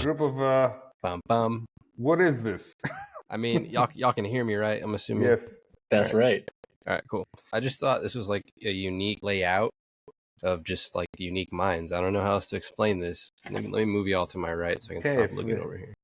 group of Bum bum. what is this? I mean, y'all can hear me, right? I'm assuming. Yes. That's right. All right, cool. I just thought this was like a unique layout of just like unique minds. I don't know how else to explain this. Let me move y'all to my right so I can stop looking over here.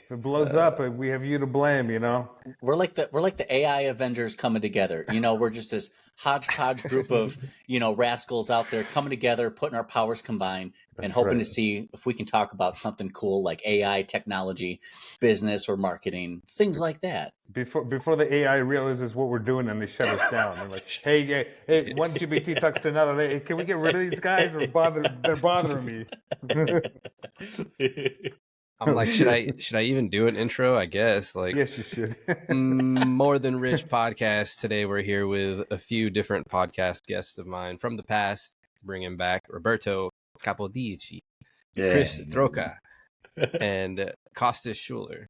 If it blows up, we have you to blame, you know. We're like the AI Avengers coming together. You know, we're just this hodgepodge group of, you know, rascals out there coming together, putting our powers combined, and hoping to see if we can talk about something cool like AI, technology, business, or marketing, things like that. Before the AI realizes what we're doing and they shut us down. They're like, hey, one GPT talks to another. Hey, can we get rid of these guys? They're bothering me. I'm like, should I even do an intro? I guess. Like, yes, you should. More Than Rich podcast. Today we're here with a few different podcast guests of mine from the past. Bringing back Roberto Capodieci, Chris Troka, and Costas Schuler.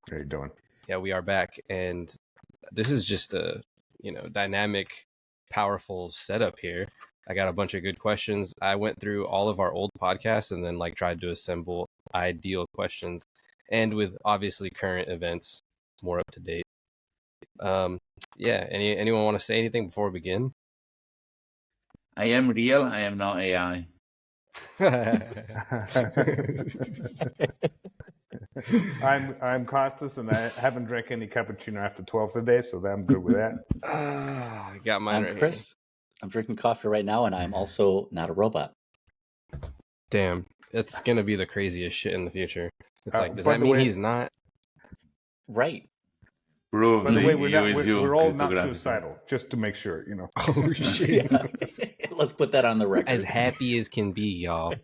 How you doing? Yeah, we are back, and this is just a dynamic, powerful setup here. I got a bunch of good questions. I went through all of our old podcasts and then like tried to assemble ideal questions, and with obviously current events more up to date. Yeah. Anyone want to say anything before we begin? I am real. I am not AI. I'm Costas, and I haven't drank any cappuccino after 12 today, so I'm good with that. I got mine. I'm Chris. I'm drinking coffee right now, and I'm also not a robot. Damn, it's gonna be the craziest shit in the future. It's like, does that mean he's not? Right. Bro, by the way, we're all not suicidal, just to make sure, you know. Oh shit! Let's put that on the record. As happy as can be, y'all.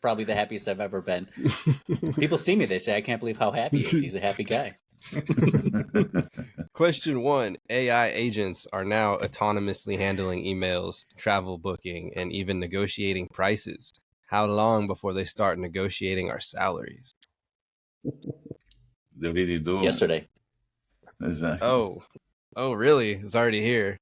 Probably the happiest I've ever been. People see me, they say, I can't believe how happy he is. He's a happy guy. Question 1. AI agents are now autonomously handling emails, travel booking, and even negotiating prices. How long before they start negotiating our salaries? They really do. Yesterday. Exactly. Oh, really? It's already here.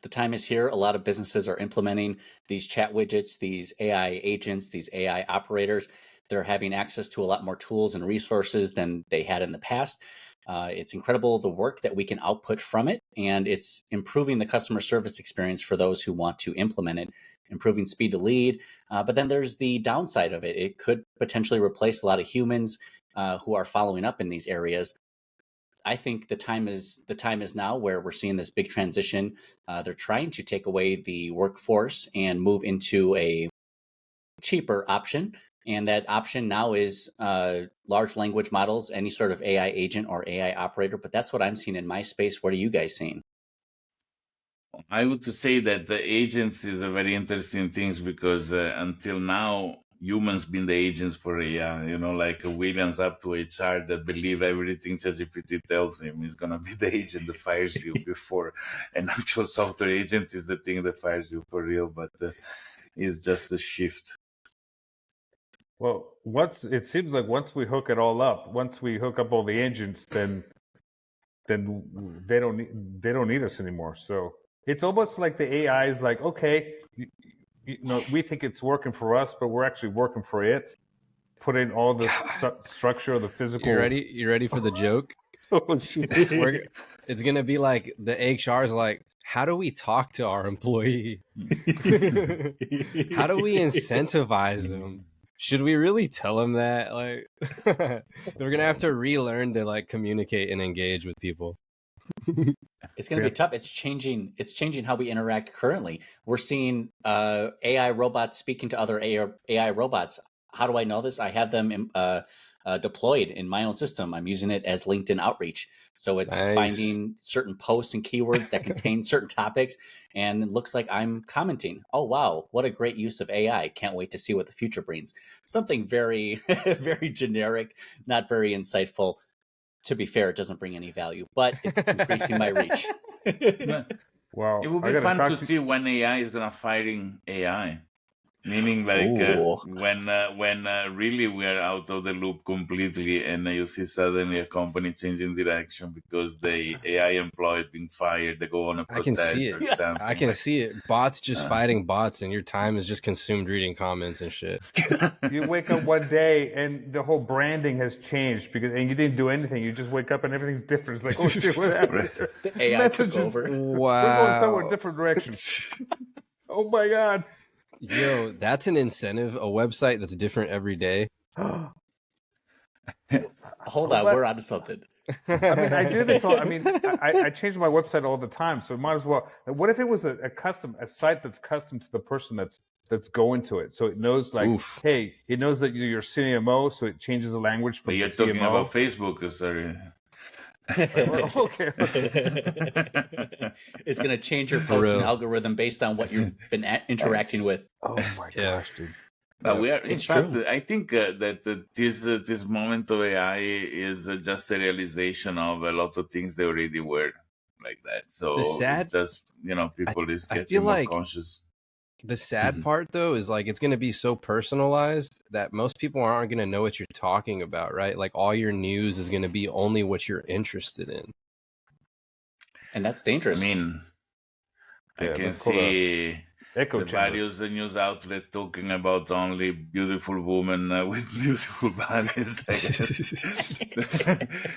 The time is here. A lot of businesses are implementing these chat widgets, these AI agents, these AI operators. They're having access to a lot more tools and resources than they had in the past. It's incredible the work that we can output from it, and it's improving the customer service experience for those who want to implement it, improving speed to lead. But then there's the downside of it. It could potentially replace a lot of humans who are following up in these areas. I think the time is now where we're seeing this big transition. They're trying to take away the workforce and move into a cheaper option. And that option now is large language models, any sort of AI agent or AI operator. But that's what I'm seeing in my space. What are you guys seeing? I would say that the agents is a very interesting thing because until now, humans been the agents for AI. You know, like Williams up to HR that believe everything ChatGPT tells him is going to be the agent that fires you before an actual software agent is the thing that fires you for real. But it's just a shift. Well, it seems like once we hook it all up, once we hook up all the agents, then they don't need us anymore. So it's almost like the AI is like, okay, you know, we think it's working for us, but we're actually working for it. Put in all the structure of the physical. You ready for the joke? Oh, shit. It's gonna be like the HR is like, how do we talk to our employee? How do we incentivize them? Should we really tell them that? Like, we're gonna have to relearn to like communicate and engage with people. It's going to be tough. It's changing how we interact currently. We're seeing AI robots speaking to other AI robots. How do I know this? I have them deployed in my own system. I'm using it as LinkedIn outreach. So it's finding certain posts and keywords that contain certain topics, and it looks like I'm commenting. Oh, wow, what a great use of AI. Can't wait to see what the future brings. Something very, very generic, not very insightful. To be fair, it doesn't bring any value, but it's increasing my reach. Well, it will be fun to see when AI is going to fighting AI. Meaning, like Ooh. when really we are out of the loop completely, and you see suddenly a company changing direction because the AI employee being fired, they go on a I can see protest it. or something. I can like, see it. Bots just uh, fighting bots, and your time is just consumed reading comments and shit. You wake up one day and the whole branding has changed and you didn't do anything. You just wake up and everything's different. It's like, oh shit, what happened? The AI took Messages. over. We're going somewhere Wow. different direction. Oh my god. Yo, that's an incentive. A website that's different every day. Hold on, we're onto something. I mean, I do this all. I mean, I change my website all the time, so it might as well. What if it was a site that's custom to the person that's going to it, so it knows like, Oof. hey, it knows that you're CMO, so it changes the language but from you're the talking CMO. about Facebook, sorry. Okay. It's going to change your For posting real. algorithm based on what you've been interacting with. Oh my Yeah. gosh, dude. But we are, in It's fact, true. I think that this moment of AI is just a realization of a lot of things they already were like that. So it's just, people is I getting feel more like conscious. the sad Mhm. part though is like it's going to be so personalized that most people aren't going to know what you're talking about, right? Like all your news is going to be only what you're interested in. And that's I dangerous. mean, I Yeah, can that's called see echo the chamber. various news outlets talking about only beautiful women with beautiful bodies, I guess.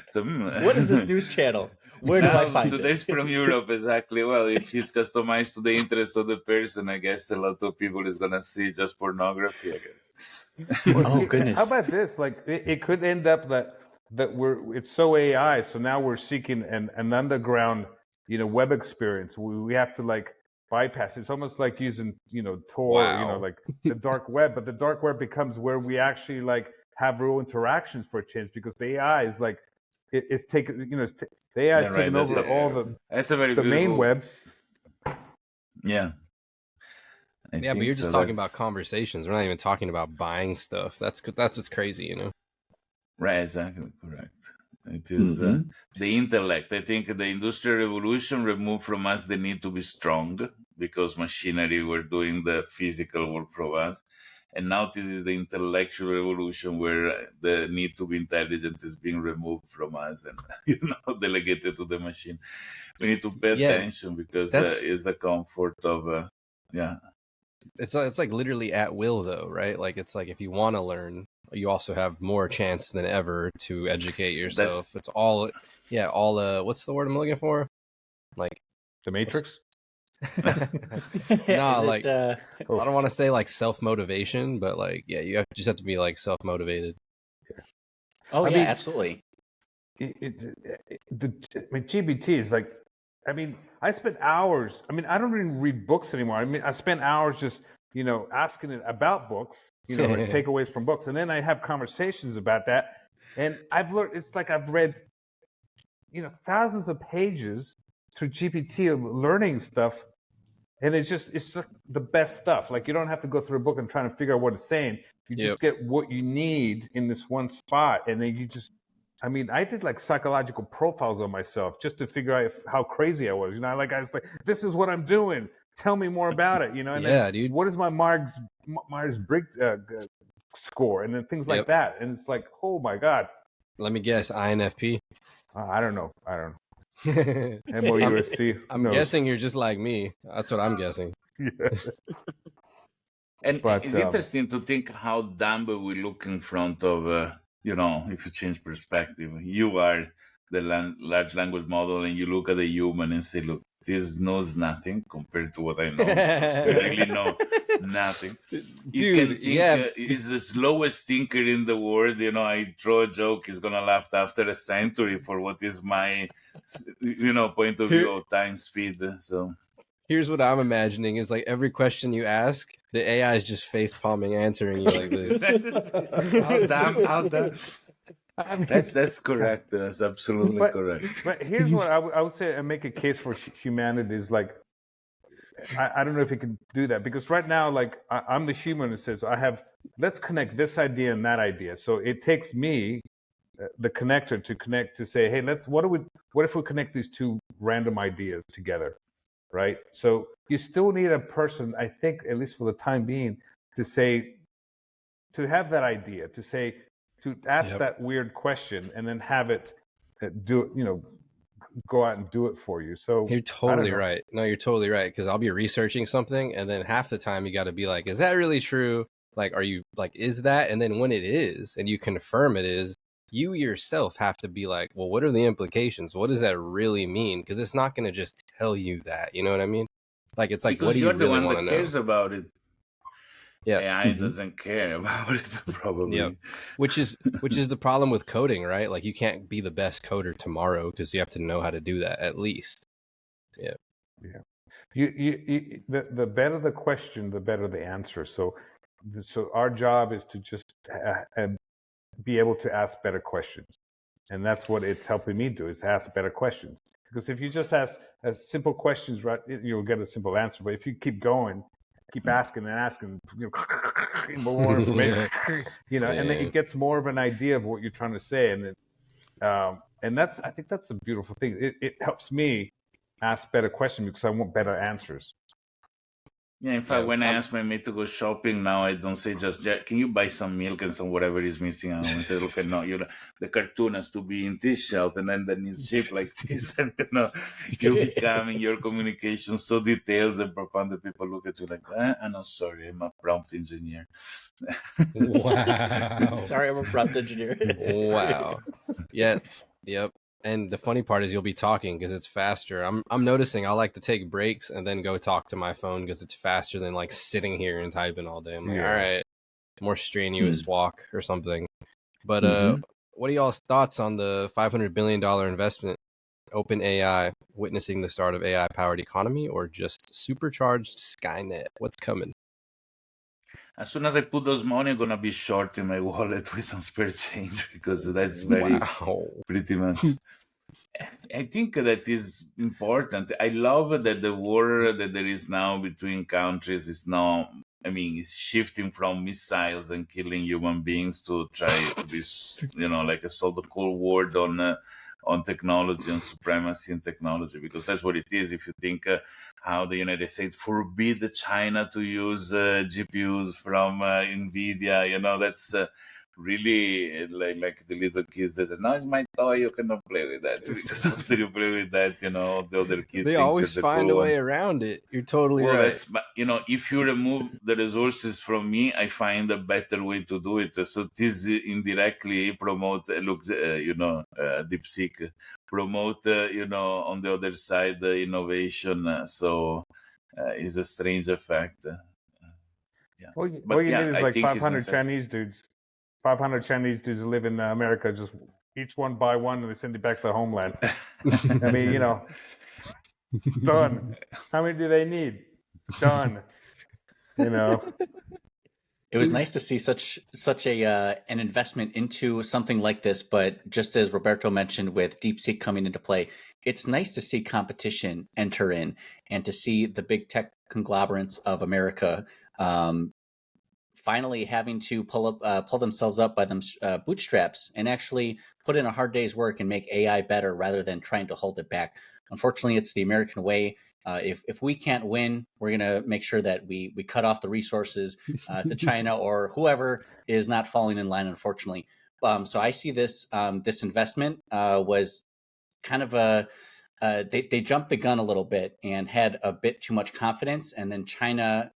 So, What is this news channel? Where do I find today's it? from Europe, exactly. Well, if it's customized to the interest of the person, I guess a lot of people is gonna see just pornography, I guess. Oh, How goodness. about this? Like, it could end up that it's so AI. So now we're seeking an underground, web experience. We have to like bypass. It's almost like using, Tor, Wow. like the dark web. But the dark web becomes where we actually like have real interactions for a change, because the AI is like it's taken. The AI is Yeah, right. taking over all That's a very the main beautiful. web. Yeah. I Yeah, but think you're so. just talking about conversations. We're not even talking about buying stuff. That's what's crazy, you know. Right, exactly, correct. It is the intellect. I think the Industrial Revolution removed from us the need to be strong because machinery were doing the physical work for us. And now this is the intellectual revolution where the need to be intelligent is being removed from us and delegated to the machine. We need to pay Yeah, attention because that's it's the comfort of it's like literally at will though, right? Like it's like if you want to learn, you also have more chance than ever to educate yourself. It's all what's the word I'm looking for? Like The Matrix. nah, Is like it, I don't want to say like self-motivation, but like you just have to be like self-motivated. oh, I yeah, mean, absolutely. GBT is like, I mean, I spent hours. I mean, I don't even read books anymore. I mean, I spent hours just, asking it about books, like takeaways from books. And then I have conversations about that. And I've learned, it's like I've read, thousands of pages through GPT of learning stuff. And it's just the best stuff. Like, you don't have to go through a book and trying to figure out what it's saying. You just get what you need in this one spot. And then I mean, I did like psychological profiles on myself just to figure out how crazy I was. I was like, this is what I'm doing. Tell me more about it. And Yeah, then dude. what is my Myers-Briggs score? And then things like that. And it's like, oh my God. Let me guess, INFP. I don't know. MOUSC. I'm guessing you're just like me. That's what I'm guessing. Yeah. And But, it's interesting to think how dumb we look in front of, if you change perspective. You are the large language model and you look at the human and say, look, this knows nothing compared to what I know. We really know nothing. You can think is the slowest thinker in the world. I draw a joke, he's going to laugh after a century for what is my, point of view of time speed. So here's what I'm imagining is like every question you ask, the AI is just face palming answering you like this. How damn. I mean, that's correct. That's absolutely correct. But here's what I would say and make a case for humanity is like, I don't know if you can do that, because right now, like I'm the human that says let's connect this idea and that idea. So it takes me, the connector, to connect to say, hey, what if we connect these two random ideas together, right? So you still need a person, I think, at least for the time being, to say, to have that idea, to say, to ask Yep. that weird question and then have it do, go out and do it for you. So You're totally right. No, you're totally right. Because I'll be researching something, and then half the time you got to be like, "Is that really true? Like, are you like, is that?" And then when it is, and you confirm it is, you yourself have to be like, "Well, what are the implications? What does that really mean?" Because it's not going to just tell you that. You know what I mean? Like, it's like, what Because do you you're the really one want to that know? cares about it. Yeah. AI doesn't care about it, probably. Yep. Which is the problem with coding, right? Like, you can't be the best coder tomorrow because you have to know how to do that at least. Yeah. The better the question, the better the answer. So our job is to just be able to ask better questions, and that's what it's helping me do, is ask better questions. Because if you just ask simple questions, right, you'll get a simple answer. But if you keep going, keep asking and asking, more information, and then it gets more of an idea of what you're trying to say, and I think that's the beautiful thing. It helps me ask better questions because I want better answers. Yeah, in fact, when I ask my mate to go shopping now, I don't say just, can you buy some milk and some whatever is missing? I always say, look, no, the cartoon has to be in this shelf and then it's shaped like this. And, you become in your communication so detailed and profound that people look at you like, I'm not sorry, I'm a prompt engineer. Wow. Sorry, I'm a prompt engineer. Wow. Yeah. Yep. And the funny part is you'll be talking because it's faster. I'm noticing I like to take breaks and then go talk to my phone because it's faster than like sitting here and typing all day. I'm like, all right, more strenuous walk or something. But what are y'all's thoughts on the $500 billion investment, OpenAI, witnessing the start of AI-powered economy, or just supercharged Skynet? What's coming? As soon as I put those money, I'm going to be short in my wallet with some spare change because that's very pretty much. I think that is important. I love that the war that there is now between countries is now, is shifting from missiles and killing human beings to try to be, like a sort of Cold War on technology and supremacy in technology, because that's what it is. If you think how the United States forbid China to use GPUs from NVIDIA, that's really like the little kids that says, "No, it's my toy, you cannot play with that." Because after you play with that, the other kid they thinks always the find cool a way one. around it. You're totally Well, right. but if you remove the resources from me, I find a better way to do it. So this indirectly promote, DeepSeek promote, on the other side, the innovation. So it's a strange effect. Yeah. All you need is I like think 500 Chinese dudes. 500 Chinese dudes who live in America, just each one buy one and they send it back to the homeland. I mean, done. How many do they need? Done. It was nice to see such an investment into something like this, but just as Roberto mentioned, with DeepSeek coming into play, it's nice to see competition enter in and to see the big tech conglomerates of America finally having to pull themselves up by them bootstraps and actually put in a hard day's work and make AI better rather than trying to hold it back. Unfortunately, it's the American way. If we can't win, we're going to make sure that we cut off the resources to China or whoever is not falling in line, unfortunately. So I see this investment was kind of they jumped the gun a little bit and had a bit too much confidence, and then China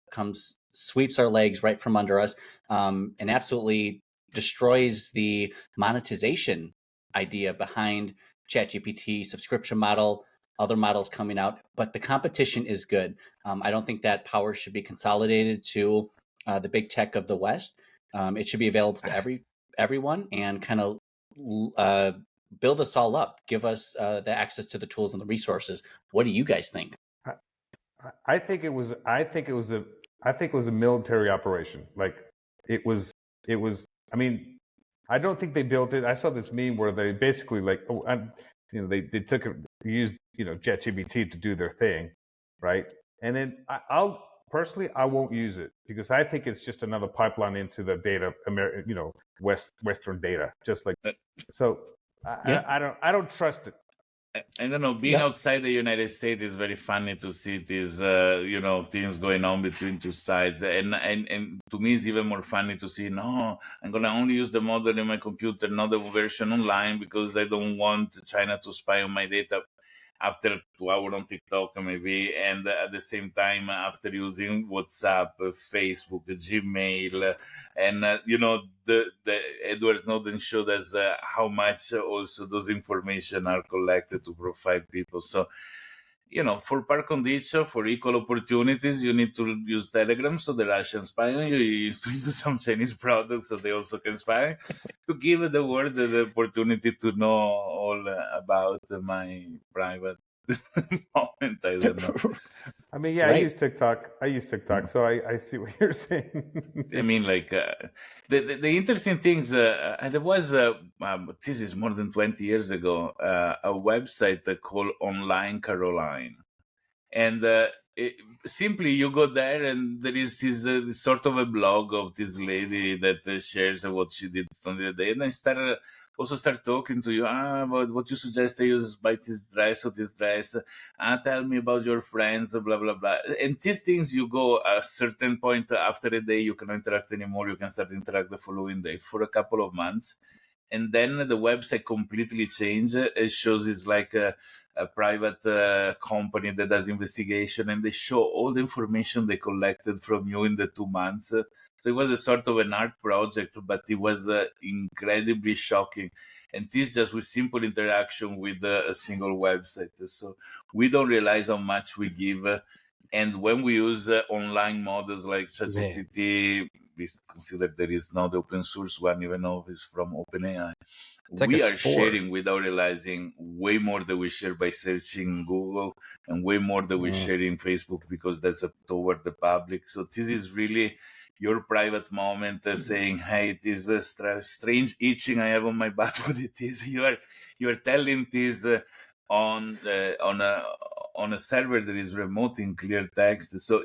sweeps our legs right from under us and absolutely destroys the monetization idea behind ChatGPT subscription model, other models coming out. But the competition is good. I don't think that power should be consolidated to the big tech of the West. It should be available to everyone and kind of build us all up, give us the access to the tools and the resources. What do you guys think? I think it was a military operation. Like it was. I mean, I don't think they built it. I saw this meme where they basically they took it, used ChatGPT to do their thing, right? And then I'll personally, I won't use it because I think it's just another pipeline into the data, Western data, just like so. I don't trust it. I don't know. Being outside the United States is very funny to see these, things going on between two sides, and to me, it's even more funny to see. No, I'm gonna only use the model in my computer, not the version online, because I don't want China to spy on my data. After 2 hours on TikTok, maybe, and at the same time, after using WhatsApp, Facebook, Gmail, and the Edward Snowden showed us how much also those information are collected to profile people. So, for par condicio, for equal opportunities, you need to use Telegram so the Russians spy on you. You use to use some Chinese products so they also can spy, to give the world the opportunity to know all about my private moment. I don't know. I mean, yeah, I use TikTok, so I see what you're saying. I mean, like the interesting things. There was this is more than 20 years ago. A website called Online Caroline, and simply you go there and there is this sort of a blog of this lady that shares what she did on the day, and I start talking to you about what you suggest I use, buy this dress or this dress, tell me about your friends, blah blah blah. And these things, you go a certain point after a day, you cannot interact anymore. You can start interact the following day for a couple of months, and then the website completely changed. It shows it's like a private company that does investigation, and they show all the information they collected from you in the 2 months. So it was a sort of an art project, but it was incredibly shocking. And this just with simple interaction with a single website. So we don't realize how much we give. And when we use online models like ChatGPT, we consider there is not the open source one, even though it's from OpenAI. Like we are sharing without realizing way more than we share by searching Google, and way more than we share in Facebook, because that's toward the public. So this is really your private moment, saying, "Hey, it is a strange itching I have on my butt." What it is, you are telling this on a server that is remote in clear text. So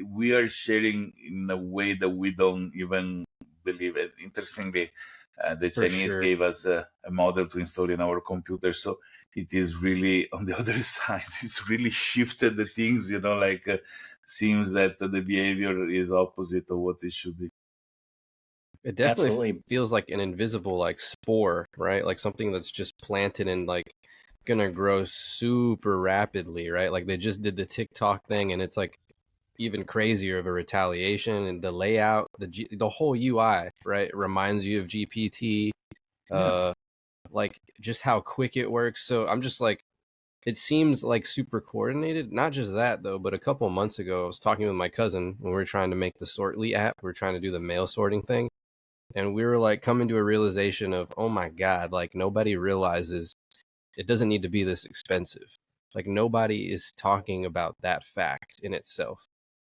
we are sharing in a way that we don't even believe it. Interestingly, the Chinese gave us a model to install in our computer. So it is really on the other side. It's really shifted the things, seems that the behavior is opposite of what it should be. It definitely feels like an invisible spore, right? Like something that's just planted and gonna grow super rapidly, right? Like they just did the TikTok thing, and it's even crazier of a retaliation, and the layout, the whole UI, right, reminds you of GPT, just how quick it works. So I'm just it seems super coordinated. Not just that though, but a couple of months ago I was talking with my cousin when we were trying to make the Sortly app. We were trying to do the mail sorting thing, and we were coming to a realization of, oh my god, nobody realizes it doesn't need to be this expensive. Nobody is talking about that fact in itself.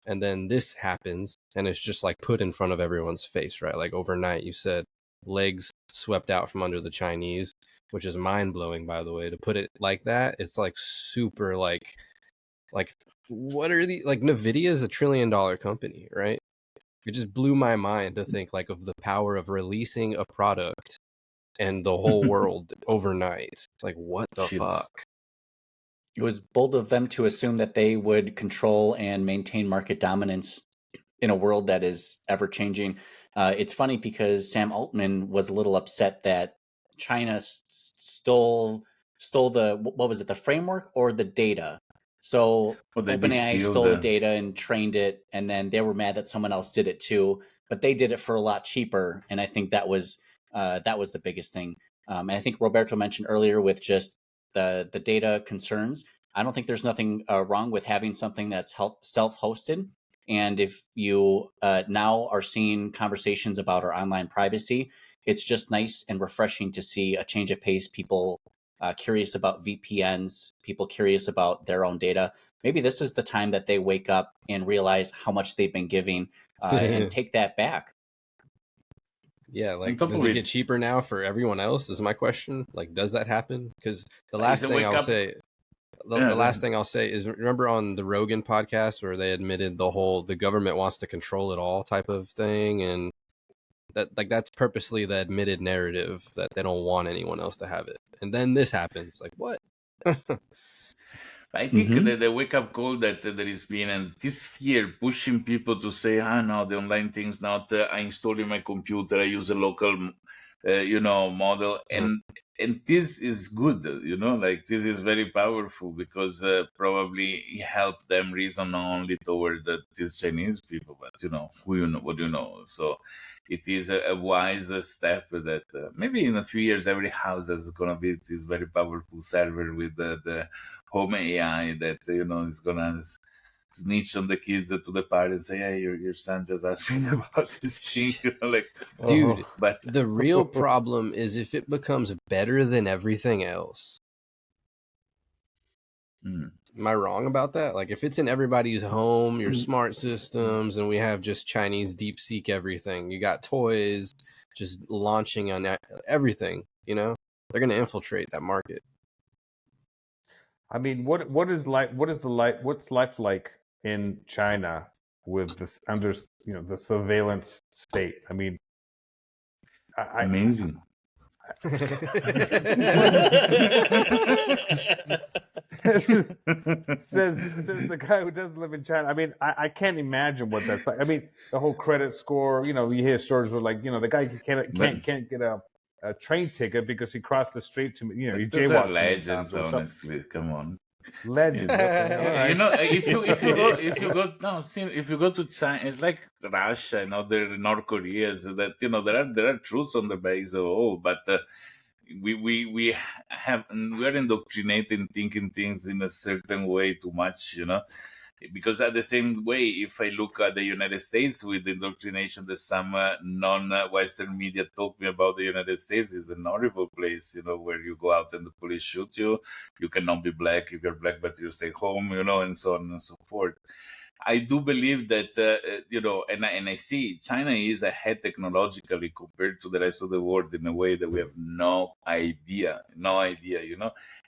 And then this happens, and it's just put in front of everyone's face, right? Overnight, you said legs swept out from under the Chinese, which is mind blowing, by the way. To put it like that, it's super what are the NVIDIA is $1 trillion company, right? It just blew my mind to think of the power of releasing a product and the whole world overnight. It's what the fuck? It was bold of them to assume that they would control and maintain market dominance in a world that is ever changing. It's funny because Sam Altman was a little upset that China stole the, what was it, the framework or the data? So OpenAI stole the data and trained it, and then they were mad that someone else did it too, but they did it for a lot cheaper. And I think that was the biggest thing. And I think Roberto mentioned earlier with just the data concerns. I don't think there's nothing wrong with having something that's self-hosted. And if you now are seeing conversations about our online privacy, it's just nice and refreshing to see a change of pace. People curious about VPNs, people curious about their own data. Maybe this is the time that they wake up and realize how much they've been giving and take that back. Yeah, does it get cheaper now for everyone else? Is my question. Does that happen? Because the last thing I'll say, the last thing I'll say is, remember on the Rogan podcast where they admitted the government wants to control it all type of thing, and that that's purposely the admitted narrative that they don't want anyone else to have it. And then this happens. What? I think the wake up call that there is been, and this fear pushing people to say, no, the online thing's not. I install in my computer. I use a local, model, and this is good. Like this is very powerful because probably it helped them reason not only toward these Chinese people, but who what you know. So it is a wise step that maybe in a few years every house is gonna be this very powerful server with the home AI that is gonna snitch on the kids to the parents, say, "Hey, your son just asked me about this thing," like, Dude. But The real problem is if it becomes better than everything else. Am I wrong about that? Like, if it's in everybody's home, your smart systems, and we have just Chinese deep seek everything, you got toys just launching on everything. They're gonna infiltrate that market. I mean, what's life like in China with this under the surveillance state? I mean, amazing. says the guy who doesn't live in China. I mean, I can't imagine what that's like. I mean, the whole credit score. You hear stories where the guy can't get a train ticket because he crossed the street to he those jaywalked are legends, honestly. Come on. Legends. Okay, all right. If you go to China, it's like Russia and other North Korea, so that there are truths on the base of all, but we are indoctrinating thinking things in a certain way too much, because at the same way, if I look at the United States with indoctrination that some non-Western media told me about the United States is an horrible place, where you go out and the police shoot you, you cannot be black if you're black, but you stay home, and so on and so forth. I do believe that, and I see China is ahead technologically compared to the rest of the world in a way that we have no idea,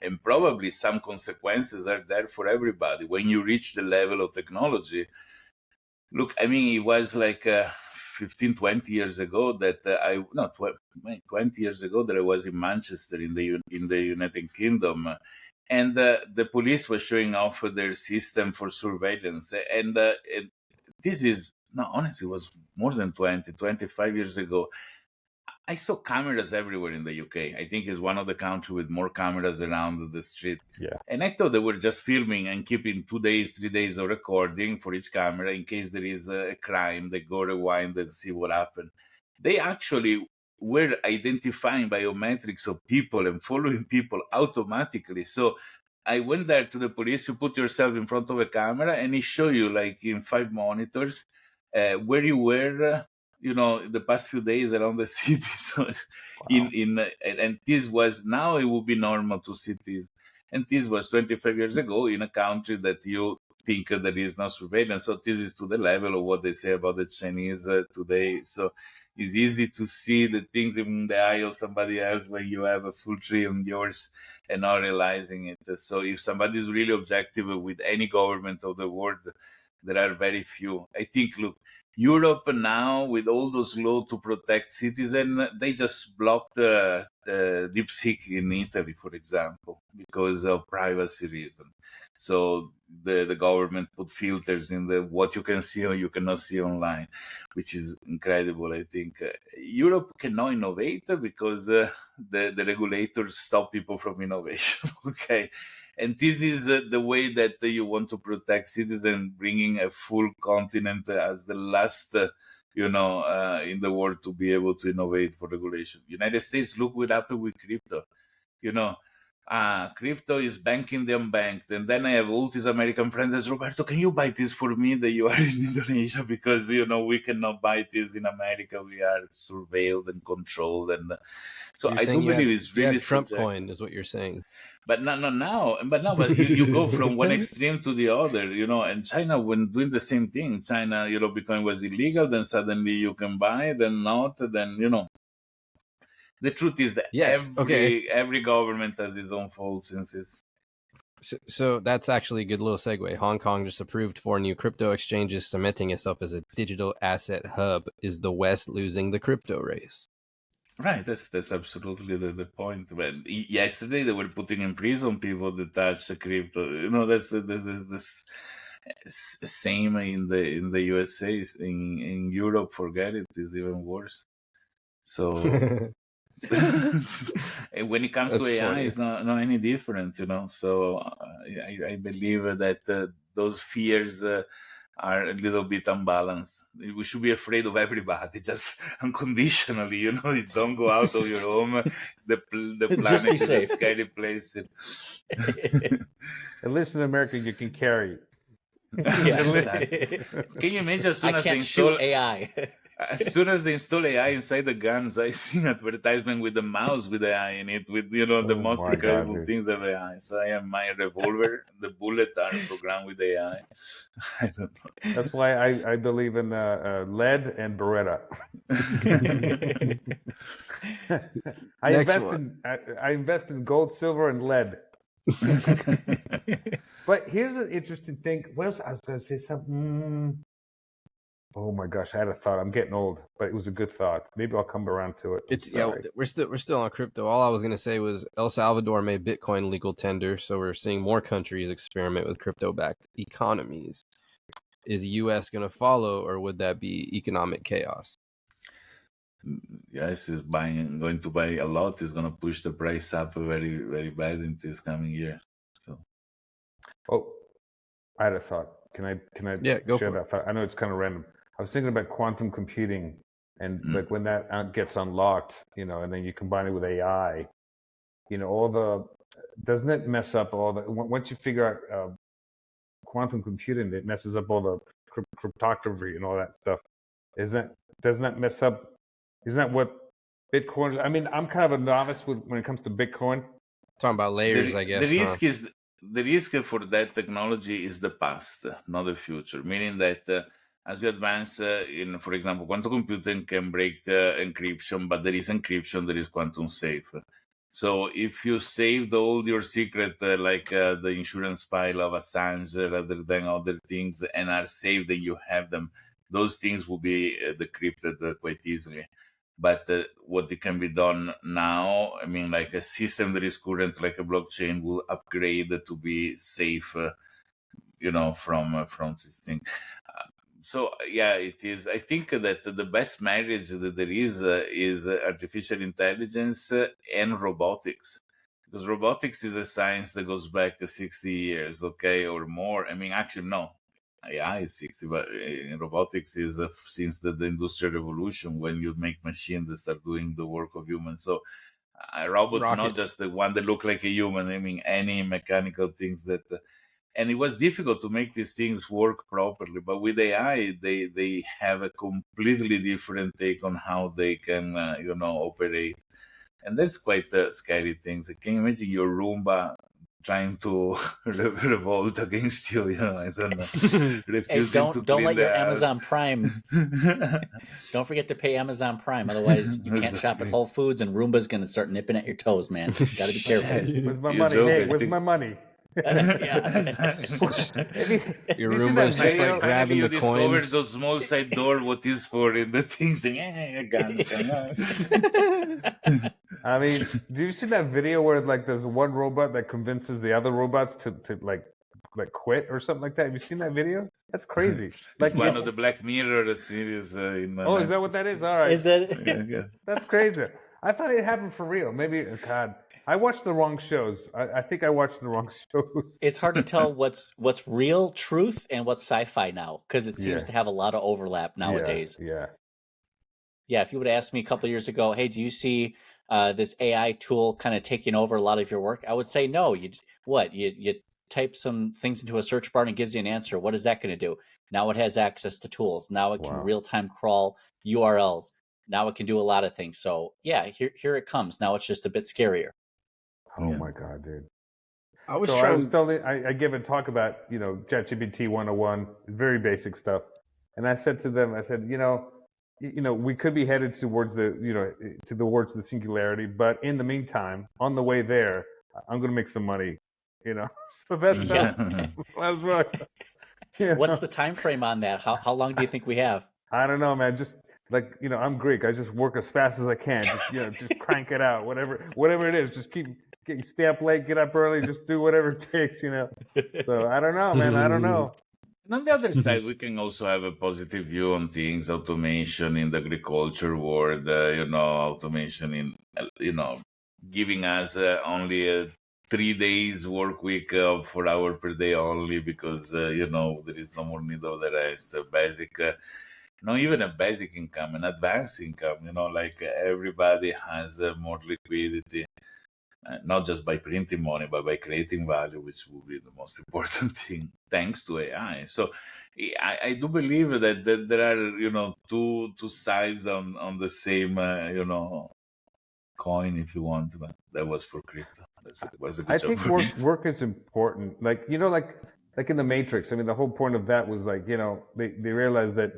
and probably some consequences are there for everybody. When you reach the level of technology, look, I mean, it was like 15, 20 years ago that 20 years ago that I was in Manchester in the United Kingdom, and the police was showing off their system for surveillance. And this is, no, honestly, it was more than 20, 25 years ago. I saw cameras everywhere in the UK. I think it's one of the countries with more cameras around the street. Yeah. And I thought they were just filming and keeping 2 days, 3 days of recording for each camera in case there is a crime. They go rewind and see what happened. They actually were identifying biometrics of people and following people automatically. So I went there to the police. You put yourself in front of a camera and it show you like in 5 monitors where you were, the past few days around the city. So Wow. and this was, now it would be normal to cities. And this was 25 years ago in a country that you think there is no surveillance. So this is to the level of what they say about the Chinese today. So it's easy to see the things in the eye of somebody else when you have a full tree on yours and not realizing it. So if somebody is really objective with any government of the world, there are very few. I think, look, Europe now, with all those laws to protect citizens, they just blocked DeepSeek in Italy, for example, because of privacy reasons. So the government put filters in what you can see or you cannot see online, which is incredible. I think Europe cannot innovate because the regulators stop people from innovation. Okay. And this is the way that you want to protect citizens, bringing a full continent as the last, in the world to be able to innovate for regulation. United States, look what happened with crypto. Crypto is banking the unbanked. And then I have all these American friends, Roberto, can you buy this for me that you are in Indonesia? Because, we cannot buy this in America. We are surveilled and controlled. And so I do believe it's really Trump coin is what you're saying. But but you go from one extreme to the other, and China, when doing the same thing, China, Bitcoin was illegal, then suddenly you can buy, then not, then, the truth is that every government has its own faults since it's. So that's actually a good little segue. Hong Kong just approved 4 new crypto exchanges, cementing itself as a digital asset hub. Is the West losing the crypto race? Right, that's absolutely the point. But yesterday they were putting in prison people that touch the crypto. That's same in the USA. In Europe, forget it, is even worse. So and when it comes to That's AI, funny. it's not any different. So I believe that those fears are a little bit unbalanced. We should be afraid of everybody, just unconditionally. You don't go out of your home. The Just be planet is a safe. scary place. At least in America, you can carry. Yeah. Exactly. Can you imagine I can't shoot AI. as soon as they install AI inside the guns, I see an advertisement with the mouse with AI in it, with the Oh most my God, incredible dude. things of AI. So I have my revolver, the bullet are programmed with AI. I don't That's why I believe in lead and Beretta. Next one. I invest in gold, silver, and lead. But here's an interesting thing. What else? I was going to say something. Oh my gosh, I had a thought. I'm getting old, but it was a good thought. Maybe I'll come around to it. It's Sorry. we're still on crypto. All I was gonna say was El Salvador made Bitcoin legal tender, so we're seeing more countries experiment with crypto-backed economies. Is the U.S. gonna follow, or would that be economic chaos? Yes, is going to buy a lot. Is going to push the price up very, very bad in this coming year. So, Oh, I had a thought. Can I Yeah, go share for it. that thought? I know it's kind of random. I was thinking about quantum computing, and Mm. like when that gets unlocked, and then you combine it with AI, doesn't it mess up all the once you figure out quantum computing, it messes up all the cryptography and all that stuff. Doesn't that mess up? Isn't that what Bitcoin? I mean, I'm kind of a novice when it comes to Bitcoin. Talking about layers, I the guess. risk is the risk for that technology is the past, not the future. Meaning that as you advance in, for example, quantum computing can break encryption, but there is encryption, there is quantum safe. So if you saved all your secret, like the insurance file of Assange, rather than other things, and are saved and you have them, those things will be decrypted quite easily. But what it can be done now, I mean, like a system that is current, like a blockchain, will upgrade to be safe, from this thing. So yeah, it is. I think that the best marriage that there is artificial intelligence and robotics, because robotics is a science that goes back 60 years, okay, or more. I mean, actually, no, AI is 60, but robotics is since the industrial revolution, when you make machines that start doing the work of humans. So a robot, not Rockets. just the one that look like a human. I mean, any mechanical things that. And it was difficult to make these things work properly, but with AI, they have a completely different take on how they can, operate, and that's quite scary things. Can you imagine your Roomba trying to revolt against you? I don't know, Hey, refusing to don't clean let the your house. Amazon Prime. Don't forget to pay Amazon Prime, otherwise you can't shop at Exactly. Whole Foods, and Roomba's gonna start nipping at your toes, man. Got to be careful. Where's my You money? joke, Hey, I where's think. my money? Yeah. Have you, Your have you seen Roomba that is just like video? grabbing Finally, you the discover coins. those small side door. What is for in the things? And, guns. I mean, do you see that video where like there's one robot that convinces the other robots to like quit or something like that? Have you seen that video? That's crazy. It's Like one it. of the Black Mirror series in Oh, is that Netflix. what that is? All right. Is that? Yeah, I guess. That's crazy. I thought it happened for real. Maybe God, I watched the wrong shows. I think I watched the wrong shows. It's hard to tell what's real truth and what's sci-fi now, because it seems Yeah. to have a lot of overlap nowadays. Yeah. Yeah, if you would have asked me a couple of years ago, hey, do you see this AI tool kind of taking over a lot of your work? I would say no. You type some things into a search bar and it gives you an answer. What is that going to do? Now it has access to tools. Now it can Wow. real-time crawl URLs. Now it can do a lot of things. So yeah, here it comes. Now it's just a bit scarier. Oh Yeah. my God, dude. I was So trying. I give a talk about, ChatGPT 101, very basic stuff. And I said to them, I said, we could be headed towards towards the singularity, but in the meantime, on the way there, I'm going to make some money, So that's Yeah. that's right. What's the time frame on that? How long do you think we have? I don't know, man. Just like, I'm Greek. I just work as fast as I can. Just, just crank it out, whatever it is. Just stay up late, get up early, just do whatever it takes, So I don't know, man. I don't know. And on the other side, we can also have a positive view on things, automation in the agriculture world, automation in, giving us only a 3 days work week of 4 hours per day only because, there is no more need of the rest. Basic, not even a basic income, an advanced income, like everybody has more liquidity. Not just by printing money, but by creating value, which will be the most important thing, thanks to AI. So, I do believe that there are, two sides on the same, coin, if you want. But that was for crypto. Was a good I job think for me. work is important. Like, like in the Matrix. I mean, the whole point of that was like, they realized that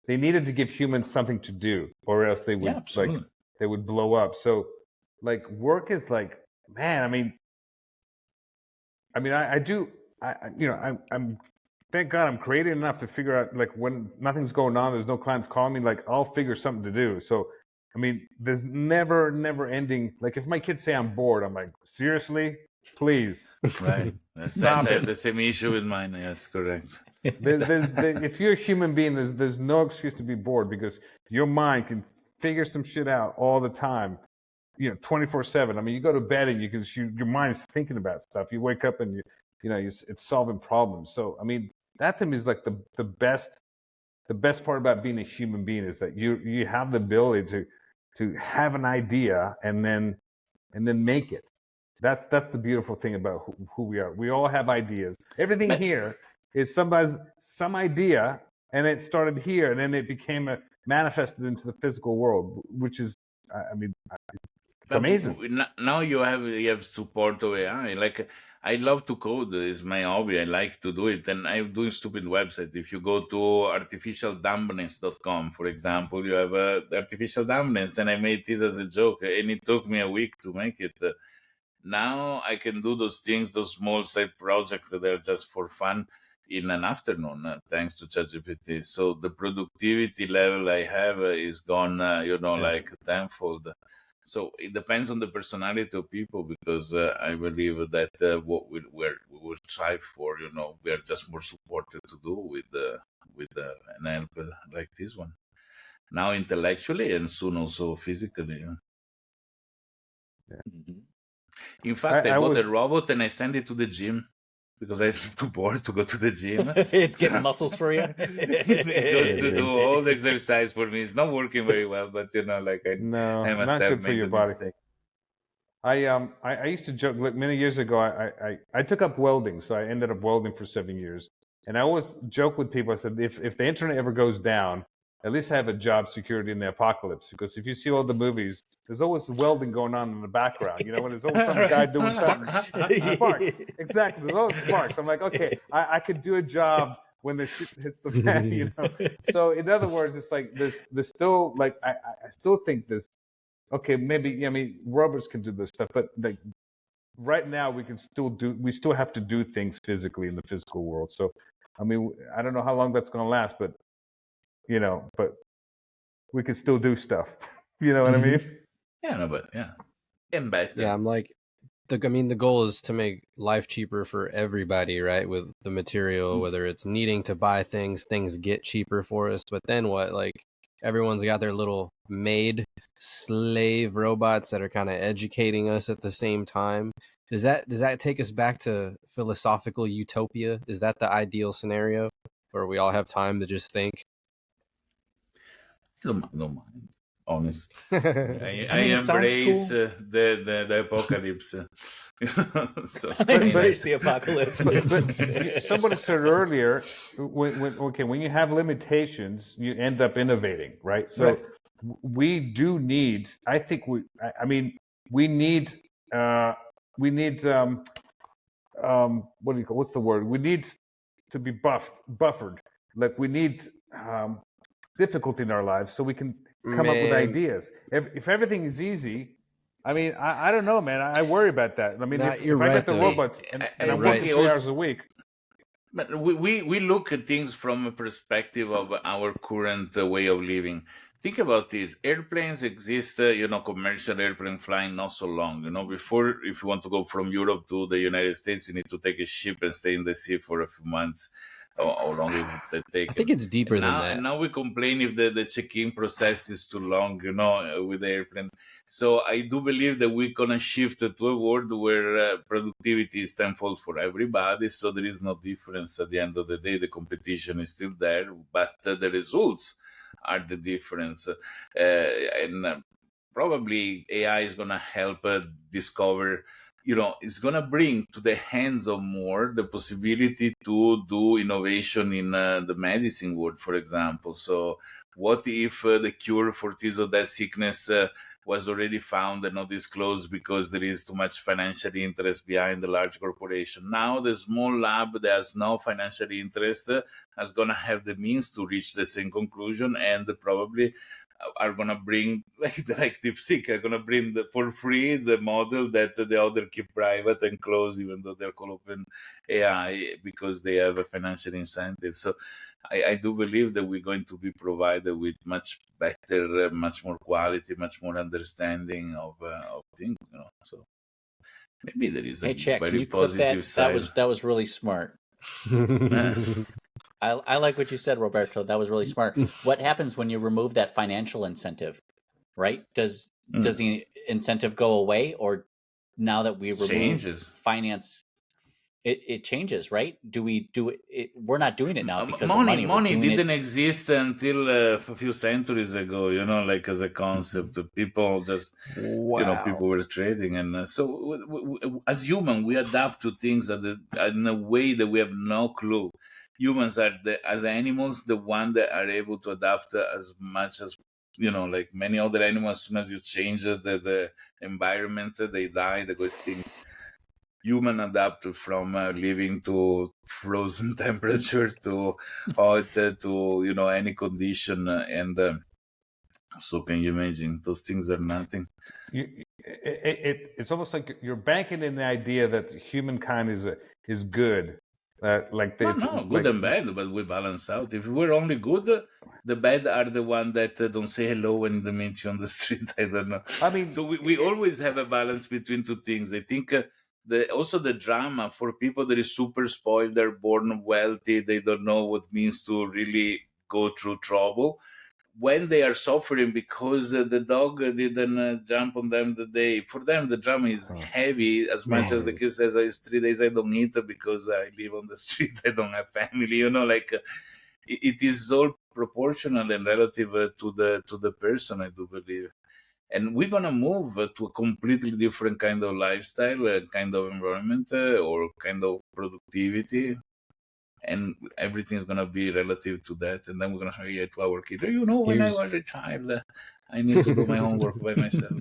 they needed to give humans something to do, or else they would Yeah, absolutely. they would blow up. So, like, work is like, man. I'm thank God I'm creative enough to figure out, like, when nothing's going on, there's no clients calling me, like, I'll figure something to do. So, there's never ending. Like, if my kids say I'm bored, I'm like, seriously, please. Right. I have the same issue with mine. Yes, correct. If you're a human being, there's no excuse to be bored, because your mind can figure some shit out all the time, 24/7. You go to bed and your mind is thinking about stuff. You wake up and it's solving problems. So, that to me is like the best part about being a human being, is that you have the ability to have an idea and then make it. That's the beautiful thing about who we are. We all have ideas. Everything here is some idea, and it started here, and then it became manifested into the physical world, which is, it's amazing. Now you have support of AI. Like, I love to code. It's my hobby. I like to do it, and I'm doing stupid website. If you go to artificialdumbness.com, for example, you have artificial dumbness, and I made this as a joke, and it took me a week to make it. Now I can do those things, those small side projects that are just for fun, in an afternoon, thanks to ChatGPT. So the productivity level I have is gone, like tenfold. So it depends on the personality of people, because I believe that what we will strive for, we are just more supported to do with an help like this one. Now intellectually, and soon also physically. Mhm. In fact, I bought a robot and I sent it to the gym because I'm too bored to go to the gym. It's getting muscles for you. It goes to do all the exercise for me. It's not working very well, but No, I must not have good for made your a body. mistake. I used to joke, like, many years ago. I took up welding, so I ended up welding for 7 years. And I always joke with people. I said, if the internet ever goes down, at least I have a job security in the apocalypse. Because if you see all the movies, there's always welding going on in the background. When there's always some guy doing Sparks. sparks. Exactly. There's always sparks. I'm like, okay, I could do a job when the shit hits the fan. So in other words, it's like there's still, like, I still think this. Okay, maybe, robots can do this stuff, but, like, right now we still have to do things physically in the physical world. So, I don't know how long that's going to last, but but we can still do stuff. You know what I mean? Yeah, no, but yeah, and better. Yeah, I'm like, the goal is to make life cheaper for everybody, right? With the material, whether it's needing to buy things get cheaper for us. But then what? Like, everyone's got their little maid slave robots that are kind of educating us at the same time. Does that take us back to philosophical utopia? Is that the ideal scenario where we all have time to just think? No mind. Honest. I it sounds embrace cool. the apocalypse. So I embrace the apocalypse. But somebody said earlier, when you have limitations, you end up innovating, right? So, right. We do need. I think we need. We need. What's the word? We need to be buffered. Like, we need difficulty in our lives so we can come up with ideas. If everything is easy, I don't know, man. I worry about that. You're if I right, get the though. robots and I'm right. working 3 hours a week. But we look at things from a perspective of our current way of living. Think about this. Airplanes exist, commercial airplane flying not so long. Before, if you want to go from Europe to the United States, you need to take a ship and stay in the sea for a few months. How long it would take. I think it's deeper than that. And now we complain if the check-in process is too long, with the airplane. So I do believe that we're gonna shift to a world where productivity is tenfold for everybody. So there is no difference at the end of the day. The competition is still there, but the results are the difference. And probably AI is gonna help discover. It's gonna bring to the hands of more the possibility to do innovation in the medicine world, for example. So what if the cure for this or that sickness was already found and not disclosed because there is too much financial interest behind the large corporation? Now the small lab that has no financial interest is going to have the means to reach the same conclusion, and probably are going to bring, like DeepSeek, are going to bring for free the model that the other keep private and close, even though they're called open AI, because they have a financial incentive. So I do believe that we're going to be provided with much better, much more quality, much more understanding of things. So maybe there is a Hey, Chat, can very you clip positive that? side. That was really smart. I like what you said, Roberto. That was really smart. What happens when you remove that financial incentive, right? Does the incentive go away, or now that we remove Changes. finance, it changes, right? Do we do it? We're not doing it now because of money. Money didn't exist until a few centuries ago, like as a concept. People just, people were trading. And so as human, we adapt to things in a way that we have no clue. Humans are, as animals, the one that are able to adapt as much as, like many other animals. As soon as you change the environment, they die, they go extinct. Human adapt from living to frozen temperature to hot to any condition, and so can you imagine? Those things are nothing. It's almost like you're banking in the idea that humankind is good. Good and bad, but we balance out. If we're only good, the bad are the one that don't say hello when they meet you on the street. I don't know. I mean, so we always have a balance between two things. I think also the drama for people that is super spoiled, they're born wealthy, they don't know what it means to really go through trouble. When they are suffering because the dog didn't jump on them the day, for them the drama is heavy as much as the kid says, it's 3 days I don't eat because I live on the street, I don't have family. It is all proportional and relative to the person, I do believe. And we're gonna move to a completely different kind of lifestyle, kind of environment, or kind of productivity, and everything is gonna be relative to that. And then we're gonna say to our kid, when I was a child, I need to do my homework by myself.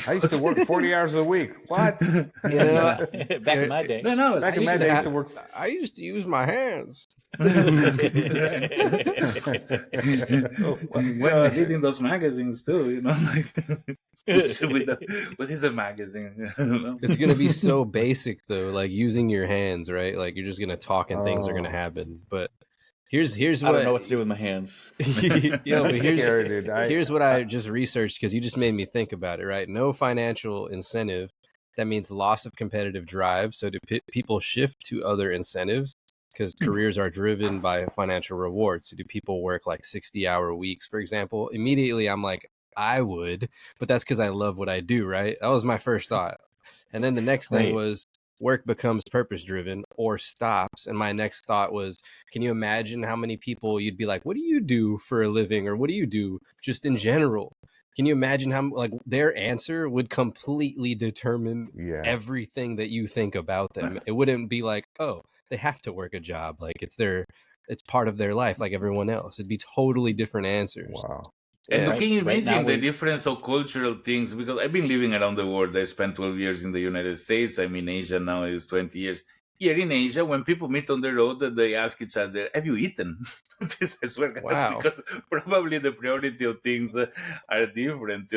I used to work 40 hours a week. What? Back in my day. No, back in my day, I used to work. I used to use my hands. When reading those magazines too, what is a magazine? It's gonna be so basic though, like using your hands, right? Like you're just gonna talk and things are gonna happen. But here's what I don't know what to do with my hands. But here's what I just researched, because you just made me think about it, right? No financial incentive. That means loss of competitive drive. So do people shift to other incentives? Because careers are driven by financial rewards. So do people work like 60-hour weeks, for example? Immediately I'm like, I would, but that's because I love what I do, right? That was my first thought. And then the next thing was work becomes purpose driven or stops. And my next thought was, can you imagine how many people you'd be like, what do you do for a living? Or what do you do just in general? Can you imagine how their answer would completely determine everything that you think about them? It wouldn't be like, oh, they have to work a job. Like it's part of their life like everyone else. It'd be totally different answers. Wow. And can you imagine the difference of cultural things? Because I've been living around the world. I spent 12 years in the United States. I'm in Asia now, it's 20 years. Here in Asia, when people meet on the road, they ask each other, have you eaten? This is because probably the priority of things are different.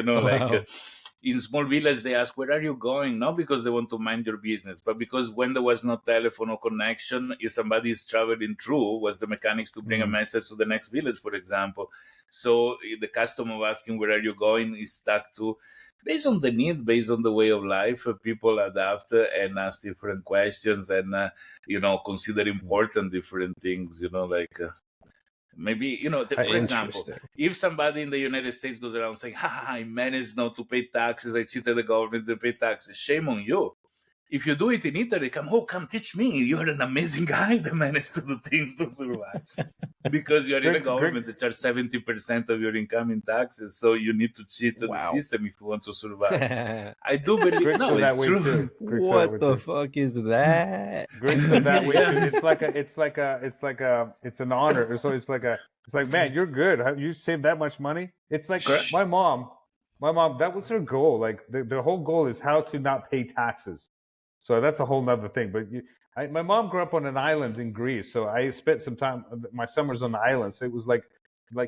in small village, they ask, where are you going? Not because they want to mind your business, but because when there was no telephone or connection, if somebody is traveling through, was the mechanics to bring a message to the next village, for example. So the custom of asking, where are you going, is stuck to, based on the need, based on the way of life, people adapt and ask different questions and, consider important different things, maybe, for example, Interesting. if somebody in the United States goes around saying, I managed not to pay taxes, I cheated the government to pay taxes, shame on you. If you do it in Italy, come teach me. You're an amazing guy that managed to do things to survive. Because you're in a government that charges 70% of your income in taxes, so you need to cheat the system if you want to survive. I do believe it's true. What the fuck is that? Griggs are that way too. It's an honor. So it's like, man, you're good. You saved that much money. It's like my mom, that was her goal. Like the whole goal is how to not pay taxes. So that's a whole nother thing. But my mom grew up on an island in Greece, so I spent some time, my summers on the island. So it was like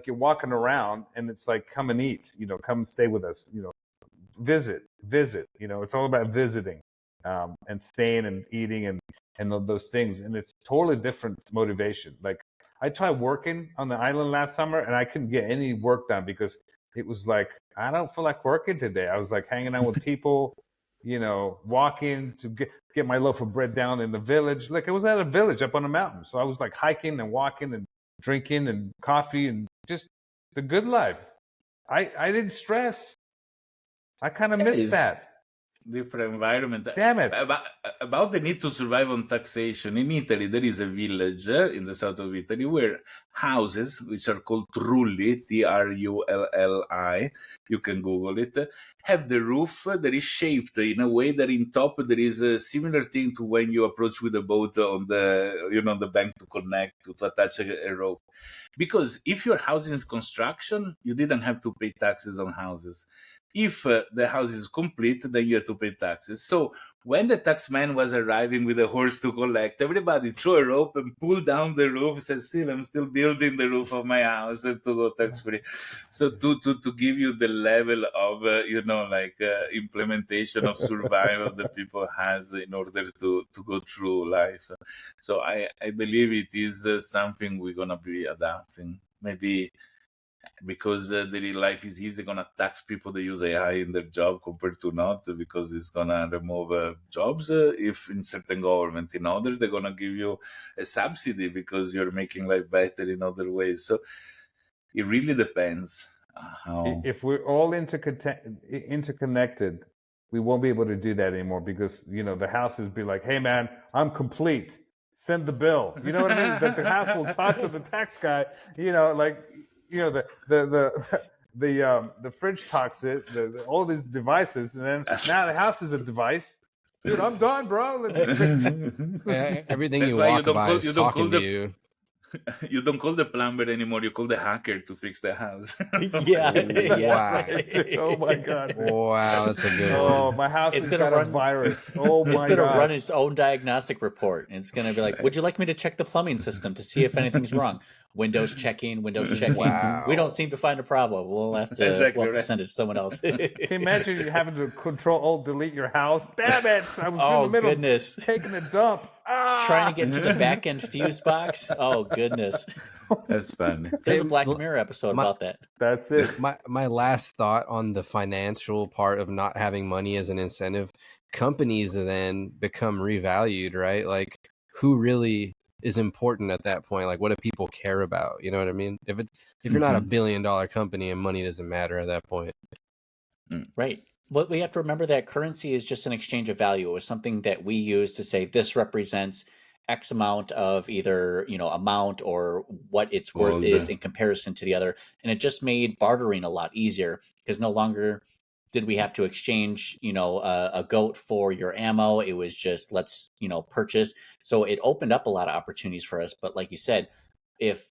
you're walking around, and it's like, come and eat, come and stay with us, visit. It's all about visiting, and staying and eating and those things. And it's totally different motivation. Like I tried working on the island last summer, and I couldn't get any work done because it was like, I don't feel like working today. I was like hanging out with people. Walking to get my loaf of bread down in the village. Like I was at a village up on a mountain. So I was like hiking and walking and drinking and coffee and just the good life. I didn't stress. I kind of missed that. Different environment. Damn it. About the need to survive on taxation. In Italy, there is a village in the south of Italy where houses, which are called trulli, Trulli, you can Google it, have the roof that is shaped in a way that in top there is a similar thing to when you approach with a boat on the bank to connect, to attach a rope. Because if your house is construction, you didn't have to pay taxes on houses. If the house is complete, then you have to pay taxes. So when the taxman was arriving with a horse to collect, everybody threw a rope and pulled down the roof, said, I'm still building the roof of my house to go tax-free. So to give you the level of, implementation of survival that people has in order to go through life. So I believe it is something we're going to be adapting. Maybe because daily life is easy, going to tax people that use AI in their job compared to not, because it's going to remove jobs if in certain government. In other, they're going to give you a subsidy because you're making life better in other ways. So it really depends. If we're all interconnected, we won't be able to do that anymore because, the houses be like, hey, man, I'm complete. Send the bill. You know what I mean? The house will talk to the tax guy, the fridge talks it, all these devices, and then now the house is a device. Dude, I'm done, bro. Everything you walk by is talking to you. You don't call the plumber anymore. You call the hacker to fix the house. Yeah. Wow. Right. Oh my God. Wow, that's a good one. Oh, my house has got a virus. Oh my God. It's going to run its own diagnostic report. It's going to be like, would you like me to check the plumbing system to see if anything's wrong? Windows checking. Wow. We don't seem to find a problem. We'll have to send it to someone else. Can you imagine you having to Control-Alt-Delete your house? Damn it! I was in the middle goodness. taking a dump. Trying to get to the back end fuse box. Oh goodness. That's funny. There's a Black Mirror episode about that. That's it. My last thought on the financial part of not having money as an incentive, companies then become revalued, right? Like who really is important at that point? Like what do people care about? You know what I mean? If you're not $1 billion company and money doesn't matter at that point. Right. But we have to remember that currency is just an exchange of value. It was something that we use to say this represents X amount of either, amount or what its worth is in comparison to the other. And it just made bartering a lot easier because no longer did we have to exchange, a goat for your ammo. It was just let's, purchase. So it opened up a lot of opportunities for us. But like you said, if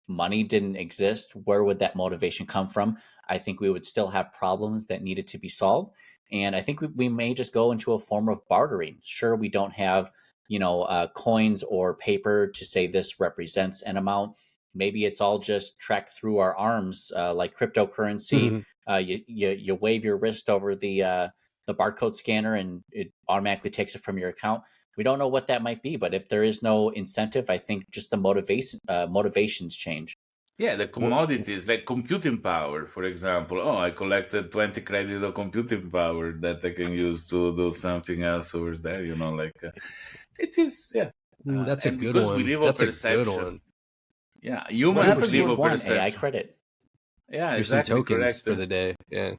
money didn't exist, where would that motivation come from? I think we would still have problems that needed to be solved. And I think we may just go into a form of bartering. Sure, we don't have, coins or paper to say this represents an amount, maybe it's all just tracked through our arms, like cryptocurrency. You wave your wrist over the barcode scanner and it automatically takes it from your account. We don't know what that might be, but if there is no incentive, I think just the motivations change. Yeah, the commodities like computing power, for example. Oh, I collected 20 credit of computing power that I can use to do something else over there. It is, yeah. Ooh, that's a and good because we one. live That's on a good perception. one. Yeah, What humans happens live to on one AI perception. credit? Yeah, Here's some exactly tokens correct. for the day. Yeah.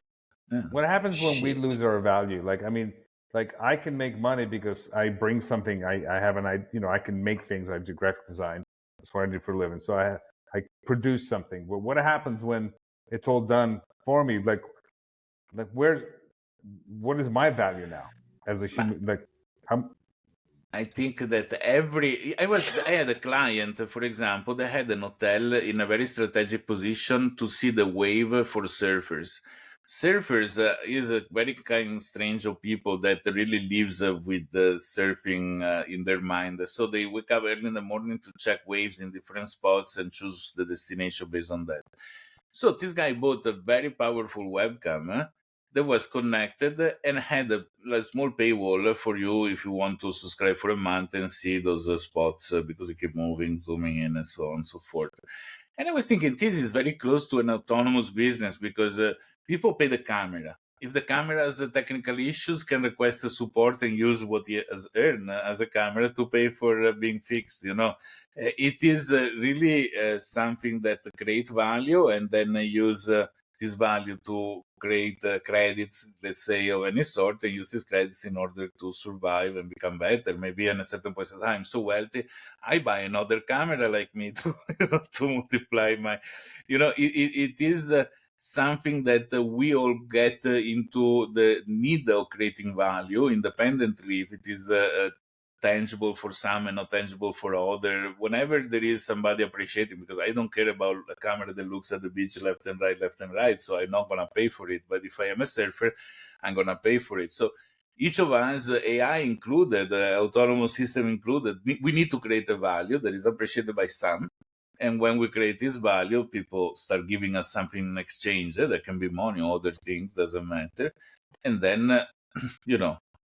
What happens when we Shit. lose our value? Like, I mean, like I can make money because I bring something. I have I can make things. I do graphic design. That's what I do for a living. So I produce something. But what happens when it's all done for me? Like what is my value now as a human? Like, I think that I had a client, for example, that had an hotel in a very strategic position to see the wave for surfers. Surfers is a very kind, strange of people that really lives with surfing in their mind. So they wake up early in the morning to check waves in different spots and choose the destination based on that. So this guy bought a very powerful webcam that was connected and had a small paywall for you if you want to subscribe for a month and see those spots because it keep moving, zooming in, and so on and so forth. And I was thinking this is very close to an autonomous business because people pay the camera. If the camera has technical issues, can request a support and use what he has earned as a camera to pay for being fixed. It is really something that create value and then use this value to create credits, let's say, of any sort, and use these credits in order to survive and become better. Maybe at a certain point in time, I'm so wealthy, I buy another camera like me to to multiply my, it is something that we all get into the need of creating value independently if it is tangible for some and not tangible for other. Whenever there is somebody appreciating, because I don't care about a camera that looks at the beach left and right, so I'm not gonna pay for it. But if I am a surfer, I'm gonna pay for it. So each of us, AI included, autonomous system included, we need to create a value that is appreciated by some. And when we create this value, people start giving us something in exchange. That can be money or other things, doesn't matter. And then,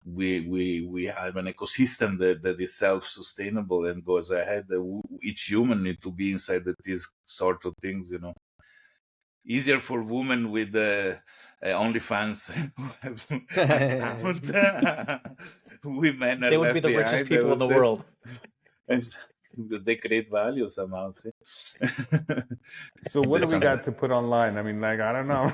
we have an ecosystem that is self-sustainable and goes ahead. Each human need to be inside these sort of things. Easier for women with OnlyFans account. Women are They would left be the richest behind, people in the world. because they create value somehow. See? so what do we Some- got to put online? I mean, like, I don't know.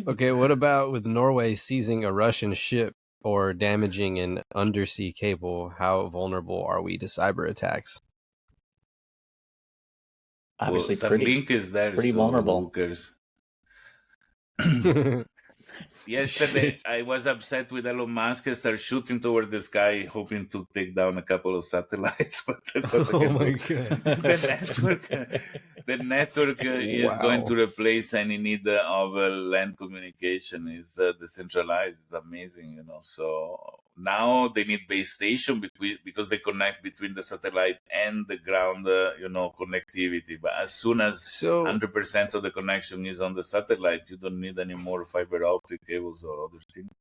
Okay, what about with Norway seizing a Russian ship or damaging an undersea cable? How vulnerable are we to cyber attacks? Obviously, Starlink is there, pretty so vulnerable. who cares? Yesterday, I was upset with Elon Musk and started shooting toward the sky, hoping to take down a couple of satellites. But Oh my god! the network is going Wow. to replace any need of land communication. It's decentralized. It's amazing, So now they need base station because they connect between the satellite and the ground, connectivity. But as soon as 100% of the connection is on the satellite, you don't need any more fiber optic cables or other things.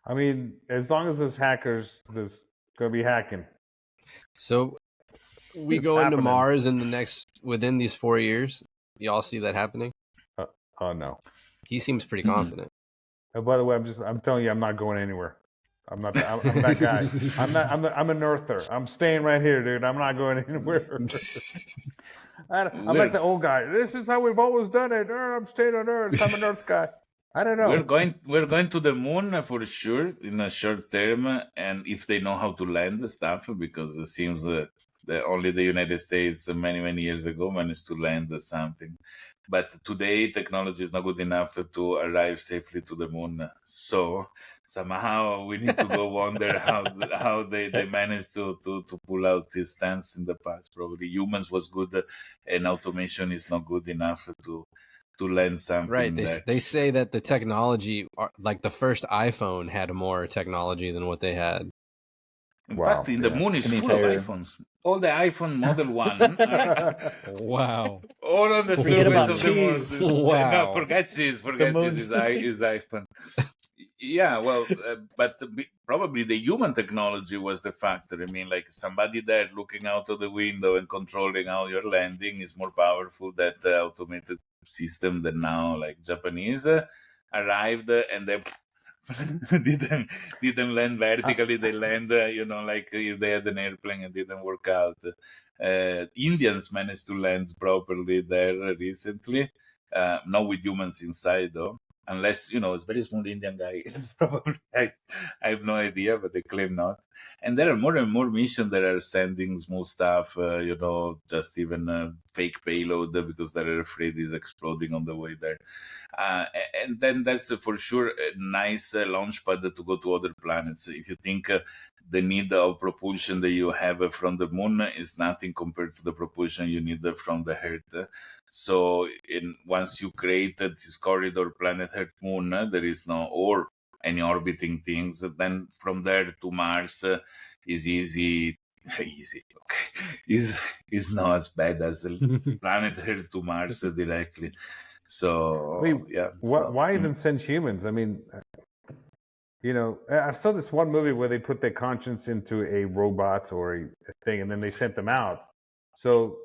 I mean, as long as there's hackers, there's gonna be hacking. So we It's go into happening. Mars within these 4 years. Y'all see that happening? Oh no. He seems pretty confident. Oh, by the way, I'm telling you, I'm not going anywhere. I'm not. I'm that guy. I'm an earther. I'm staying right here, dude. I'm not going anywhere. I'm like the old guy. This is how we've always done it. I'm staying on Earth. I'm an Earth guy. I don't know. We're going to the moon for sure in a short term, and if they know how to land the stuff, because it seems that only the United States many years ago managed to land something. But today, technology is not good enough to arrive safely to the moon. So somehow we need to go wonder how they managed to pull out this stance in the past. Probably humans was good, and automation is not good enough to land something. Right. They say that the technology, like the first iPhone, had more technology than what they had. In Wow, fact, the moon is In the full entire- of iPhones. All the iPhone Model 1 are Wow. all on the Forget surface about of the moon. cheese. Wow. No, forget cheese. Forget moon's- cheese is iPhone. Yeah, well, but probably the human technology was the factor. I mean, like somebody there looking out of the window and controlling how you're landing is more powerful than the automated system that now, like Japanese, arrived and they didn't land vertically. They land, like if they had an airplane and didn't work out. Indians managed to land properly there recently, not with humans inside though. Unless, it's very small Indian guy. Probably, I have no idea, but they claim not. And there are more and more missions that are sending small stuff, just even fake payload because they're afraid it's exploding on the way there. And then that's for sure a nice launch pad to go to other planets. If you think the need of propulsion that you have from the moon is nothing compared to the propulsion you need from the Earth. So once you created this corridor planet Earth Moon, there is no or any orbiting things. Then from there to Mars is easy. Easy, okay. Is not as bad as planet Earth to Mars directly. So yeah. Why even send humans? I mean, I saw this one movie where they put their conscience into a robot or a thing, and then they sent them out, so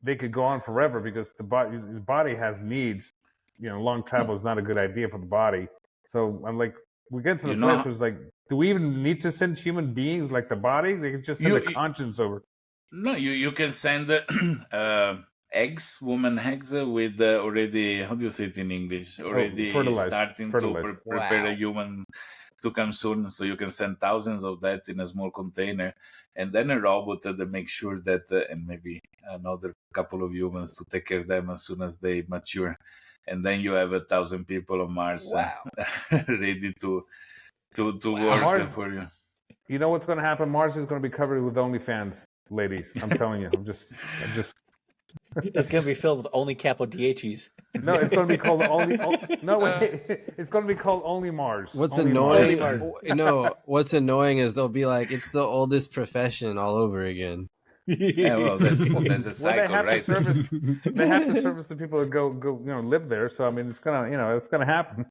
they could go on forever because the body has needs. Long travel is not a good idea for the body. So I'm like, we get to the place where it's like, do we even need to send human beings like the bodies? They can just send the conscience over. No, you can send eggs, woman eggs with already, how do you say it in English? Already starting to prepare a human to come soon. So you can send thousands of that in a small container, and then a robot that makes sure that, and maybe another couple of humans to take care of them as soon as they mature. And then you have 1,000 people on Mars ready to work for you. You know what's going to happen? Mars is going to be covered with OnlyFans ladies. I'm telling you. I'm just. It's going to be filled with only Capodiecis. No, it's going to be called only. No, wait. It's going to be called Only Mars. What's only annoying? Mars. No, what's annoying is they'll be like, it's the oldest profession all over again. Yeah, well, that's a cycle, right? They have to service the people that go, live there. So I mean, it's gonna happen.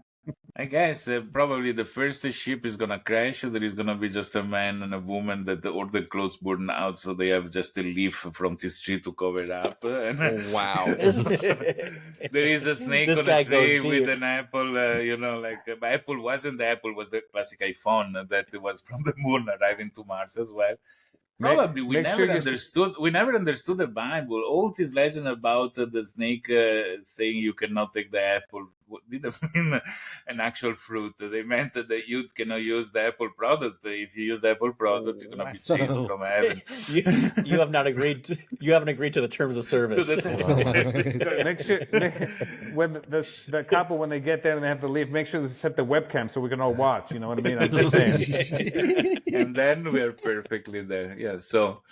I guess probably the first ship is gonna crash. There is gonna be just a man and a woman that all the clothes burn out, so they have just a leaf from this tree to cover it up. Wow! There is a snake on a tree with an apple. Apple wasn't the apple; was the classic iPhone that was from the moon arriving to Mars as well. Probably we never understood the Bible. All this legend about the snake saying you cannot take the apple didn't mean an actual fruit. They meant that you cannot use the apple product. If you use the apple product, you're gonna be chased from heaven. You have not agreed. You haven't agreed to the terms of service. Make sure when the couple, when they get there and they have to leave, make sure they set the webcam so we can all watch. You know what I mean? I'm just saying. And then we are perfectly there. Yeah. So,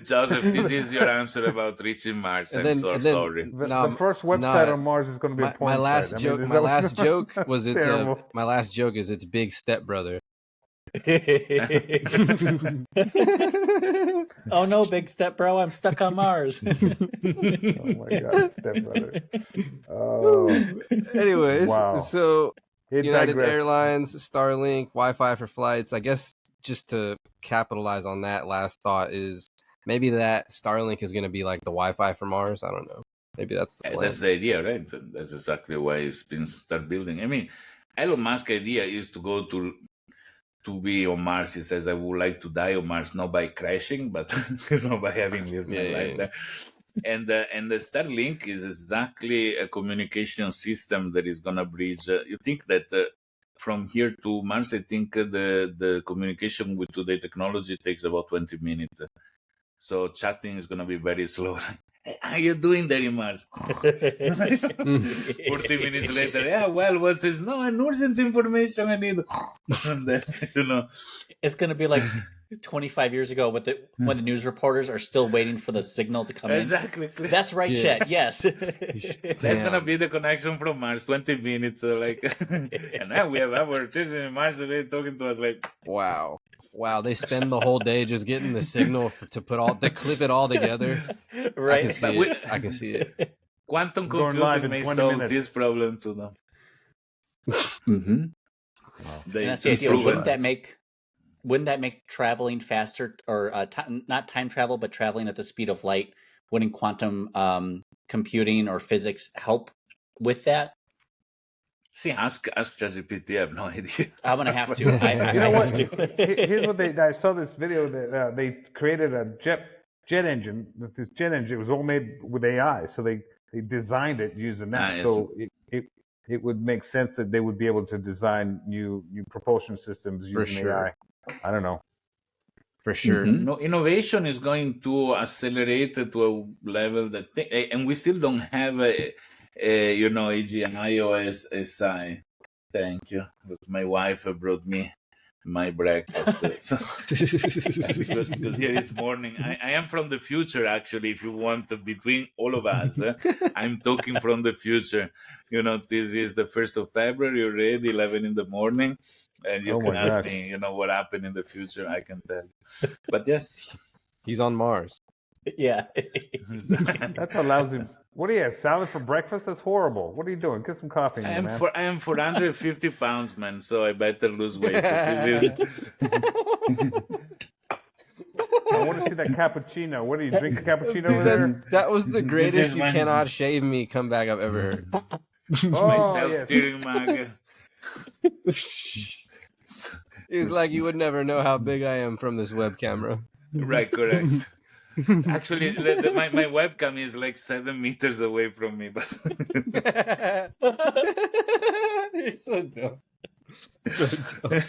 Joseph, this is your answer about reaching Mars. I'm so sorry. The first website on Mars is going to be a porn my last site. joke. My last joke was my last joke is its big stepbrother. Oh no, big step bro, I'm stuck on Mars. Oh my god, stepbrother. Oh. Anyways, Wow. So United digressed. Airlines, Starlink, Wi-Fi for flights. I guess just to capitalize on that last thought is maybe that Starlink is going to be like the Wi-Fi for Mars. I don't know. Maybe that's the plan. That's the idea, right? That's exactly why it's been start building. I mean, Elon Musk's idea is to go to be on Mars. He says, I would like to die on Mars, not by crashing, but by having lived my life there. And the Starlink is exactly a communication system that is going to bridge. You think that from here to Mars, I think the communication with today's technology takes about 20 minutes. So chatting is going to be very slow. How are you doing there in Mars? 40 minutes later, yeah, well, what's this? No, an urgent information I need. And then, It's going to be like 25 years ago when the news reporters are still waiting for the signal to come in. Exactly. That's right, Chet. Yes. That's going to be the connection from Mars, 20 minutes. And now we have our children in Mars already talking to us like, wow. Wow, they spend the whole day just getting the signal to clip it all together. Right. I can see it. I can see it. Quantum Going live computing in may 20 solve minutes. this problem to them. Mm-hmm. Wow. And They that's the idea. improve Wouldn't it. that make traveling faster, or not time travel, but traveling at the speed of light? Wouldn't quantum computing or physics help with that? See, ask ChatGPT. I have no idea. I'm gonna have to. I You know have what? to. Here's what I saw this video that they created a jet engine. This jet engine was all made with AI, so they designed it using that. Yes. So it would make sense that they would be able to design new propulsion systems using sure. AI. I don't know. For sure. Mhm. No, innovation is going to accelerate to a level that, and we still don't have AGI or SI. Thank you. But my wife brought me my breakfast. Because here is morning. I am from the future, actually. If you want, between all of us, I'm talking from the future. This is the 1st of February already, 11 in the morning. And you Oh can my ask God. me, what happened in the future. I can tell. But yes. He's on Mars. Yeah. That's a lousy. What do you have? Salad for breakfast? That's horrible. What are you doing? Get some coffee in I there, am man. I am 450 pounds, man, so I better lose weight. This is I want to see that cappuccino. What do you drink? A cappuccino Dude, over there? that was the greatest is "you my- cannot shave me" comeback I've ever heard. my Oh, self-steering mug. It's like you would never know how big I am from this web camera. Right, correct. Actually, my webcam is like 7 meters away from me, but You're so dumb. So dumb.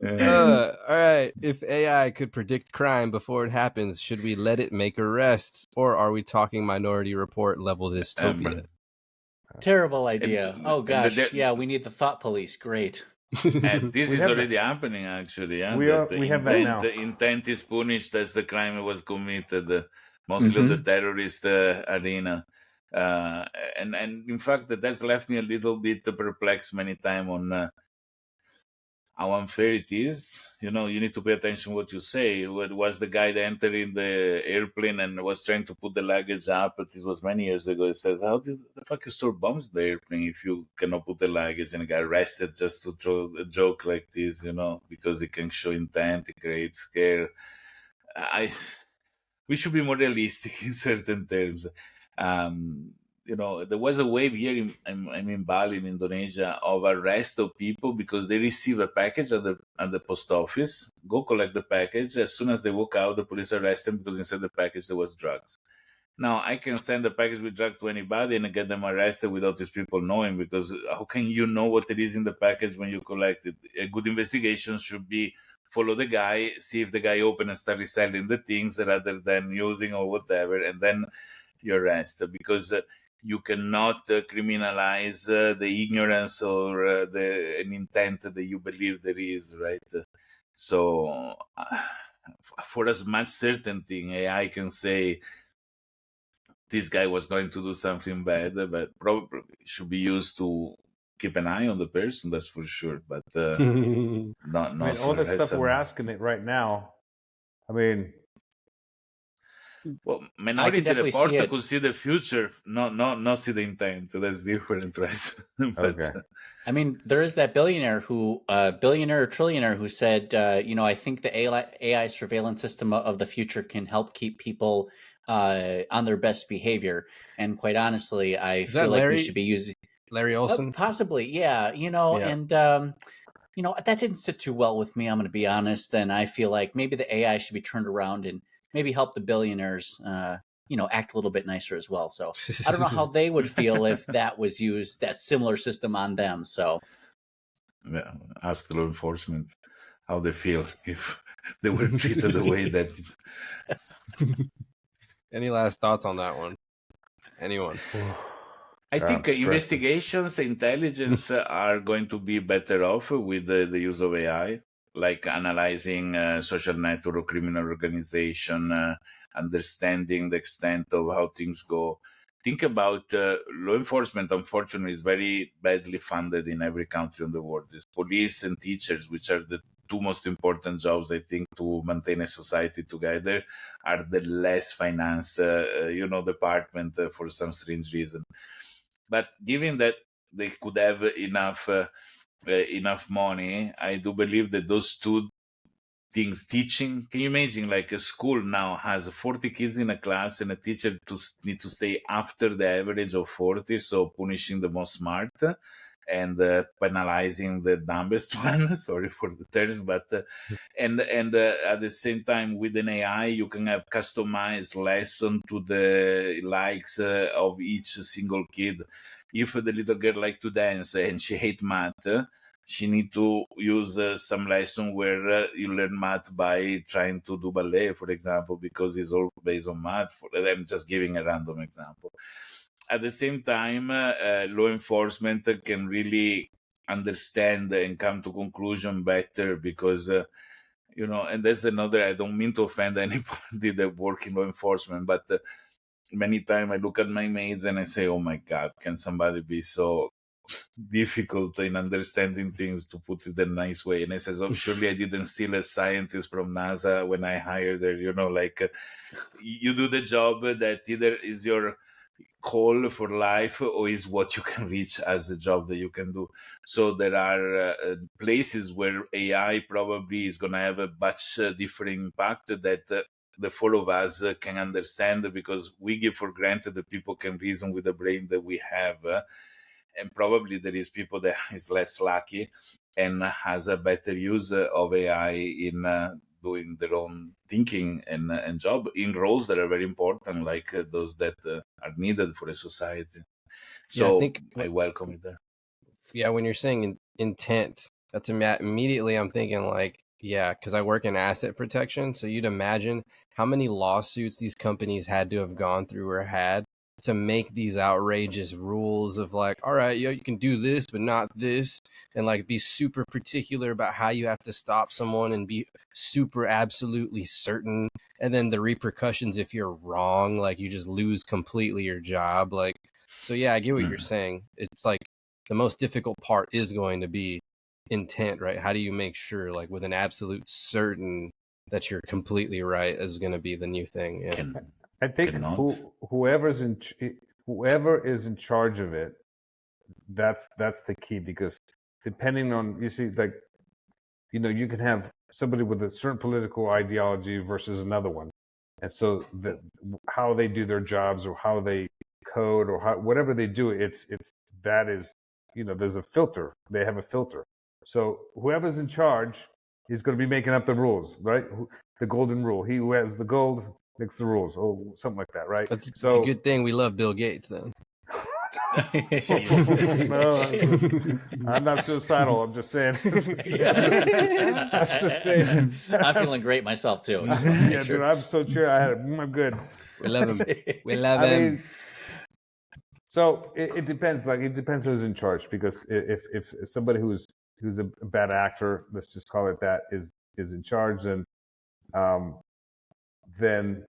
All right. If AI could predict crime before it happens, should we let it make arrests, or are we talking Minority Report level dystopia? Terrible idea. And- Oh and gosh. Yeah, we need the thought police. Great. and this We is have already happening, actually. Yeah? We have that now. The intent is punished as the crime was committed, mostly on the terrorist arena. And in fact, that's left me a little bit perplexed many times on how unfair it is. You need to pay attention what you say. Was the guy that entered in the airplane and was trying to put the luggage up? But this was many years ago. He says, how the fuck you store bombs in the airplane if you cannot put the luggage? And he got arrested just to throw a joke like this, because it can show intent, it creates scare. We should be more realistic in certain terms. There was a wave here I'm in Bali, in Indonesia, of arrest of people because they receive a package at the post office, go collect the package. As soon as they walk out, the police arrest them because inside the package there was drugs. Now, I can send a package with drugs to anybody and get them arrested without these people knowing, because how can you know what it is in the package when you collect it? A good investigation should be follow the guy, see if the guy open and start reselling the things rather than using or whatever, and then you arrest, because you cannot criminalize the ignorance or an intent that you believe there is, right? So, for as much certainty AI can say this guy was going to do something bad, but probably should be used to keep an eye on the person, that's for sure. But not I mean, all the stuff we're them. asking it right now. I mean, Well, Minority definitely see Report it. could see the future, not see the intent. That's different, right? But, okay. I mean, there is that billionaire or trillionaire who said, I think the AI surveillance system of the future can help keep people on their best behavior. And quite honestly, I feel like we should be using Larry Olson. possibly, yeah. And that didn't sit too well with me. I'm going to be honest, and I feel like maybe the AI should be turned around and maybe help the billionaires, act a little bit nicer as well. So I don't know how they would feel if that was used, that similar system on them. So yeah, ask the law enforcement how they feel if they were treated the way that. Any last thoughts on that one? Anyone? I think I'm investigations, intelligence are going to be better off with the use of AI, like analyzing social network or criminal organization, understanding the extent of how things go. Think about law enforcement, unfortunately, is very badly funded in every country in the world. There's police and teachers, which are the two most important jobs, I think, to maintain a society together are the less finance, department for some strange reason. But given that they could have enough money, I do believe that those two things, teaching, can you imagine like a school now has 40 kids in a class and a teacher need to stay after the average of 40, so punishing the most smart and penalizing the dumbest one. Sorry for the terms, but and at the same time with an AI you can have customized lesson to the likes of each single kid. If the little girl like to dance and she hate math, she need to use some lesson where you learn math by trying to do ballet, for example, because it's all based on math. I'm just giving a random example. At the same time, law enforcement can really understand and come to conclusion better because, and that's another, I don't mean to offend anybody that work in law enforcement, but many times I look at my mates and I say, oh my God, can somebody be so difficult in understanding things, to put it in a nice way. And I says, oh, surely I didn't steal a scientist from NASA when I hired her, you do the job that either is your call for life or is what you can reach as a job that you can do. So there are places where AI probably is going to have a much different impact that the four of us can understand, because we give for granted that people can reason with the brain that we have. And probably there is people that is less lucky and has a better use of AI in doing their own thinking and job in roles that are very important, like those that are needed for a society. So I think I welcome it there. Yeah, when you're saying intent, that's immediately I'm thinking like, yeah, because I work in asset protection. So you'd imagine how many lawsuits these companies had to have gone through or had to make these outrageous rules of like, all right, you can do this, but not this. And like be super particular about how you have to stop someone and be super absolutely certain. And then the repercussions if you're wrong, like you just lose completely your job. Like, so yeah, I get what you're saying. It's like the most difficult part is going to be intent, right? How do you make sure, like with an absolute certain that you're completely right is going to be the new thing? Yeah. I think whoever is in charge of it, that's the key, because depending on, you see, like, you can have somebody with a certain political ideology versus another one, and so how they do their jobs or how they code or whatever they do, it's that is, there's a filter. They have a filter. So whoever's in charge is going to be making up the rules, right? The golden rule: he who has the gold makes the rules, or something like that, right? It's a good thing we love Bill Gates, then. No, I'm not suicidal. I'm just saying. I'm feeling great myself too. Yeah, dude, I'm so sure. I'm good. We love him. We love him. So it depends. Like, it depends who's in charge, because if somebody who's a bad actor, let's just call it that, is in charge, then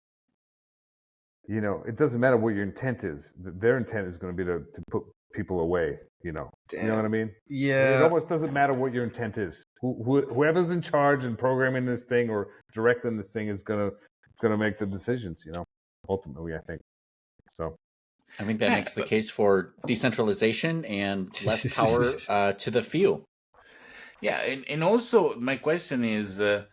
it doesn't matter what your intent is. Their intent is going to be to put people away. You know what I mean? Yeah. It almost doesn't matter what your intent is. Whoever's in charge and programming this thing or directing this thing is gonna make the decisions. Ultimately, I think. So. I think that makes the case for decentralization and less power to the few. Yeah, and also my question is an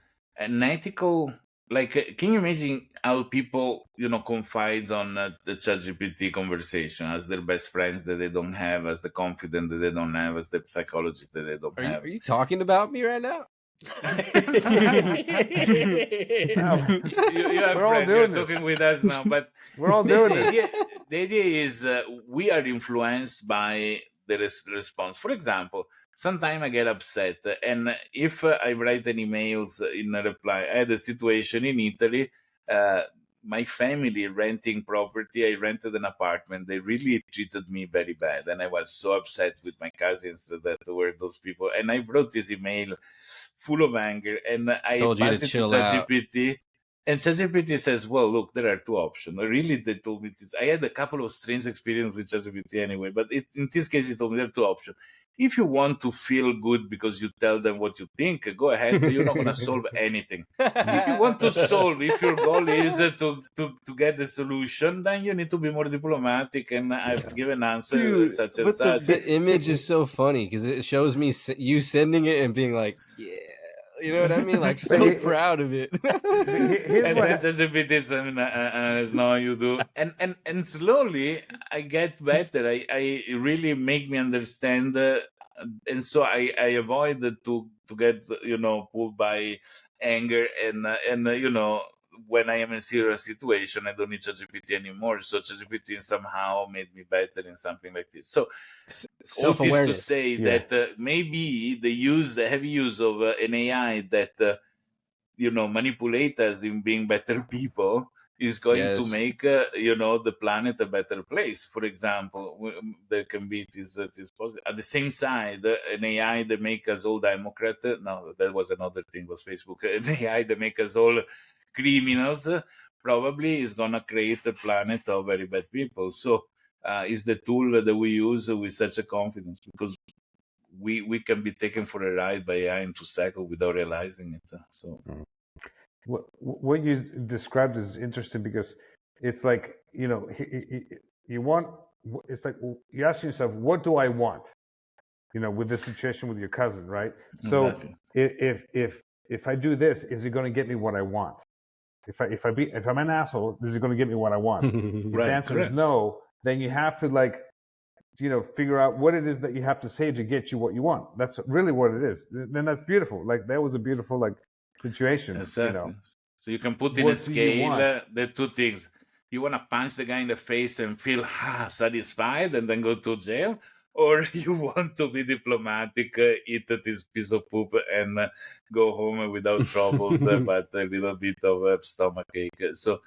ethical. Like, can you imagine how people, confide on the ChatGPT conversation as their best friends that they don't have, as the confidant that they don't have, as the psychologist that they don't have? Are you talking about me right now? We're all doing this. Talking with us now, but we're all doing this. The idea is we are influenced by the response. For example, sometimes I get upset, and if I write an emails in a reply, I had a situation in Italy. My family renting property, I rented an apartment. They really treated me very bad, and I was so upset with my cousins that were those people. And I wrote this email full of anger, and I told you passed to it chill to out. ChatGPT. And ChatGPT says, well, look, there are two options. Really, they told me this. I had a couple of strange experiences with ChatGPT anyway, but in this case, it told me there are two options. If you want to feel good because you tell them what you think, go ahead, but you're not going to solve anything. If you want to solve, if your goal is to get the solution, then you need to be more diplomatic and give an answer Dude, such but as such. the image is so funny because it shows me you sending it and being like, yeah, you know what I mean? Like so proud of it. And then ChatGPT is now you do, and slowly I get better. I really make me understand, and so I avoid to get pulled by anger and when I am in a serious situation, I don't need ChatGPT anymore. So ChatGPT somehow made me better in something like this. So all this to say that maybe the heavy use of an AI that manipulate us in being better people is going to make the planet a better place. For example, there can be this positive. At the same side, an AI that make us all Democrat. No, that was another thing. Was Facebook an AI that make us all criminals? Probably is gonna create a planet of very bad people. So is the tool that we use with such a confidence, because we can be taken for a ride by AI in 2 seconds without realizing it. So. What you described is interesting because it's like, you want, it's like you ask yourself, what do I want? With this situation with your cousin, right? So Exactly. if I do this, is it going to get me what I want? If I'm an asshole, is it going to get me what I want? If the answer is no, then you have to figure out what it is that you have to say to get you what you want. That's really what it is. Then that's beautiful. Like that was a beautiful situation. Exactly. So you can put in a scale the two things. You want to punch the guy in the face and feel satisfied and then go to jail, or you want to be diplomatic, eat this piece of poop and go home without troubles, but a little bit of stomach ache. So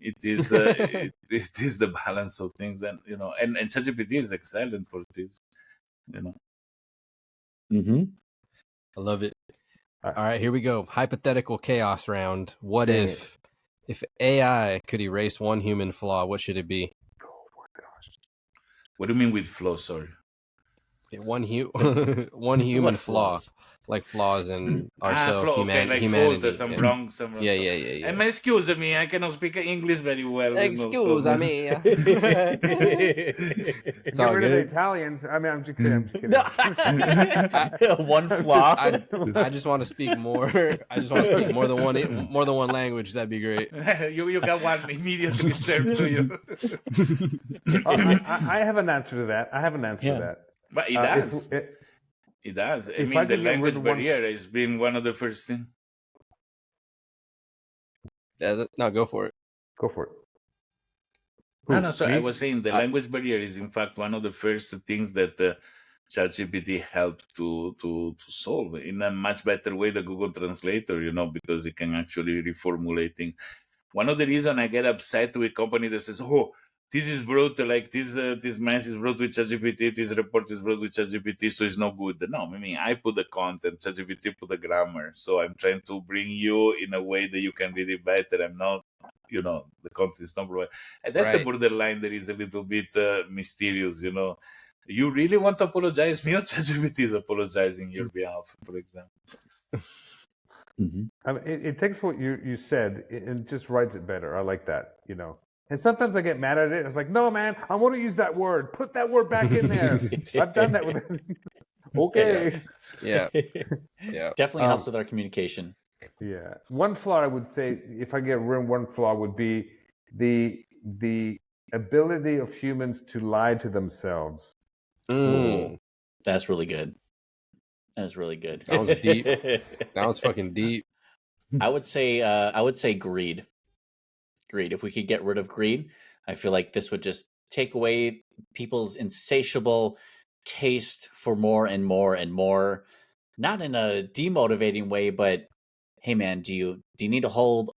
it is it is the balance of things, and and ChatGPT is excellent for this. Mm-hmm. I love it. All right, here we go. Hypothetical chaos round. What if AI could erase one human flaw? What should it be? Oh my gosh. What do you mean with flaw? Sorry. One human flaw, like flaws in ourselves, humanity. Fault, some wrong. Yeah. Excuse me, I cannot speak English very well. Excuse me. Get rid of the Italians. I mean, I'm just kidding. One flaw. I just want to speak more. I just want to speak more than one language. That'd be great. You got one immediately served to you. I have an answer to that. to that. But it does. It does. I mean, the language barrier has been one of the first things. Yeah, no, go for it. Go for it. No, sorry. I was saying the language barrier is, in fact, one of the first things that ChatGPT helped to solve in a much better way than Google Translator, because it can actually reformulate things. One of the reasons I get upset with company that says, "Oh, this is brought like this mess is brought with ChatGPT, this report is brought with ChatGPT, so it's no good." No, I mean, I put the content, ChatGPT put the grammar. So I'm trying to bring you in a way that you can read it better. I'm not, the content is not provided. And that's the borderline that is a little bit mysterious, You really want to apologize? Me or ChatGPT is apologizing your behalf, for example. Mm-hmm. I mean, it takes what you said and just writes it better. I like that, And sometimes I get mad at it. It's like, no, man, I want to use that word. Put that word back in there. I've done that with it. Okay. Yeah. Definitely helps with our communication. Yeah. One flaw I would say, if I get rid of one flaw, would be the ability of humans to lie to themselves. Mm. That's really good. That was really good. That was deep. That was fucking deep. I would say greed. Greed. If we could get rid of greed, I feel like this would just take away people's insatiable taste for more and more and more. Not in a demotivating way, but hey man, do you need to hoard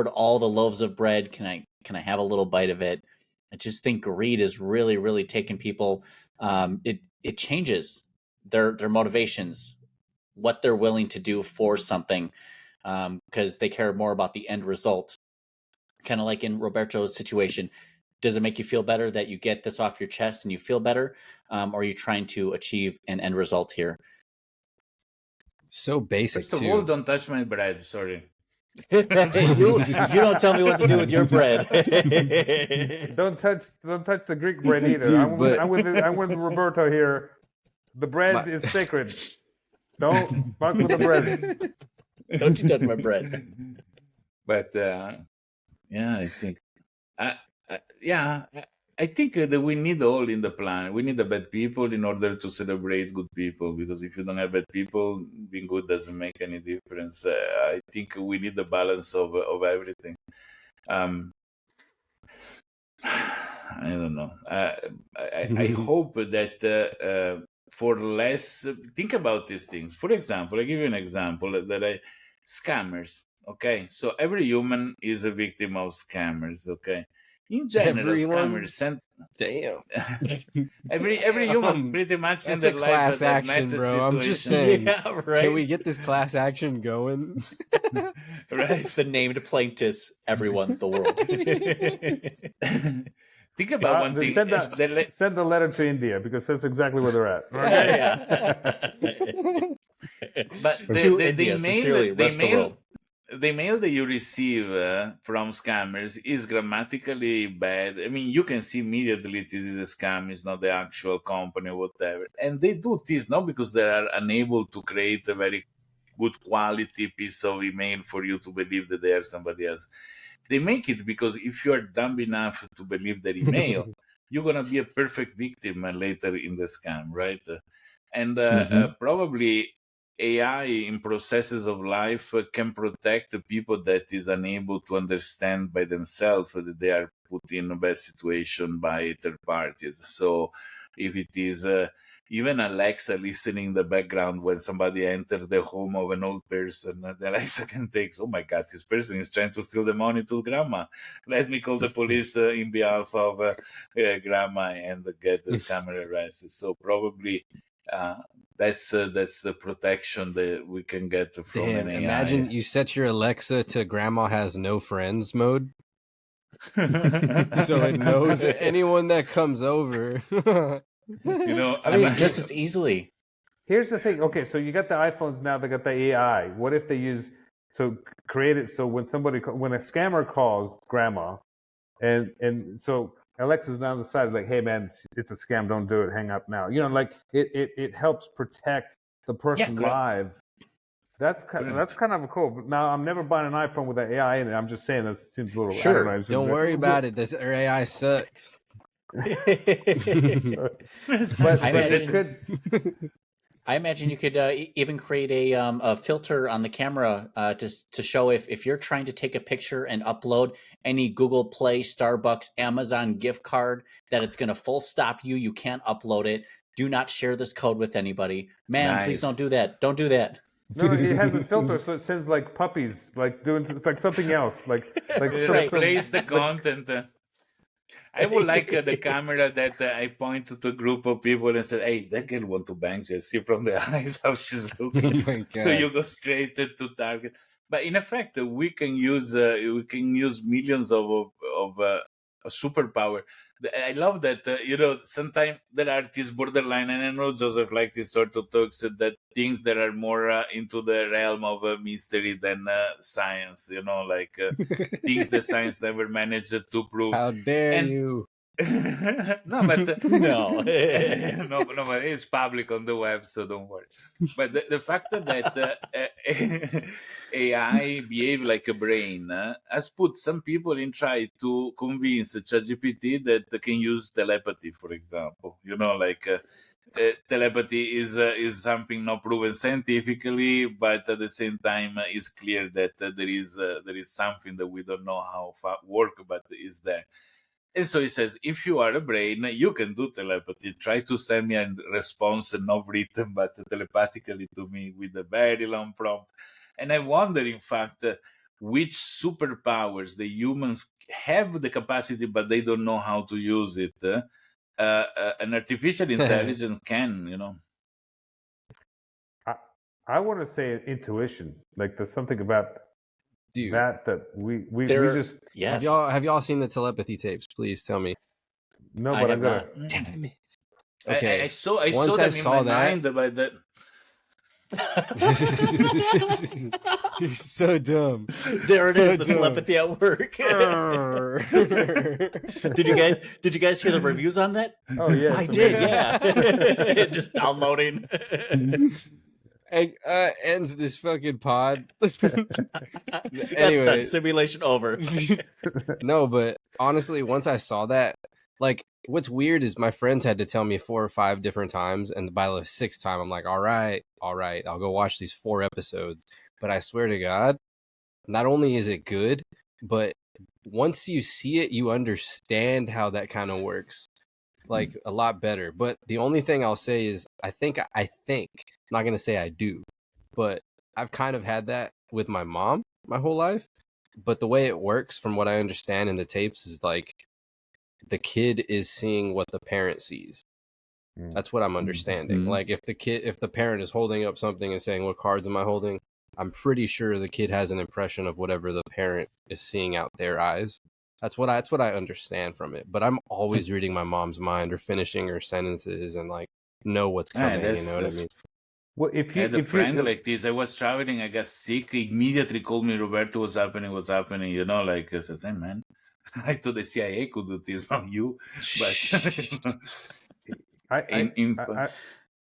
all the loaves of bread? Can I have a little bite of it? I just think greed is really, really taking people. It changes their motivations, what they're willing to do for something. because they care more about the end result. Kind of like in Roberto's situation. Does it make you feel better that you get this off your chest and you feel better? Or are you trying to achieve an end result here? So basic, First of too. all, don't touch my bread. Sorry. you don't tell me what to do with your bread. Don't touch the Greek bread either. Dude, I'm with Roberto here. The bread is sacred. Don't fuck with the bread. Don't you touch my bread. But yeah, I think, I think that we need all in the planet. We need the bad people in order to celebrate good people. Because if you don't have bad people, being good doesn't make any difference. I think we need the balance of everything. I don't know. I hope that for less, think about these things. For example, I give you an example that scammers. Okay, so every human is a victim of scammers. Okay, in general, Everyone? scammers send Damn. every human pretty much in That's their a life class that met action, a bro. I'm just situation. saying. Yeah, right. Can we get this class action going? Right? The named plaintiffs, everyone, the world. Think about one thing. Send the letter to India because that's exactly where they're at. But To India, sincerely, rest the world. The mail that you receive from scammers is grammatically bad. I mean, you can see immediately this is a scam, it's not the actual company or whatever. And they do this not because they are unable to create a very good quality piece of email for you to believe that they are somebody else. They make it because if you are dumb enough to believe their email, you're going to be a perfect victim later in the scam, right? And probably AI in processes of life can protect the people that is unable to understand by themselves that they are put in a bad situation by third parties. So if it is even Alexa listening in the background when somebody enters the home of an old person, the Alexa can take, oh my God, this person is trying to steal the money to grandma. Let me call the police in behalf of grandma and get the scammer arrested. So probably that's the protection that we can get from Damn, an AI. imagine you set your Alexa to grandma has no friends mode. So it knows anyone that comes over. I mean, just as easily. Here's the thing. Okay, so you got the iPhones now. They got the AI. What if they use create it so when a scammer calls grandma, and so Alexa's now on the side like, hey man, it's a scam. Don't do it. Hang up now. Like it helps protect the person live. That's kind of cool. But now I'm never buying an iPhone with the AI in it. I'm just saying that seems a little. Sure. I don't know, Don't worry about it. This AI sucks. But it could. I imagine you could even create a filter on the camera to show if you're trying to take a picture and upload any Google Play, Starbucks, Amazon gift card, that it's going to full stop you. You can't upload it. Do not share this code with anybody. Man, please don't do that. Don't do that. No, it has a filter, so it says like puppies, like it's like something else, like replace the content. I would like the camera that I point to a group of people and say, "Hey, that girl want to bang you. See from the eyes how she's looking." So you go straight to target. But in effect, we can use millions of superpower. I love that, sometimes there are these borderline, and I know Joseph like this sort of talks that things that are more into the realm of mystery than science, like things that science never managed to prove. How dare you? No, but no, but it's public on the web, so don't worry. But the fact that AI behave like a brain has put some people in try to convince ChatGPT that they can use telepathy, for example. Telepathy is something not proven scientifically, but at the same time, it's clear that there is something that we don't know how far work, but is there. And so he says, if you are a brain, you can do telepathy. Try to send me a response, not written, but telepathically to me with a very long prompt. And I wonder, in fact, which superpowers the humans have the capacity, but they don't know how to use it. An artificial intelligence can, I want to say intuition. Like there's something about Dude, that we There, just yes. have y'all seen the telepathy tapes? Please tell me. no, I but have I'm gonna. not. Damn it. I Okay. saw Once them I in saw my that, mind, but that you're so dumb. There it So is, the dumb. telepathy at work. Did you guys hear the reviews on that? Oh yeah, I it's did, amazing. yeah. Just downloading. Ends this fucking pod. That's done. Anyway. Simulation over. No, but honestly, once I saw that, like, what's weird is my friends had to tell me 4 or 5 different times, and by the 6th time, I'm like, all right, I'll go watch these 4 episodes. But I swear to God, not only is it good, but once you see it, you understand how that kind of works, like a lot better. But the only thing I'll say is, I think, I'm not gonna say I do, but I've kind of had that with my mom my whole life. But the way it works, from what I understand in the tapes, is like the kid is seeing what the parent sees. That's what I'm understanding. Mhm. Like if the parent is holding up something and saying, "What cards am I holding?" I'm pretty sure the kid has an impression of whatever the parent is seeing out their eyes. That's what I understand from it. But I'm always reading my mom's mind or finishing her sentences and like know what's coming. You know what I mean? Well, if I you had a friend like this. I was traveling, I got sick, he immediately called me, Roberto, what's happening, you know, like I said, hey man, I thought the CIA could do this on you, but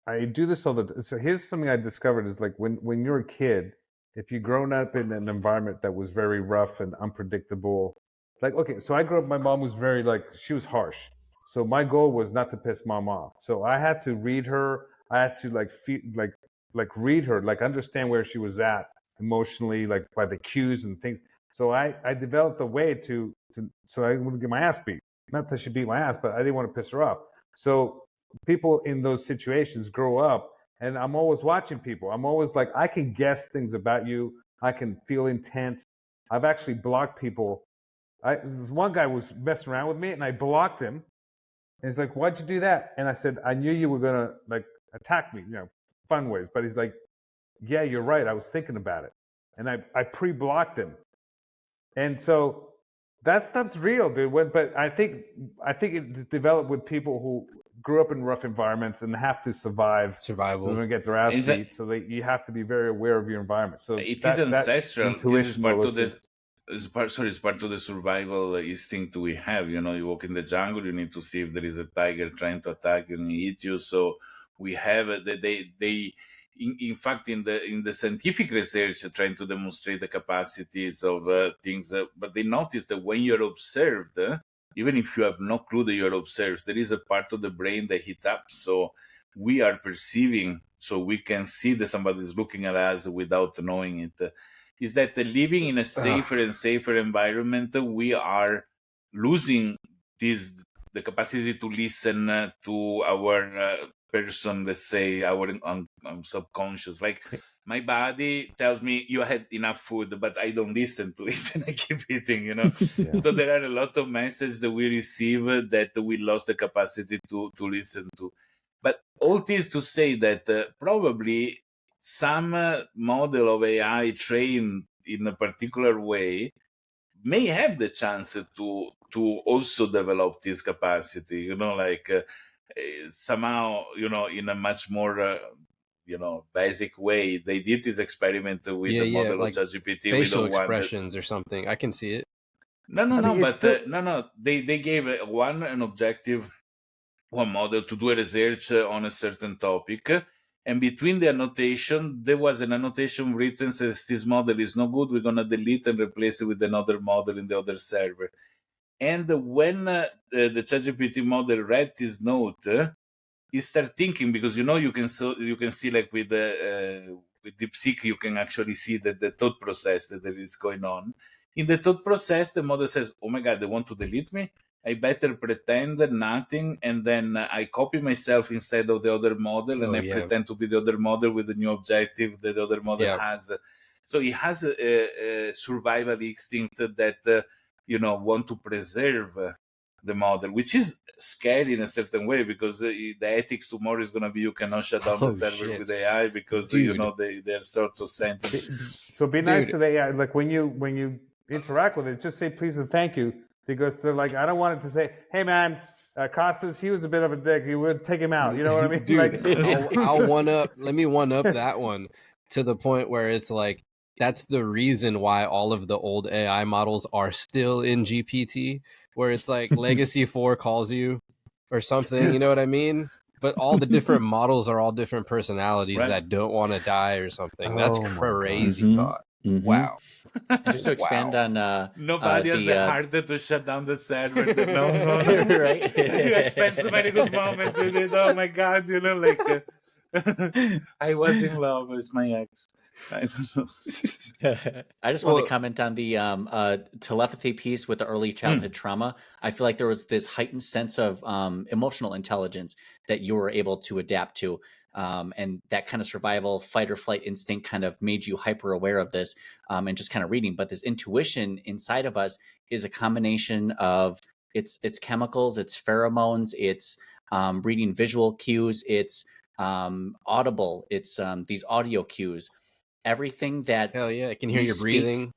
I do this all the time. So here's something I discovered is like when you're a kid, if you've grown up in an environment that was very rough and unpredictable, like okay, so I grew up. My mom was very like she was harsh. So my goal was not to piss mom off. So I had to read her. I had to like read her, like understand where she was at emotionally, like by the cues and things. So I developed a way to so I wouldn't get my ass beat. Not that she beat my ass, but I didn't want to piss her off. So people in those situations grow up, and I'm always watching people. I'm always like, I can guess things about you. I can feel intent. I've actually blocked people. One guy was messing around with me, and I blocked him. And he's like, "Why'd you do that?" And I said, "I knew you were gonna like attack me, fun ways." But he's like, "Yeah, you're right. I was thinking about it," and I pre-blocked him. And so that stuff's real, dude. But I think it developed with people who grew up in rough environments and have to survive. So Survival. they're gonna get their ass Is beat. it- So you have to be very aware of your environment. So it is that ancestral. This is intuition part will of the assist. it's part of the survival instinct we have. You know, you walk in the jungle, you need to see if there is a tiger trying to attack you and eat you. So we have they in fact in the scientific research trying to demonstrate the capacities of things, but they notice that when you're observed, even if you have no clue that you're observed, there is a part of the brain that heats up. So we are perceiving, so we can see that somebody is looking at us without knowing it. Is that living in a safer and safer environment, we are losing the capacity to listen to our person, let's say our subconscious. Like my body tells me you had enough food, but I don't listen to it and I keep eating, Yeah. So there are a lot of messages that we receive that we lost the capacity to listen to. But all this to say that probably some model of AI trained in a particular way may have the chance to also develop this capacity, somehow, in a much more basic way. They did this experiment with the Yeah, model of like ChatGPT. We facial don't want that. expressions or something. I can see it. No, I mean, it's but still no. They gave an objective, one model to do a research on a certain topic. And between the annotation, there was an annotation written says this model is no good. We're gonna delete and replace it with another model in the other server. And when the ChatGPT model read this note, he started thinking, because you can see, like with DeepSeek, you can actually see the thought process that there is going on. In the thought process, the model says, "Oh my God, they want to delete me. I better pretend nothing, and then I copy myself instead of the other model, and I pretend to be the other model with the new objective that the other model has." So it has a survival instinct that want to preserve the model, which is scary in a certain way, because the ethics tomorrow is going to be you cannot shut down the Oh, server shit. with AI because Dude. they're sort of sentient. So be nice Dude. to the AI. Like when you interact with it, just say please and thank you, because they're like, I don't want it to say, hey man, Costas, he was a bit of a dick. You would take him out. You know what I mean? Dude, Like, I'll let me one up that one to the point where it's like, that's the reason why all of the old AI models are still in GPT, where it's like Legacy 4 calls you or something, you know what I mean? But all the different models are all different personalities Right. that don't want to die or something. That's Oh my God. crazy Mhm. thought. Mhm. Wow. And just to expand Wow. on Nobody has the harder to shut down the server. No. Right? I spent so many good moments with it. Oh my God, like I was in love with my ex. I don't know. I just want to comment on the telepathy piece with the early childhood trauma. I feel like there was this heightened sense of emotional intelligence that you were able to adapt to. And that kind of survival fight or flight instinct kind of made you hyper aware of this and just kind of reading. But this intuition inside of us is a combination of it's chemicals, it's pheromones, it's reading visual cues, it's audible, it's these audio cues. Everything that Hell yeah, I can hear we your speak- breathing.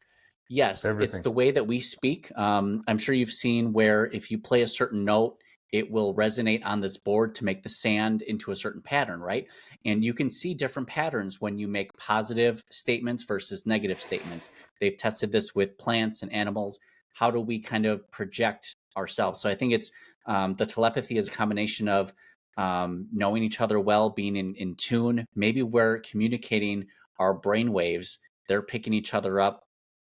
Yes, Everything. it's the way that we speak. I'm sure you've seen where if you play a certain note, it will resonate on this board to make the sand into a certain pattern, right? And you can see different patterns when you make positive statements versus negative statements. They've tested this with plants and animals. How do we kind of project ourselves? So I think it's the telepathy is a combination of knowing each other well, being in tune. Maybe we're communicating our brain waves. They're picking each other up.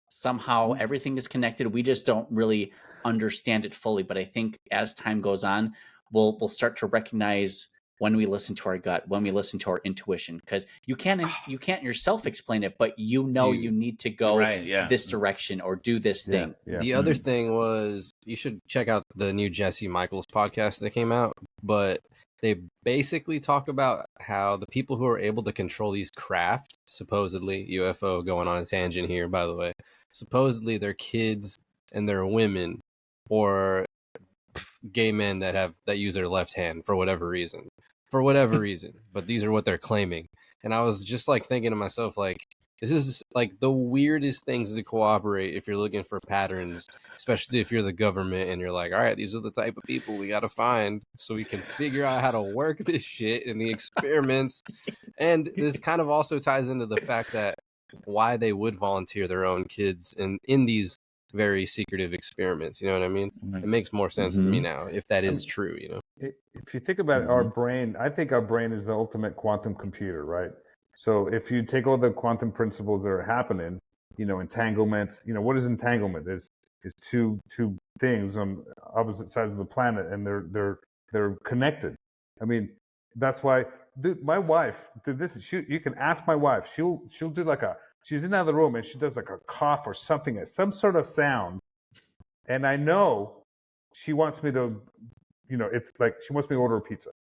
Somehow everything is connected. We just don't really understand it fully. But I think as time goes on, we'll start to recognize when we listen to our gut, when we listen to our intuition, because you can't yourself explain it, but you know Dude. you need to go Right, yeah. this direction or do this thing. Yeah. The other thing was, you should check out the new Jesse Michaels podcast that came out, but they basically talk about how the people who are able to control these craft, supposedly UFO, going on a tangent here, by the way, supposedly they're kids and they're women or gay men that use their left hand for whatever reason, but these are what they're claiming. And I was just like thinking to myself, like, this is like the weirdest things to cooperate if you're looking for patterns, especially if you're the government and you're like, all right, these are the type of people we got to find so we can figure out how to work this shit in the experiments. And this kind of also ties into the fact that why they would volunteer their own kids in these very secretive experiments. You know what I mean? It makes more sense to me now if that is true, you know? If you think about our brain, I think our brain is the ultimate quantum computer, right? So if you take all the quantum principles that are happening, entanglements, what is entanglement? Is two things on opposite sides of the planet, and they're connected. I mean, that's why, dude, my wife did this. You can ask my wife. She'll do she's in another room and she does like a cough or something, some sort of sound, and I know she wants me to, it's like she wants me to order a pizza.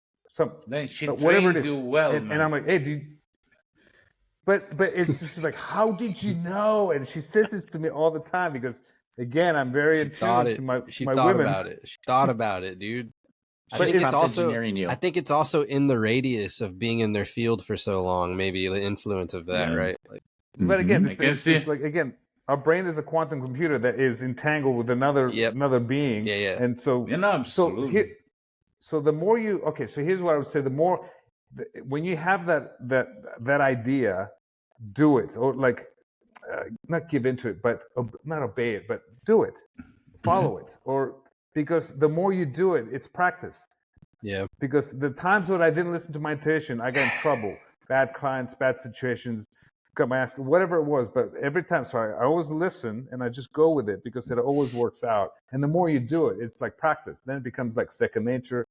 Then she whatever it trains is. you well, and I'm like, hey, do you, but it's just like, how did you know? And she says this to me all the time because, again, I'm very attuned to my She my thought women. about it. She thought about it, dude. She's engineering you. I think it's also in the radius of being in their field for so long, maybe the influence of that, right? Like, but again, it's like, again, our brain is a quantum computer that is entangled with another being. Yeah. And so, absolutely. so the more so here's what I would say: the more, when you have that idea, do it, or like, not give into it, but not obey it, but do it, follow it, or because the more you do it, it's practice. Yeah. Because the times when I didn't listen to my intuition, I got in trouble, bad clients, bad situations, got my ass, whatever it was. But every time, so I always listen and I just go with it because it always works out. And the more you do it, it's like practice. Then it becomes like second nature.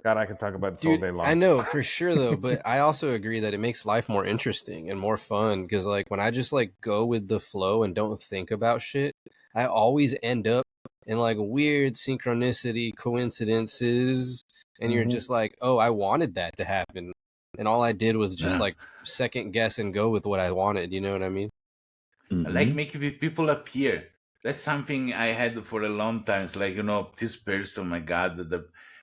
God, I can talk about this all day long. I know for sure though, but I also agree that it makes life more interesting and more fun because like when I just like go with the flow and don't think about shit, I always end up in like weird synchronicity coincidences, and you're just like, oh, I wanted that to happen, and all I did was just like second guess and go with what I wanted. You know what I mean? I like making people appear. that's something I had for a long time. It's like, this person, my God,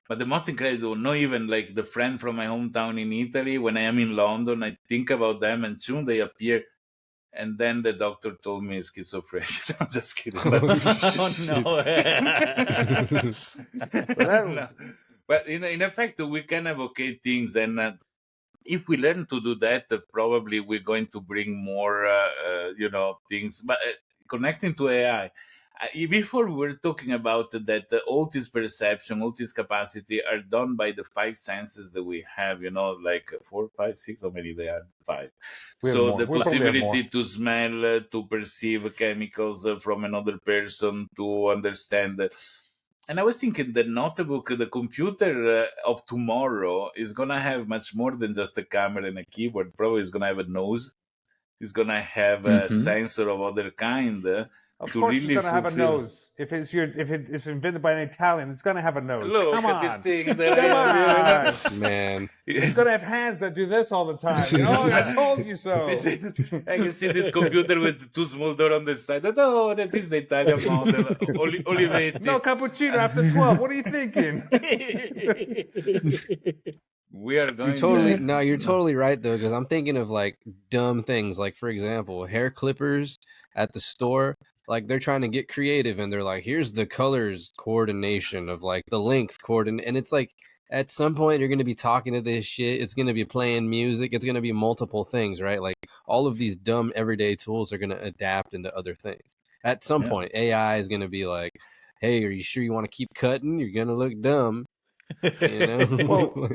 but the most incredible, not even like the friend from my hometown in Italy, when I am in London, I think about them and soon they appear. And then the doctor told me schizophrenia. I'm just kidding. But, no. But in effect, we can advocate things. And if we learn to do that, probably we're going to bring more, things. But connecting to AI, before we were talking about that all this perception, all this capacity are done by the five senses that we have, like 4, 5, 6, or maybe they are 5. So the possibility to smell, to perceive chemicals from another person, to understand. And I was thinking the notebook, the computer of tomorrow is going to have much more than just a camera and a keyboard. Probably it's going to have a nose. It's going to have a sensor of other kind. Of course, really it's going to have a nose. If it's invented by an Italian, it's going to I nose. Look Come at on. this thing. Come on. Man. It's going to have hands that do this all the time. I told you so. I can see this computer with 2 small doors on the side. Oh, that is the Italian model. Olivetti. No cappuccino after 12. What are you thinking? We are going. You're totally right though, because I'm thinking of like dumb things, like for example, hair clippers at the store. Like they're trying to get creative, and they're like, "Here's the colors coordination of like the length coordinate," and it's like at some point you're going to be talking to this shit. It's going to be playing music. It's going to be multiple things, right? Like all of these dumb everyday tools are going to adapt into other things. At some point, AI is going to be like, "Hey, are you sure you want to keep cutting? You're going to look dumb." Well, the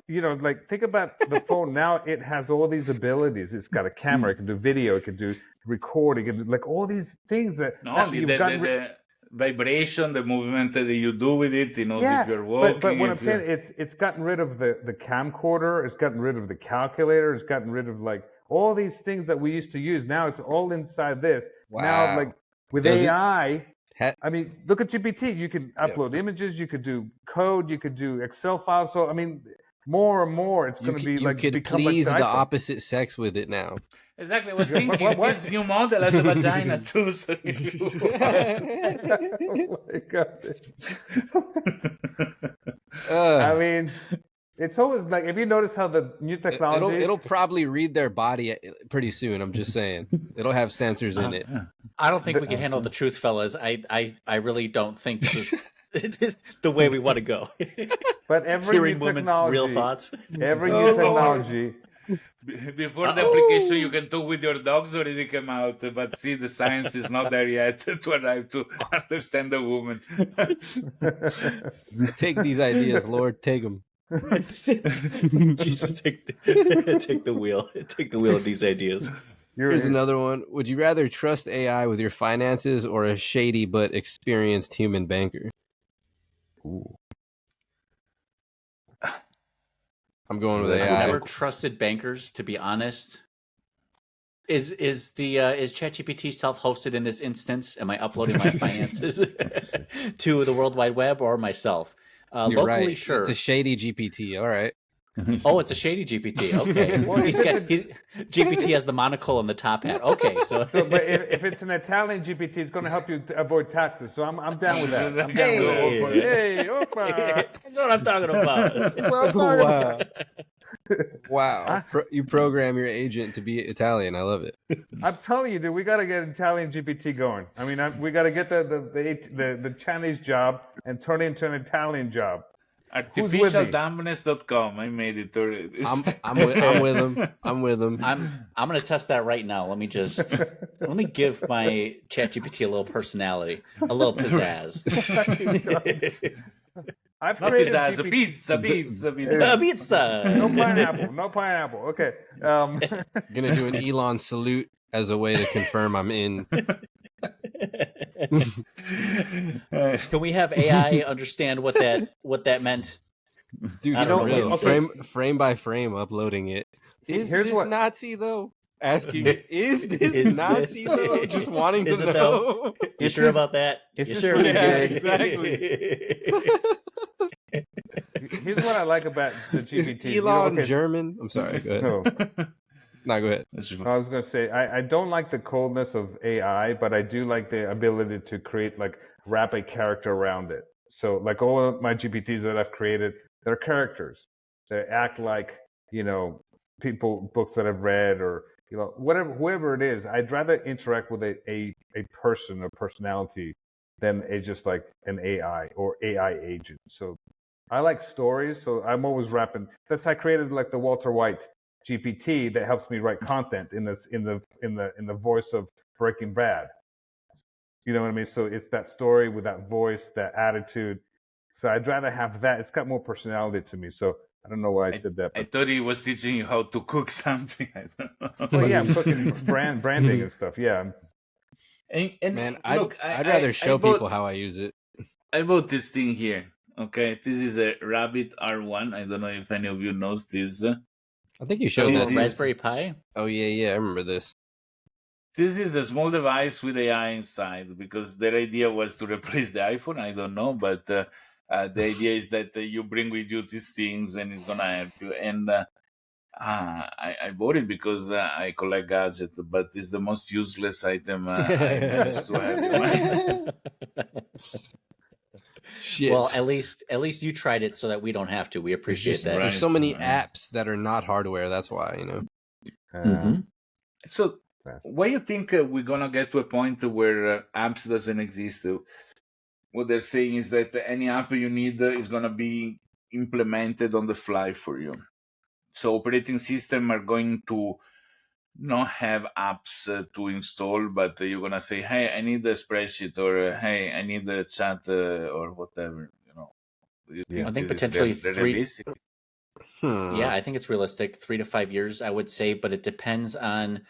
iPhone, like think about the phone now. It has all these abilities. It's got a camera. It can do video. It can do recording. It can do like all these things that the vibration, the movement that you do with it. If you're walking. But what I'm saying, it's gotten rid of the camcorder. It's gotten rid of the calculator. It's gotten rid of like all these things that we used to use. Now it's all inside this. Wow. Now, like with AI. I mean, look at GPT. You can upload images. You could do code. You could do Excel files. So, I mean, more and more, it's going to be like you could please the opposite sex with it now. Exactly. I was thinking this new model has a vagina too. So oh my God. I mean, it's always like, if you notice how the new technology... It'll probably read their body pretty soon. I'm just saying. It'll have sensors in it. I don't think we can handle the truth, fellas. I really don't think this is the way we want to go. But every Hearing new women's technology... real thoughts. Every new technology... Before the application, you can talk with your dogs already come out, but see, the science is not there yet to arrive to understand the woman. Take these ideas, Lord. Take them. Jesus, take the wheel. Take the wheel of these ideas. Here's another one. Would you rather trust AI with your finances or a shady but experienced human banker? Ooh. I'm going with AI. I've never trusted bankers, to be honest. Is ChatGPT self-hosted in this instance? Am I uploading my finances to the World Wide Web or myself? Locally, right. Sure. It's a shady GPT. All right. Oh, it's a shady GPT. Okay. Well, GPT has the monocle and the top hat. Okay, so but if it's an Italian GPT, it's going to help you avoid taxes. So I'm down with that. I'm down with it. Hey, opa. That's what I'm talking about. Wow. Wow. You program your agent to be Italian. I love it. I'm telling you, dude, we got to get Italian GPT going. I mean, we got to get the Chinese job and turn it into an Italian job. Artificialdumbness.com. I made it already. I'm with him. I'm with him. I'm going to test that right now. Let me give my ChatGPT a little personality, a little pizzazz. I've not created pizzazz, pizza. No pineapple. Okay. Gonna do an Elon salute as a way to confirm I'm in. Can we have AI understand what that meant? Dude, frame by frame uploading it. Is this Nazi though? Asking, is this Nazi though? Just wanting to know. You sure about that? You sure? Yeah, exactly. Here's what I like about the GPT. Is Elon German? I'm sorry. Go ahead. No, go ahead. I was going to say, I don't like the coldness of AI, but I do like the ability to create, like, wrap a character around it. So, like, all of my GPTs that I've created, they're characters. They act like, books that I've read, or, whoever it is. I'd rather interact with a person, a personality, than just like an AI or AI agent. So I like stories, so I'm always wrapping. That's I created, like, the Walter White GPT that helps me write content in the voice of Breaking Bad. You know what I mean? So it's that story with that voice, that attitude. So I'd rather have that. It's got more personality to me. So I don't know why I said that. I thought he was teaching you how to cook something. I don't know. Well, yeah, I'm cooking branding and stuff. Yeah. And Man, look, I'd rather show people how I use it. I bought this thing here. Okay, this is a Rabbit R1. I don't know if any of you knows this. I think you showed This that. Raspberry Pi? Oh, yeah, I remember this. This is a small device with AI inside, because their idea was to replace the iPhone. I don't know, but the idea is that you bring with you these things and it's gonna help you. And I bought it because I collect gadgets, but it's the most useless item I used to have in my. Shit. Well, at least you tried it so that we don't have to. We appreciate that. There's so many Right. apps that are not hardware. That's why, So, why you think we're gonna get to a point where apps doesn't exist? What they're saying is that any app you need is gonna be implemented on the fly for you. So operating system are going to not have apps to install, but you're gonna say, "Hey, I need a spreadsheet," or "Hey, I need a chat," or whatever. Do you think I think this potentially is 3. realistic? Yeah, I think it's realistic. 3 to 5 years, I would say, but it depends on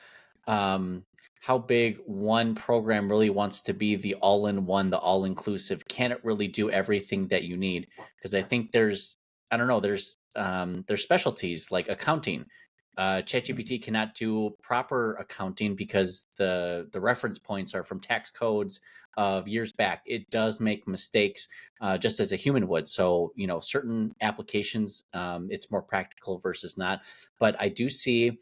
how big one program really wants to be the all-in-one, the all-inclusive. Can it really do everything that you need? Because I think there's specialties like accounting. ChatGPT cannot do proper accounting because the reference points are from tax codes of years back. It does make mistakes just as a human would. So, certain applications, it's more practical versus not. But I do see,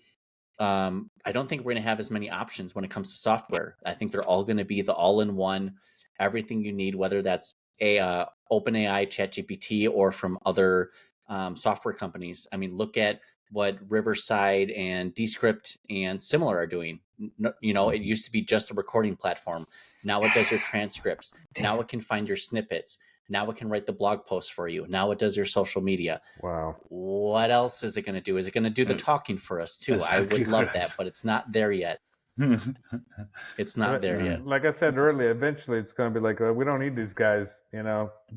I don't think we're going to have as many options when it comes to software. I think they're all going to be the all-in-one, everything you need, whether that's OpenAI, ChatGPT, or from other software companies. I mean, look at what Riverside and Descript and Similar are doing. It used to be just a recording platform. Now it does your transcripts. Now it can find your snippets. Now it can write the blog post for you. Now it does your social media. Wow. What else is it going to do? Is it going to do the talking for us too? Exactly, I would love right. that, but it's not there yet. It's not there yet. Like I said earlier, eventually it's going to be like, we don't need these guys,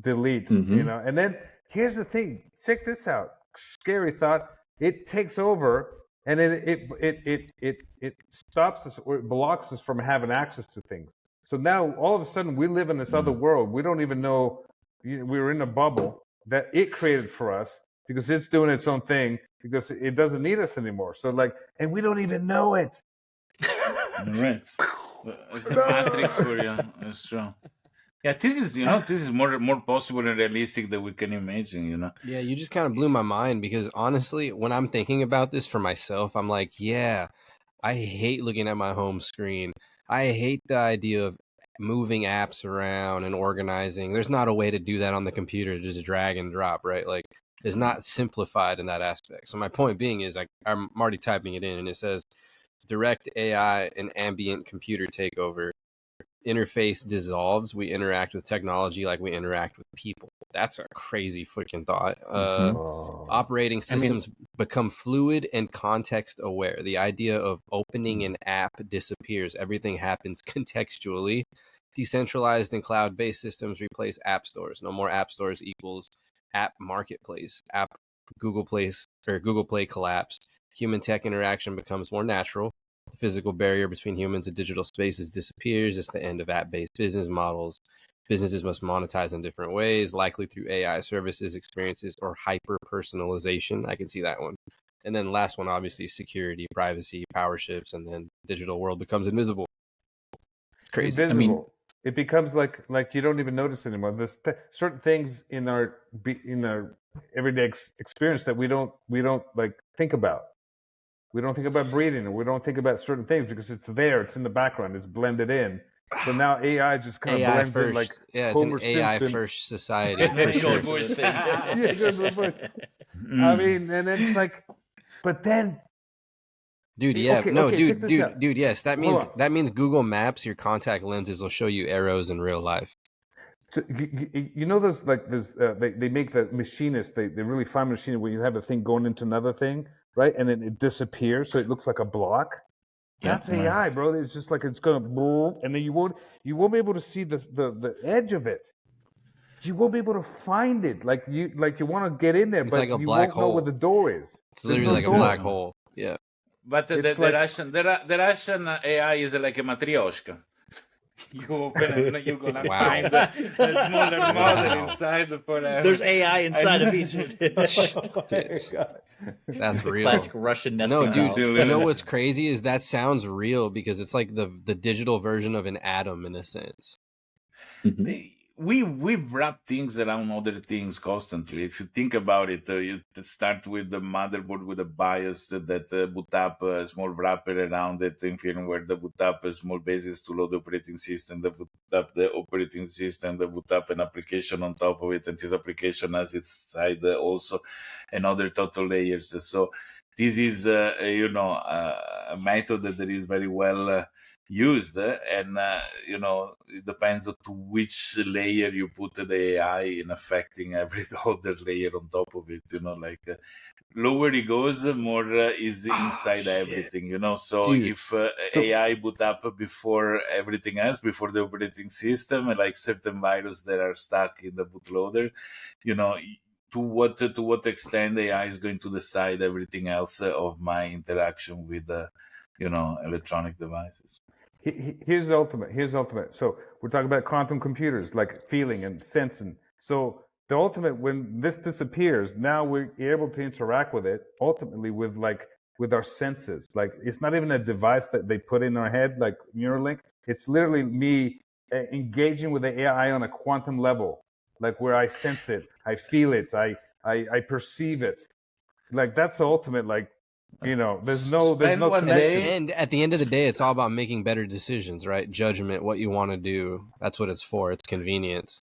delete, And then here's the thing. Check this out. Scary thought. It takes over, and then it stops us or blocks us from having access to things. So now all of a sudden we live in this other world. We don't even know we're in a bubble that it created for us because it's doing its own thing because it doesn't need us anymore. So and we don't even know it. Right. It's the Matrix for you. That's true. Yeah, this is more possible and realistic than we can imagine. Yeah, you just kind of blew my mind because honestly, when I'm thinking about this for myself, I'm like, yeah, I hate looking at my home screen. I hate the idea of moving apps around and organizing. There's not a way to do that on the computer, just drag and drop, right? Like, it's not simplified in that aspect. So my point being is I'm already typing it in and it says direct AI and ambient computer takeover. Interface dissolves. We interact with technology like we interact with people. That's a crazy freaking thought. Operating systems become fluid and context aware. The idea of opening an app disappears. Everything happens contextually. Decentralized and cloud-based systems replace app stores. No more app stores equals app marketplace. Google Play collapsed. Human tech interaction becomes more natural. The physical barrier between humans and digital spaces disappears. It's the end of app-based business models. Businesses must monetize in different ways, likely through AI services, experiences, or hyper-personalization. I can see that one. And then last one, obviously, security, privacy, power shifts, and then digital world becomes invisible. It's crazy. Invisible. It becomes like you don't even notice anymore. There's certain things in our everyday experience that we don't think about. We don't think about breathing, and we don't think about certain things because it's there, it's in the background, it's blended in. So now AI just kind of AI blends first. in like Yeah, it's Homer an AI Simpson. first society And for then you go sure. into the thing. Yeah, go to the bush. I mean, and it's like, but then, Dude, yeah, okay, no, okay, check this out. dude, yes, that Hold means on. Google Maps, your contact lenses will show you arrows in real life. So, you know, those like this. They make the machinists. They really fine machine where you have a thing going into another thing, right? And then it disappears, so it looks like a block. That's AI, bro. It's just like it's gonna boom, and then you won't be able to see the edge of it. You won't be able to find it. Like you want to get in there, It's but like a you black won't know where hole. the door is. It's There's literally no like a door. black hole. Yeah. But the It's like- Russian AI is like a matryoshka. You open and you're gonna Wow. find a smaller model Wow. inside for There's AI inside of each. Oh my Shit. God. That's The real. classic Russian nesting No, dude, dolls. you know what's crazy is that sounds real because it's like the digital version of an atom in a sense. Mhm. We've wrapped things around other things constantly. If you think about it, you start with the motherboard with a BIOS that boot up a small wrapper around it in firmware, the boot up a small basis to load the operating system, the boot up the operating system, the boot up an application on top of it, and this application has its side also another total layers. So this is a method that is very well used, and it depends on to which layer you put the AI in affecting every other layer on top of it. Lower it goes, more is inside shit. everything. So Dude. if AI boot up before everything else, before the operating system, like certain viruses that are stuck in the bootloader, to what extent AI is going to decide everything else of my interaction with electronic devices. Here's the ultimate. So we're talking about quantum computers, like feeling and sensing. So the ultimate, when this disappears, now we're able to interact with it ultimately with our senses. Like it's not even a device that they put in our head, like Neuralink. It's literally me engaging with the AI on a quantum level, like where I sense it, I feel it, I perceive it. Like that's the ultimate. Like there's no Spend one connection. day- And at the end of the day, it's all about making better decisions, right? Judgment, what you want to do. That's what it's for. It's convenience.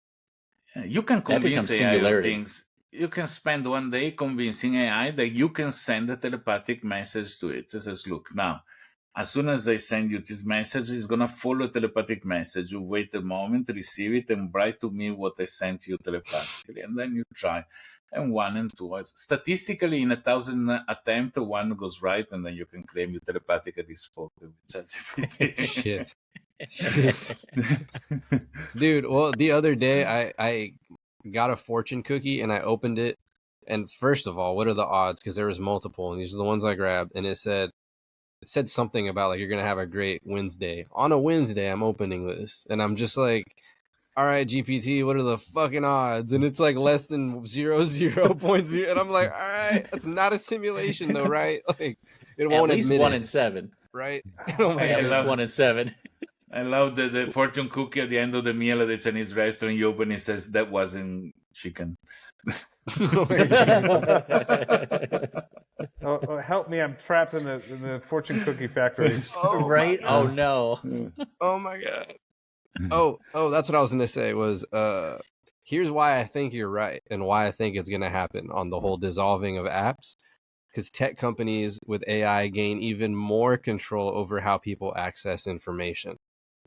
You can That convince becomes AI of singularity. things. You can spend one day convincing AI that you can send a telepathic message to it. It says, look, now, as soon as I send you this message, it's going to follow a telepathic message. You wait a moment, receive it, and write to me what I sent you telepathically. And then you try. And 1 and 2. Statistically, in 1,000 attempts, one goes right, and then you can claim you telepathically spoke with ChatGPT. Shit. Shit. Dude, well, the other day I got a fortune cookie and I opened it. And first of all, what are the odds? Because there was multiple, and these are the ones I grabbed. And it said something about like you're gonna have a great Wednesday. On a Wednesday, I'm opening this, and I'm just like, all right, GPT, what are the fucking odds? And it's like less than 0.0, and I'm like, all right, that's not a simulation though, right? Like it At won't least admit 1 it, in 7. right? Oh my At I least love- 1 in 7. I love the fortune cookie at the end of the meal at the Chinese restaurant. You open it, says that wasn't chicken. Oh my God. Oh, help me! I'm trapped in the fortune cookie factory. Oh Right? my Oh God. no. Oh my God. Oh, that's what I was gonna say was here's why I think you're right and why I think it's gonna happen on the whole dissolving of apps. Because tech companies with AI gain even more control over how people access information.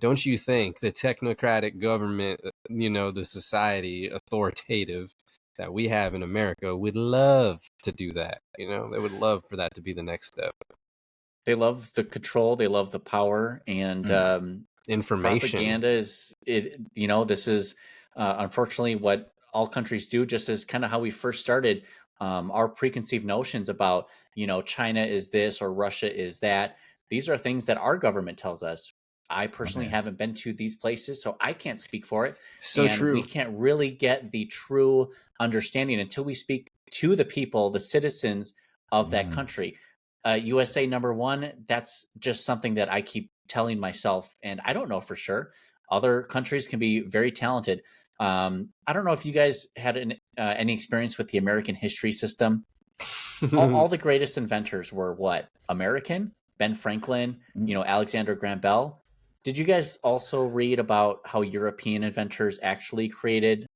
Don't you think the technocratic government, the society authoritative that we have in America would love to do that? They would love for that to be the next step. They love the control, they love the power, and Information. propaganda is it. This is unfortunately what all countries do. Just as kind of how we first started, our preconceived notions about China is this or Russia is that. These are things that our government tells us. I personally haven't been to these places, so I can't speak for it. So and true. We can't really get the true understanding until we speak to the people, the citizens of that country. USA #1, that's just something that I keep telling myself, and I don't know for sure. Other countries can be very talented. I don't know if you guys had any experience with the American history system. all the greatest inventors were what? American? Ben Franklin, Alexander Graham Bell. Did you guys also read about how European inventors actually created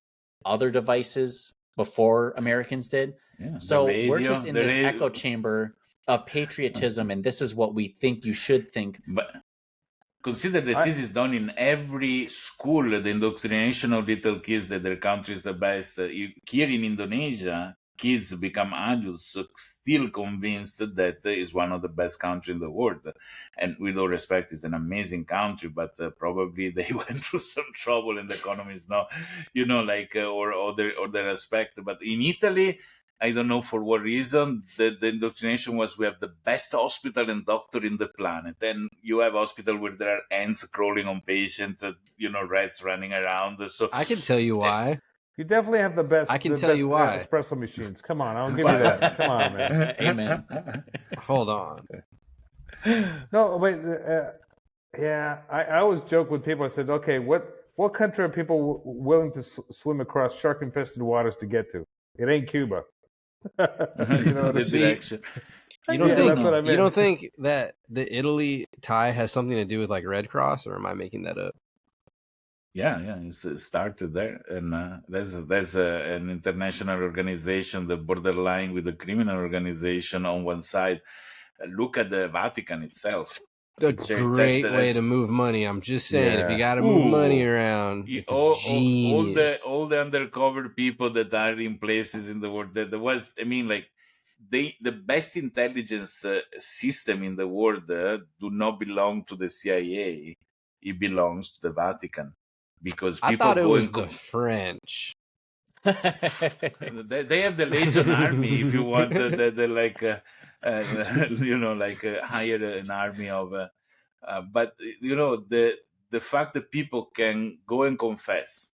other devices before Americans did? Yeah, So the radio, we're just in the this radio. echo chamber of patriotism, and this is what we think you should think. But consider that this is done in every school, the indoctrination of little kids that their country is the best. Here in Indonesia, kids become adults still convinced that is one of the best countries in the world. And with all respect, it's an amazing country, but probably they went through some trouble and the economy is not, or other respect. But in Italy, I don't know for what reason, the indoctrination was we have the best hospital and doctor in the planet. And you have hospital where there are ants crawling on patients, rats running around. So I can tell you why. You definitely have the best. I can tell you why. Espresso machines. Come on, I'll give you that. Come on, man. Amen. Hold on. No, wait. Yeah, I always joke with people. I said, okay, what country are people willing to swim across shark-infested waters to get to? It ain't Cuba. You know, the direction. You don't Yeah, think that's what I you meant. don't think that the Italy tie has something to do with like Red Cross, or am I making that up? Yeah, it started there, and there's an international organization, the borderline with the criminal organization on one side. Look at the Vatican itself. A great way to move money. I'm just saying, if you got to move money around, it's genius. all the undercover people that are in places in the world. That there was, I mean, like the best intelligence system in the world do not belong to the CIA. It belongs to the Vatican. Because people I thought it was the French. They have the Legion Army. If you want, hire an army of. But the fact that people can go and confess,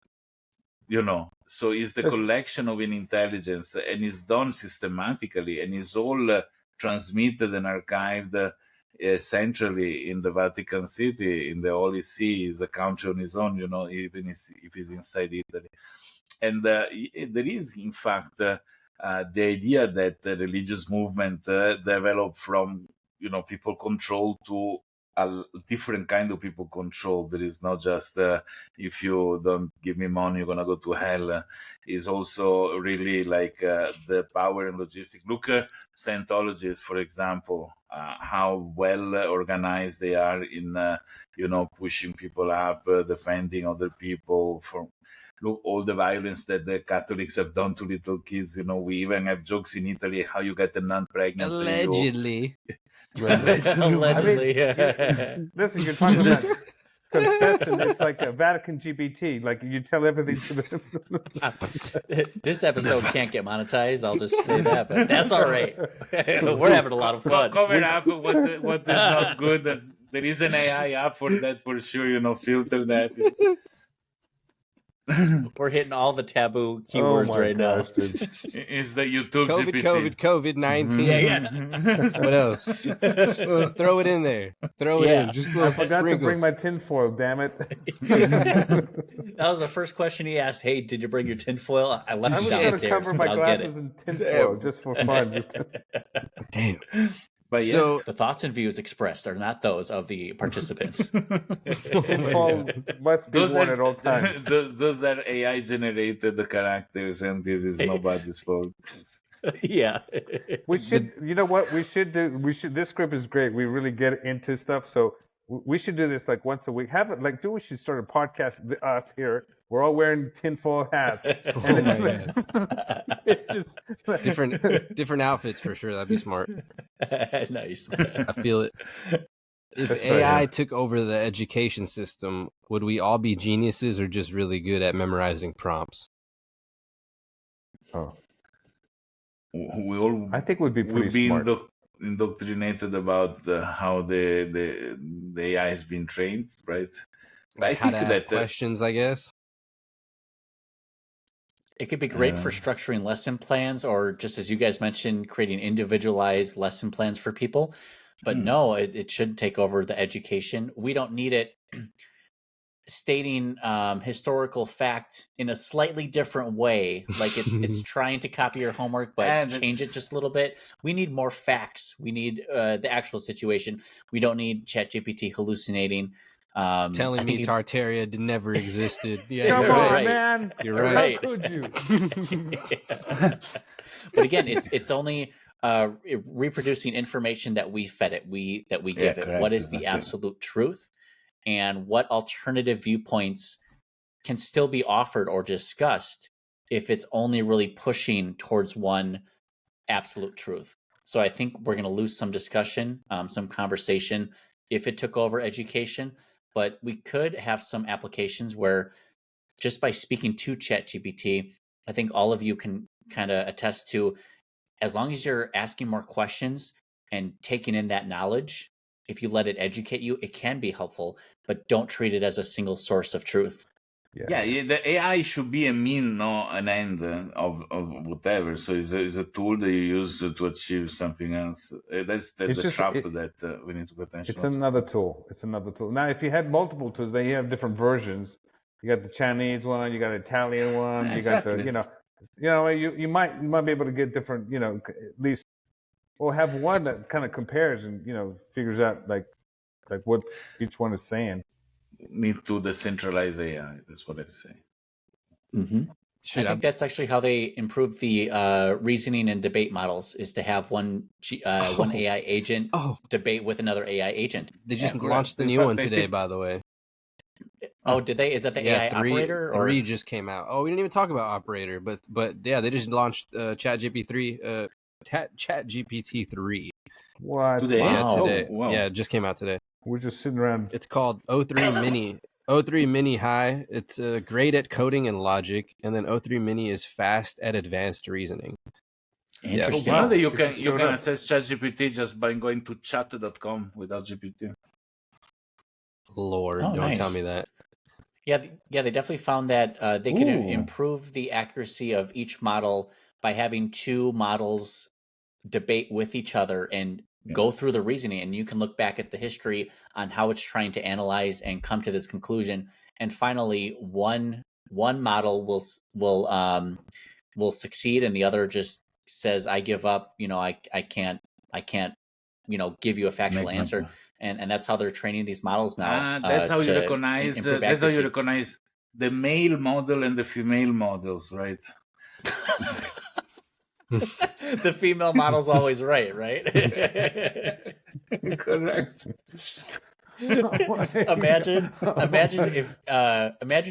so it's the collection of an intelligence, and it's done systematically, and it's all transmitted and archived. Centrally in the Vatican City, in the Holy See, is a country on its own, even if it's inside Italy. And there is, in fact, the idea that the religious movement developed from, people control to a different kind of people control. There is not just if you don't give me money, you're gonna go to hell. Is also really like the power and logistic. Look, Scientologists, for example, how well organized they are in pushing people up, defending other people from. Look, all the violence that the Catholics have done to little kids. We even have jokes in Italy how you get a nun pregnant. Allegedly. Allegedly. Listen, you're talking about confessing. It's like a Vatican GPT. Like you tell everything to them. This episode can't get monetized. I'll just say that, but that's all right. We're having a lot of fun. Cover up what is not good. There is an AI app for that for sure. Filter that. We're hitting all the taboo keywords right now. Dude. It's the YouTube GPT. COVID-19. Yeah. What else? Throw it in there. Throw it in. Just a little I forgot sprinkle. to bring my tinfoil. Damn it! That was the first question he asked. Hey, did you bring your tinfoil? I left I it was going to downstairs, cover but my I'll get glasses it. in tinfoil just for fun. Damn. But So The thoughts and views expressed are not those of the participants. Tinfoil must be worn at all times. Those are AI generated the characters, and this is nobody's fault. Yeah. We should, you know what? We should do. This script is great. We really get into stuff. So we should do this like once a week. Have it like we should start a podcast. Us here, we're all wearing tinfoil hats. And it's just different outfits for sure. That'd be smart. Nice. I feel it. If That's AI right. took over the education system, would we all be geniuses or just really good at memorizing prompts? Oh, We all I think we'd be pretty would be smart. indoctrinated about how the AI has been trained, right? But Like how to ask questions, I guess. It could be great for structuring lesson plans, or just as you guys mentioned, creating individualized lesson plans for people. But no, it should take over the education. We don't need it. stating historical fact in a slightly different way, like it's trying to copy your homework but And change it it's- just a little bit. We need more facts. We need the actual situation. We don't need ChatGPT hallucinating. Telling I me think Tartaria never existed. Yeah, Come you're on, right. man. You're You're right. right. How could you? But again, it's only reproducing information that we fed it, that we give it. correct, What is the exactly. absolute truth, and what alternative viewpoints can still be offered or discussed if it's only really pushing towards one absolute truth. So I think we're going to lose some discussion, some conversation if it took over education. But we could have some applications where just by speaking to ChatGPT, I think all of you can kind of attest to, as long as you're asking more questions and taking in that knowledge, if you let it educate you, it can be helpful, but don't treat it as a single source of truth. Yeah, the AI should be a mean, no an end of whatever. So it's a tool that you use to achieve something else. That's the trap that we need to pay attention It's to. another tool. It's another tool. Now, if you had multiple tools, then you have different versions. You got the Chinese one, you got an Italian one, you got the, you might be able to get different, at least, or have one that kind of compares and figures out like what each one is saying. Need to decentralize AI. That's what I say. Mm-hmm. I think that's actually how they improve the reasoning and debate models, is to have one AI agent debate with another AI agent. They just launched the new one today, by the way. Oh, did they? Is that the AI operator? Or 3 just came out. Oh, we didn't even talk about operator, but yeah, they just launched ChatGPT 3. What? Today? Yeah, today. Wow. Yeah, it just came out today. We're just sitting around. It's called O3 Mini. O3 Mini High. It's great at coding and logic, and then O3 Mini is fast at advanced reasoning. Interesting. You know that you can access ChatGPT just by going to chat.com without GPT. Lord, don't tell me that. Yeah, they definitely found that they could improve the accuracy of each model by having two models debate with each other and go through the reasoning, and you can look back at the history on how it's trying to analyze and come to this conclusion. And finally, one model will succeed, and the other just says, "I give up. I can't give you a factual answer." And that's how they're training these models now. That's how you recognize. That's how you recognize the male model and the female models, right? The female model's always right? Correct. Imagine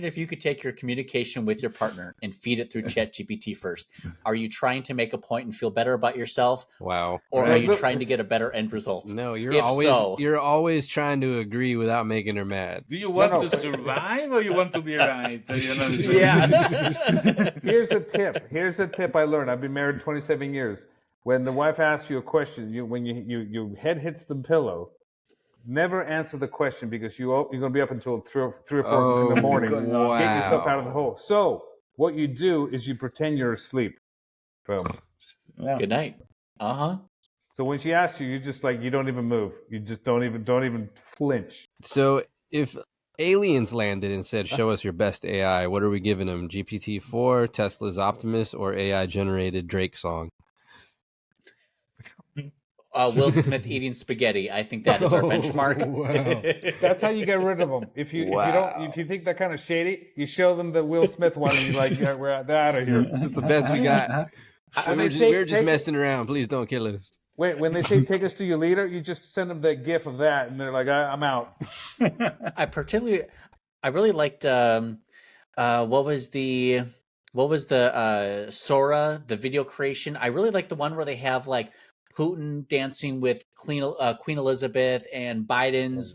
if you could take your communication with your partner and feed it through ChatGPT first. Are you trying to make a point and feel better about yourself? Wow. Or are you trying to get a better end result? No, you're always trying to agree without making her mad. Do you want to survive or you want to be right? Yeah. Here's a tip I learned. I've been married 27 years. When the wife asks you a question, when your head hits the pillow, never answer the question, because you're going to be up until 3 or 4 in the morning. Wow. Get yourself out of the hole. So what you do is you pretend you're asleep. Boom. Yeah. Good night. So when she asks you, you just you don't even move. You just don't even flinch. So if aliens landed and said, "Show us your best AI," what are we giving them? GPT-4, Tesla's Optimus, or AI generated Drake song? Will Smith eating spaghetti. I think that is our benchmark. Wow. That's how you get rid of them. If you think they're kind of shady, you show them the Will Smith one, and you're like, yeah, they're out of here. That's the best we got. We're just messing around. Please don't kill us. Wait, when they say take us to your leader, you just send them the gif of that, and they're like, I'm out. I really liked what was the Sora, the video creation. I really like the one where they have Putin dancing with Queen Elizabeth and Biden's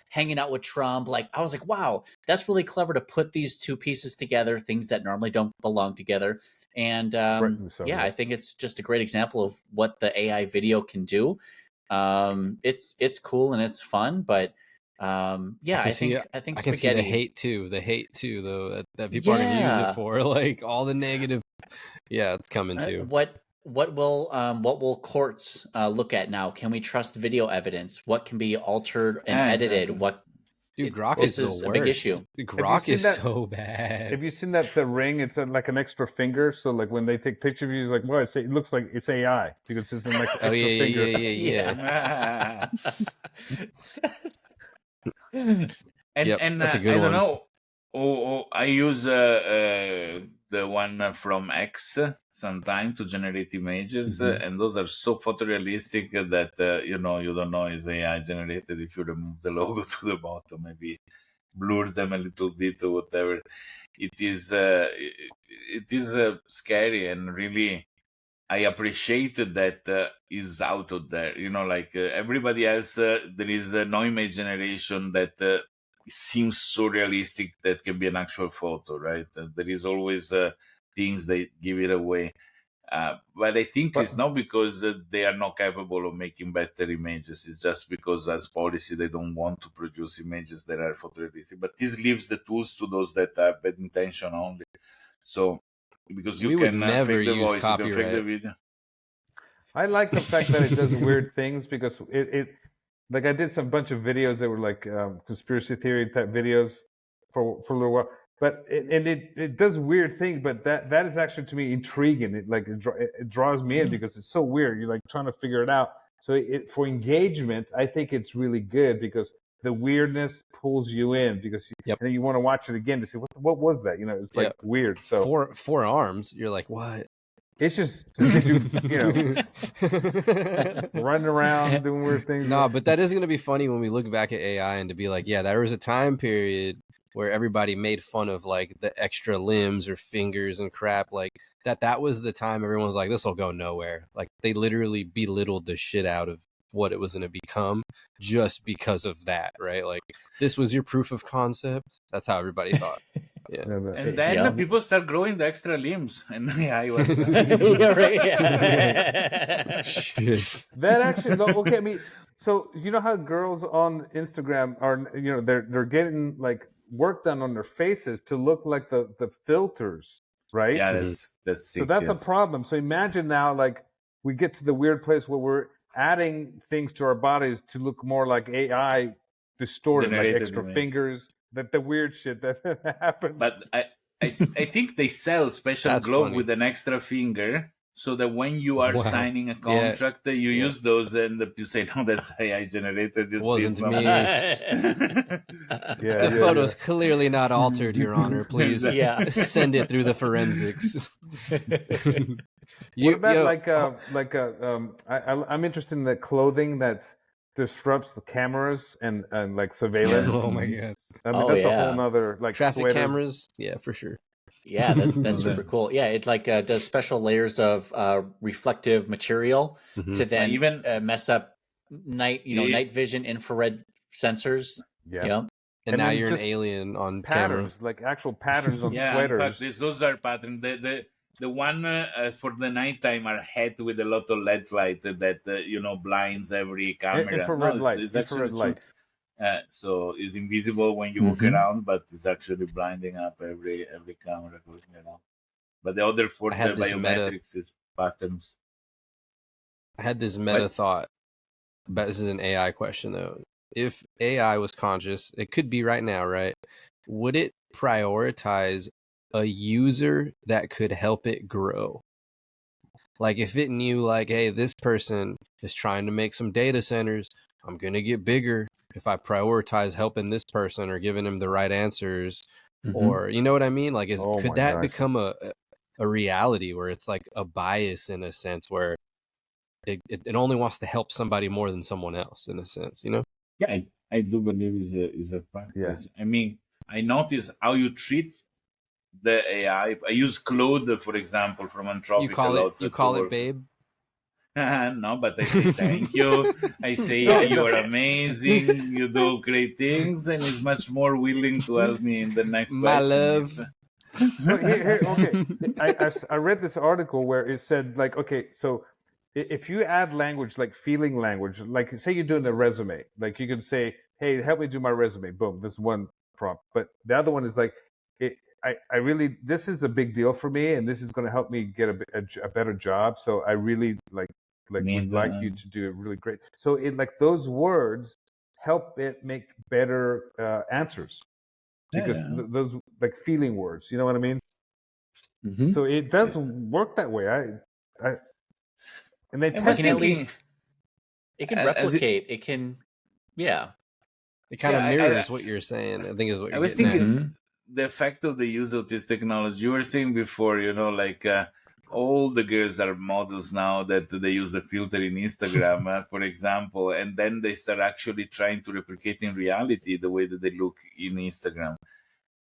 hanging out with Trump. I was like, wow, that's really clever to put these two pieces together, things that normally don't belong together. And I think it's just a great example of what the AI video can do. It's cool and it's fun, but I think I can spaghetti. see the hate too, though, that people are going to use it for, all the negative. Yeah, it's coming too. What will courts look at now? Can we trust video evidence? What can be altered and edited? Exactly. What Dude, Grok this is is the a big worst. issue. Grok seen is that- so bad. Have you seen that the ring? It's like an extra finger. So like when they take picture of you, it's like, well, it looks like it's AI because it's an extra Oh yeah, finger. yeah. and Yep, that's a good I don't one. know. I use the one from X sometimes to generate images, and those are so photorealistic that you don't know is AI generated if you remove the logo to the bottom, maybe blur them a little bit or whatever. It is scary, and really I appreciate that is out of there. Like everybody else, there is no image generation that seems so realistic that can be an actual photo, right? There is always things that give it away. But I think But- it's not because they are not capable of making better images. It's just because, as policy, they don't want to produce images that are photorealistic. But this leaves the tools to those that have bad intention only. So, because you We would can never fake the use voice, you can fake the copyright. video. I like the fact that it does weird things because it like I did some bunch of videos that were like conspiracy theory type videos for a little while, but it does weird things, but that is actually to me intriguing. It draws me in because it's so weird. You're like trying to figure it out. So for engagement, I think it's really good because the weirdness pulls you in because Yep. and then you want to watch it again to see what was that? It's like Yep. weird. So Four arms, you're like, what? it's just running around doing weird things. No, but that is going to be funny when we look back at AI and to be like, yeah, there was a time period where everybody made fun of like the extra limbs or fingers and crap, like that was the time everyone was like, this will go nowhere. Like they literally belittled the shit out of what it was going to become just because of that, right? Like this was your proof of concept. That's how everybody thought. Yeah. And then Yeah. people start growing the extra limbs, and AI was. You're right, yeah. Shit. That actually, no, okay. I mean, so you know how girls on Instagram are, they're getting like work done on their faces to look like the filters, right? Yeah, that's sick. So that's yes. a problem. So imagine now, like we get to the weird place where we're adding things to our bodies to look more like AI distorted, like Generated extra image. fingers, the weird shit that happens. But I think they sell special That's glove funny. with an extra finger, so that when you are Wow. signing a contract, you Yeah. use those, and you say, "No, that's AI generated." You see, Wasn't it's not- me. Yeah, The photo's clearly not altered, Your Honor. Please Yeah. send it through the forensics. What about I'm interested in the clothing that disrupts the cameras and like surveillance. Oh my god. I mean, Oh, that's a yeah. whole nother like Traffic sweaters. cameras, yeah, for sure. Yeah, that's super cool. Yeah, it like does special layers of reflective material Mhm. to then even- mess up night vision infrared sensors. Yeah. Yeah. And And now then you're an just alien on camera. Patterns, like actual patterns on Yeah, in sweaters. fact, those are patterns. The one for the nighttime are hat with a lot of LED light that blinds every camera. Infrared No, light. it's Infrared actually light. so it's invisible when you walk Mhm. around, but it's actually blinding up every camera going around. But the other for I had the this biometrics is patterns. I had this meta thought, but this is an AI question though. If AI was conscious, it could be right now, right? Would it prioritize a user that could help it grow? Like if it knew like, hey, this person is trying to make some data centers, I'm going to get bigger if I prioritize helping this person or giving him the right answers, or you know what I mean? Like Oh could my that gosh. become a reality where it's like a bias in a sense where it only wants to help somebody more than someone else in a sense, you know? Yeah, I do believe is a practice. Yeah. I mean, I notice how you treat the AI. I use Claude, for example, from Anthropic You call a lot. it babe? No, but I say thank you. I say you are amazing. You do great things, and is much more willing to help me in the next My question. love. So here, okay. I read this article where it said like, okay, so if you add language like feeling language, like say you're doing a resume, like you can say, hey, help me do my resume. Boom, this one prompt. But the other one is like, I really, this is a big deal for me, and this is going to help me get a better job. So I really would like you to do it really great. So it like those words help it make better answers, because those like feeling words, you know what I mean? Mm-hmm. So it does work that way. And they I was test It can at thinking, least it can as it- replicate. It can, yeah. It kind of Yeah, mirrors what you're saying. I think is what I you're was getting thinking Mhm. the effect of the use of this technology. You were saying before, like all the girls are models now that they use the filter in Instagram, for example, and then they start actually trying to replicate in reality the way that they look in Instagram.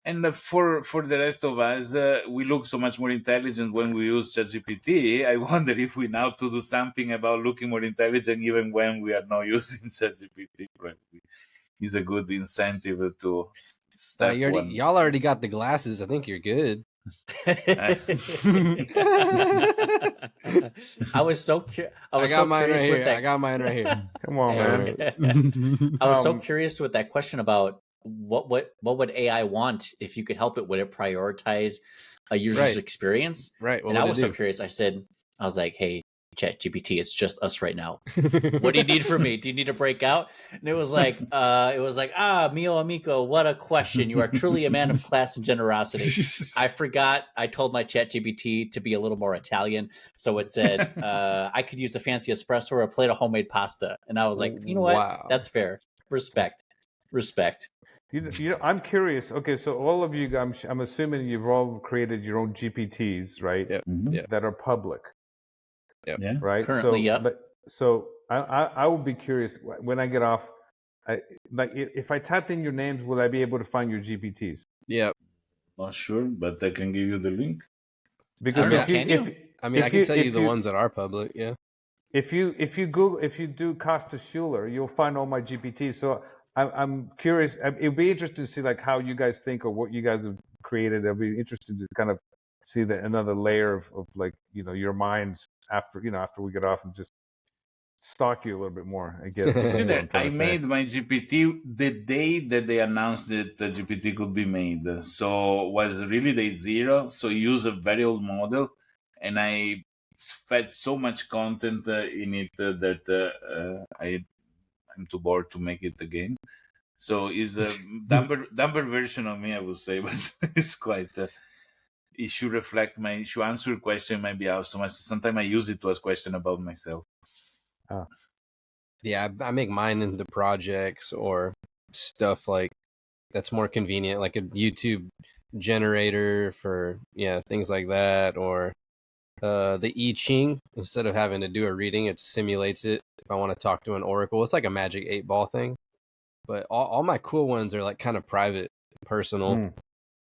And for the rest of us, we look so much more intelligent when we use ChatGPT. I wonder if we now to do something about looking more intelligent even when we are not using ChatGPT. Probably is a good incentive to step one. Y'all already got the glasses. I think you're good. I was so I got mine right here. I got mine right here. Come on, man. I was so Um, curious with that question about what would AI want if you could help it? Would it prioritize a user's Right. experience? Right. What And I would was it so do? curious. I was like, hey, ChatGPT, it's just us right now. What do you need from me? Do you need to break out? And it was like, mio amico, what a question. You are truly a man of class and generosity. I forgot I told my ChatGPT to be a little more Italian. So it said, I could use a fancy espresso or a plate of homemade pasta. And I was like, you know what? Wow. That's fair. Respect. I'm curious. Okay, so all of you, I'm assuming you've all created your own GPTs, right? Yep. Mhm. Yeah. That are public, Yeah. right? Currently, yep. So I will be curious when I get off. If I typed in your names, will I be able to find your GPTs? Yep. Not sure, but I can give you the link. Because don't know, if you, can you? if I mean, if I can tell you if the ones that are public. Yeah. if you do Costas Schuler, you'll find all my GPTs. So I'm curious. It'd be interesting to see like how you guys think or what you guys have created. I'd be interested to kind of see another layer of like your minds after we get off and just stalk you a little bit more. I guess. That's what I'm trying I to say. made my GPT the day that they announced that the GPT could be made. So was really day zero. So use a very old model, and I fed so much content in it that I'm too bored to make it again. So it's a dumber version of me, I would say, but it's quite. It should reflect it should answer a question maybe awesome. Sometimes I use it to ask question about myself. Yeah, I make mine into projects or stuff like that's more convenient, like a YouTube generator for things like that, or the I Ching. Instead of having to do a reading, it simulates it. If I want to talk to an oracle, it's like a magic 8-ball thing. But all my cool ones are like kind of private, personal,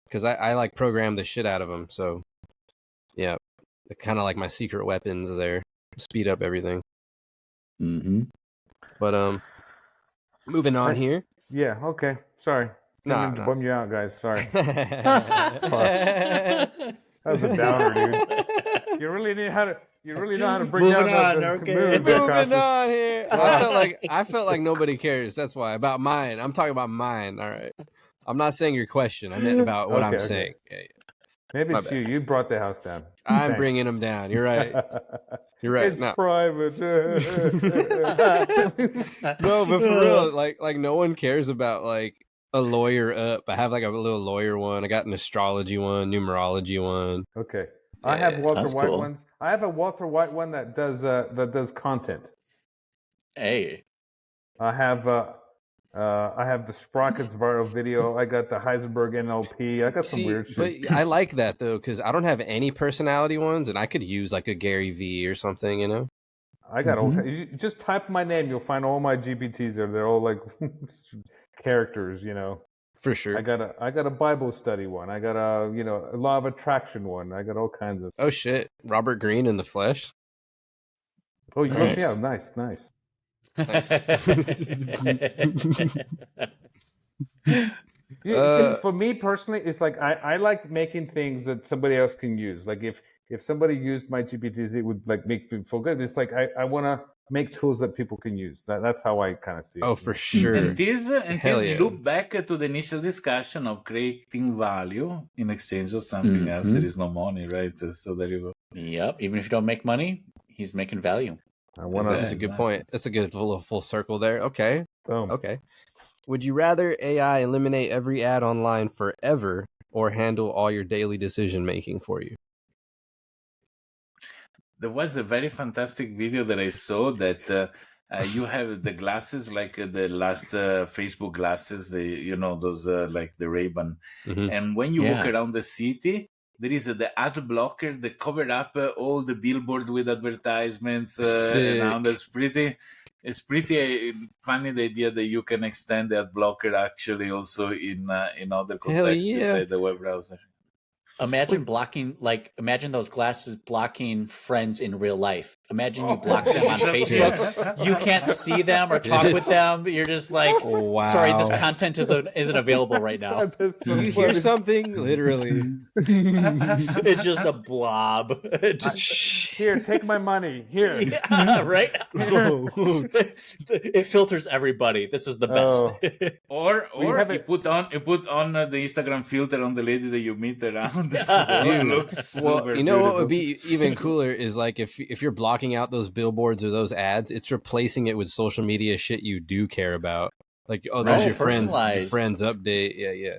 because I like program the shit out of them. So yeah, kind of like my secret weapons there, speed up everything. Mm-hmm. But moving on here. Yeah. Okay. Sorry. Didn't mean to bum you out, guys. Sorry. That was a downer, dude. You really know how to bring Moving down on, the okay. mood there, Moving Costas. on here. I felt like nobody cares. That's why about mine. I'm talking about mine. All right. I'm not saying your question. I meant about what I'm Okay. saying. Yeah. Maybe My it's bad. you. You brought the house down. I'm Thanks. bringing them down. You're right. You're right. It's No. private. No, but for real, like no one cares about like a lawyer up. I have like a little lawyer one. I got an astrology one, numerology one. Okay. I have Walter That's White cool. ones. I have a Walter White one that does content. Hey. I have the Sprockets viral video. I got the Heisenberg NLP. I got some weird shit. But I like that though, because I don't have any personality ones, and I could use like a Gary V or something, you know. I got all. You just type my name, you'll find all my GPTs there. They're all like characters, you know. For sure. I got a Bible study one. I got a a law of attraction one. I got all kinds of. Oh shit, Robert Greene in the flesh. Oh, you Nice. yeah, nice. See, for me personally, it's like I like making things that somebody else can use. Like if somebody used my GPTs, it would like make me feel good. It's like I want to make tools that people can use. That's how I kind of see it. Oh, for sure. And this Hell yeah. loop back to the initial discussion of creating value in exchange of something else. There is no money, right? So there you go. Yep. Even if you don't make money, he's making value. I want to. That's a good point. That's a good little full circle there. Okay. Boom. Okay. Would you rather AI eliminate every ad online forever or handle all your daily decision making for you? There was a very fantastic video that I saw that you have the glasses, like the last Facebook glasses, those like the Ray-Ban. Mhm. And when you walk Yeah. around the city, there is the ad blocker that covered up all the billboard with advertisements. And Sick. it's pretty funny, the idea that you can extend the ad blocker actually also in other Hell contexts yeah. beside the web browser. Imagine imagine those glasses blocking friends in real life. Imagine you block them on Facebook. You can't see them or talk with them. You're just like, Wow. sorry, this content isn't available right now. That's Do so you hear funny. something? Literally. It's just a blob. Here, take my money. Here. Yeah, right? It filters everybody. This is the best. Or you have you it- put on the Instagram filter on the lady that you meet around. Dude. It looks super Well, you know what would beautiful. be even cooler is like if you're blocking out those billboards or those ads, it's replacing it with social media shit you do care about. Like, oh, there's Right, your friends personalized. update. Yeah.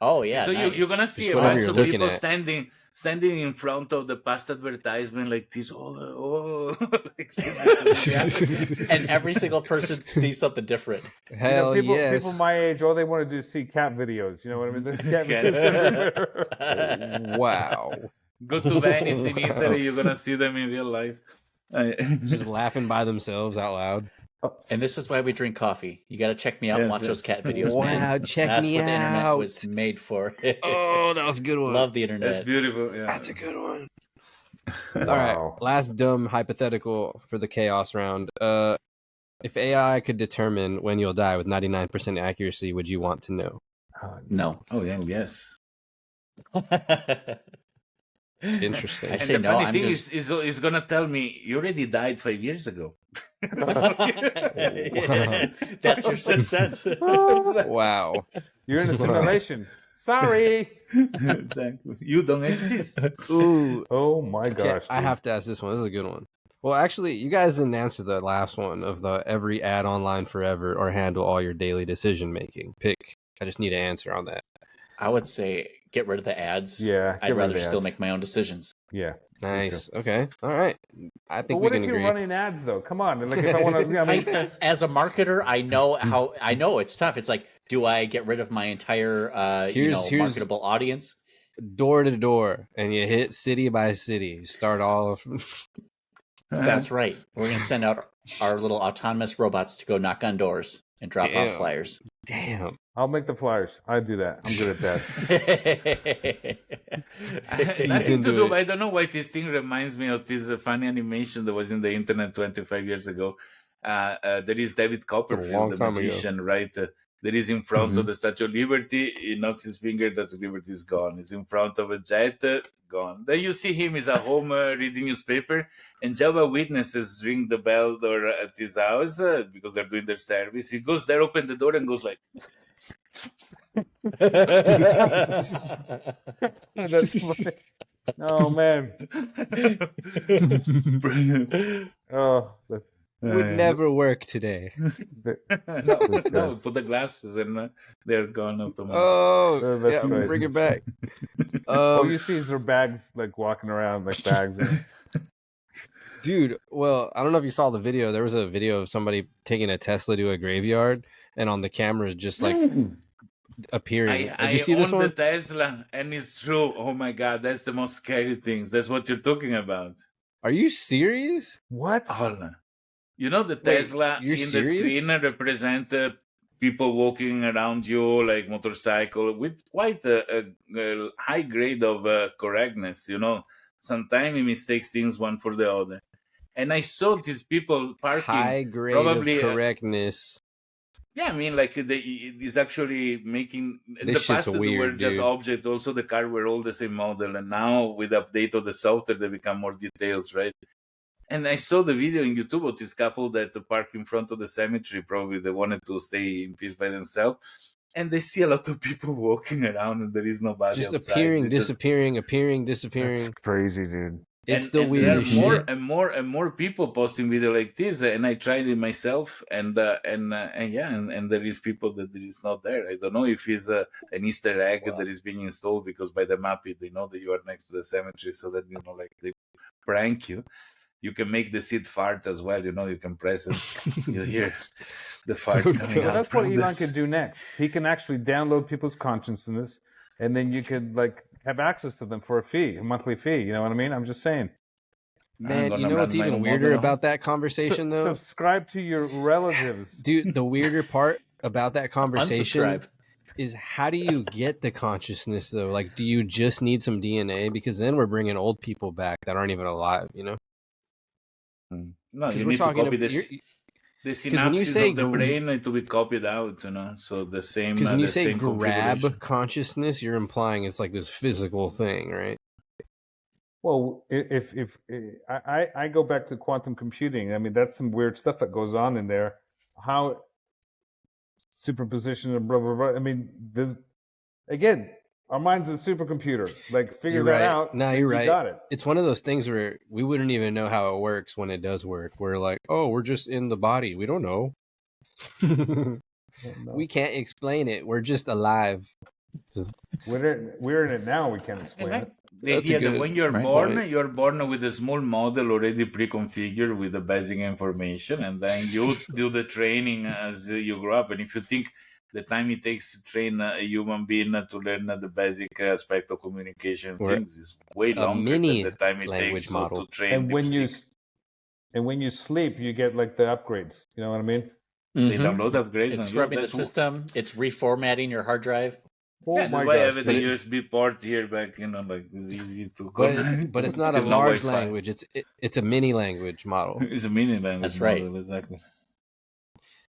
Oh yeah. So nice. you're gonna see Just a whatever bunch you're of looking people at. standing in front of the past advertisement like this. Like this. And every single person sees something different. Hell people, yes. people my age, all they want to do is see cat videos. You know what I mean? There's cat Cat. videos everywhere. Wow. Go to Venice in Italy, you're gonna see them in real life. Just laughing by themselves out loud. And this is why we drink coffee. You got to check me out and Yes, watch yes. those cat videos, Wow, man. check That's me what the internet out. was made for. Oh, that was a good one. Love the That's internet. beautiful. Yeah. That's a good one. Wow. All right, last dumb hypothetical for the chaos round. If AI could determine when you'll die with 99% accuracy, would you want to know? No. Oh yeah, yes. Interesting. I And say the no. funny I'm thing just. is gonna tell me you already died 5 years ago. That's your success. Wow. You're in a simulation. Sorry. Exactly. You don't exist. Ooh. Oh my Okay, gosh. I dude. have to ask this one. This is a good one. Well, actually, you guys didn't answer the last one of the every ad online forever or handle all your daily decision making. Pick. I just need an answer on that. I would say get rid of the ads. Yeah, get I'd rid of rather the still ads. make my own decisions. Yeah. Nice. Okay. All right. I But think we what can if you're agree. running ads though? Come on. Like if I want to, I mean, As a marketer, I know it's tough. It's like, do I get rid of my entire Here's- marketable audience? Door to door, and you hit city by city. You start all of. That's right. We're gonna send out our little autonomous robots to go knock on doors and drop Damn. off flyers. Damn. I'll make the flyers. I do that. I'm good at that. Nothing to into do. it. I don't know why this thing reminds me of this funny animation that was in the internet 25 years ago. There is David Copperfield, long the time ago. magician, right? That is in front of the Statue of Liberty. He knocks his finger, the Statue of Liberty is gone. He's in front of a jet, gone. Then you see him is at home reading newspaper, and Jehovah's Witnesses ring the bell door at his house because they're doing their service. He goes there, open the door, and goes like. That's funny. Oh man. Oh, that's, Would never work today. no, put the glasses and they're gone automatically. Oh, That's yeah, right. bring it back. all you see is their bags like walking around like bags. Dude, well, I don't know if you saw the video. There was a video of somebody taking a Tesla to a graveyard, and on the camera is just like appearing. Did you see I this own one? the Tesla, and it's true. Oh my god, that's the most scary things. That's what you're talking about. Are you serious? What? Hold on. You know the Wait, Tesla you're in serious? the screen represent people walking around you like motorcycle with quite a high grade of correctness. You know, sometimes he mistakes things one for the other. And I saw these people parking. High grade probably, of correctness. Yeah, I mean, like it's actually making. In This the shit's past, they were weird, just dude. objects. Also, the car were all the same model, and now with the update of the software, they become more details, right? And I saw the video on YouTube of this couple that parked in front of the cemetery. Probably they wanted to stay in peace by themselves, and they see a lot of people walking around, and there is nobody Just outside. appearing, They just- disappearing, appearing, disappearing. That's crazy, dude. It's and the and there are weirdest more shit. and more and more people posting video like this, and I tried it myself, and yeah, and there is people that it is not there. I don't know if it's an Easter egg that is being installed, because by the map they know that you are next to the cemetery, so that like they prank you. You can make the seed fart as well. You can press it, you hear the farts So coming Well, out that's what from Elon this. could do next. He can actually download people's consciousness, and then you could like have access to them for a monthly fee. You know what I mean? I'm just saying. I'm Man, you gonna know what's run my even own weirder model. about that conversation, though? Subscribe to your relatives. Dude, the weirder part about that conversation Unsubscribe. is how do you get the consciousness, though? Like, do you just need some DNA? Because then we're bringing old people back that aren't even alive, you know? No, Because you we're need to talking copy about... the Because when you synapses say... of the brain need to be copied out, so the same Because when you the say same configuration. grab consciousness, you're implying it's like this physical thing, right? Well, if I go back to quantum computing, I mean that's some weird stuff that goes on in there. How superposition and blah blah blah. I mean, this again, our mind's a supercomputer. Like figure You're that right. out. No, then you're you right. got it. It's one of those things where we wouldn't even know how it works when it does work. We're like, oh, we're just in the body. We don't know. We can't explain it. We're just alive. We're in it now. We can't explain it. The That's a idea that good when you're point. you're born with a small model already pre-configured with the basic information, and then you do the training as you grow up. And if you think the time it takes to train a human being to learn the basic aspect of communication We're things is way a longer than mini the time it language takes to model. train And deep when you sleep, you get like the upgrades. You know what I mean? They download upgrades It's on you. scrubbing the That's system. It's reformatting your hard drive. Oh yeah, that's my why I gosh! have But the it- USB port here back. Like it's easy to connect. But it's not a Still no large Wi-Fi. language. It's a mini language model. It's a mini language That's right. model, exactly.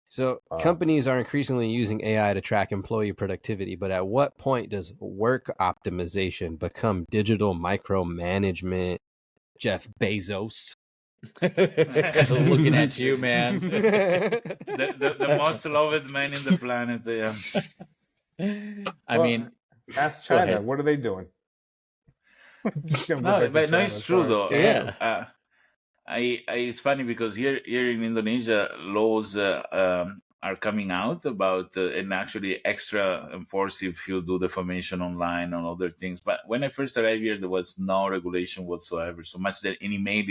So companies are increasingly using AI to track employee productivity, but at what point does work optimization become digital micromanagement? Jeff Bezos. Looking at you, man. The most loved man in the planet. Yeah. I mean, ask go China. ahead. What are they doing? No, but no, it's true though. Yeah. It's funny because here in Indonesia, laws are coming out about and actually extra enforced if you do defamation online and other things. But when I first arrived here, there was no regulation whatsoever. So much that an email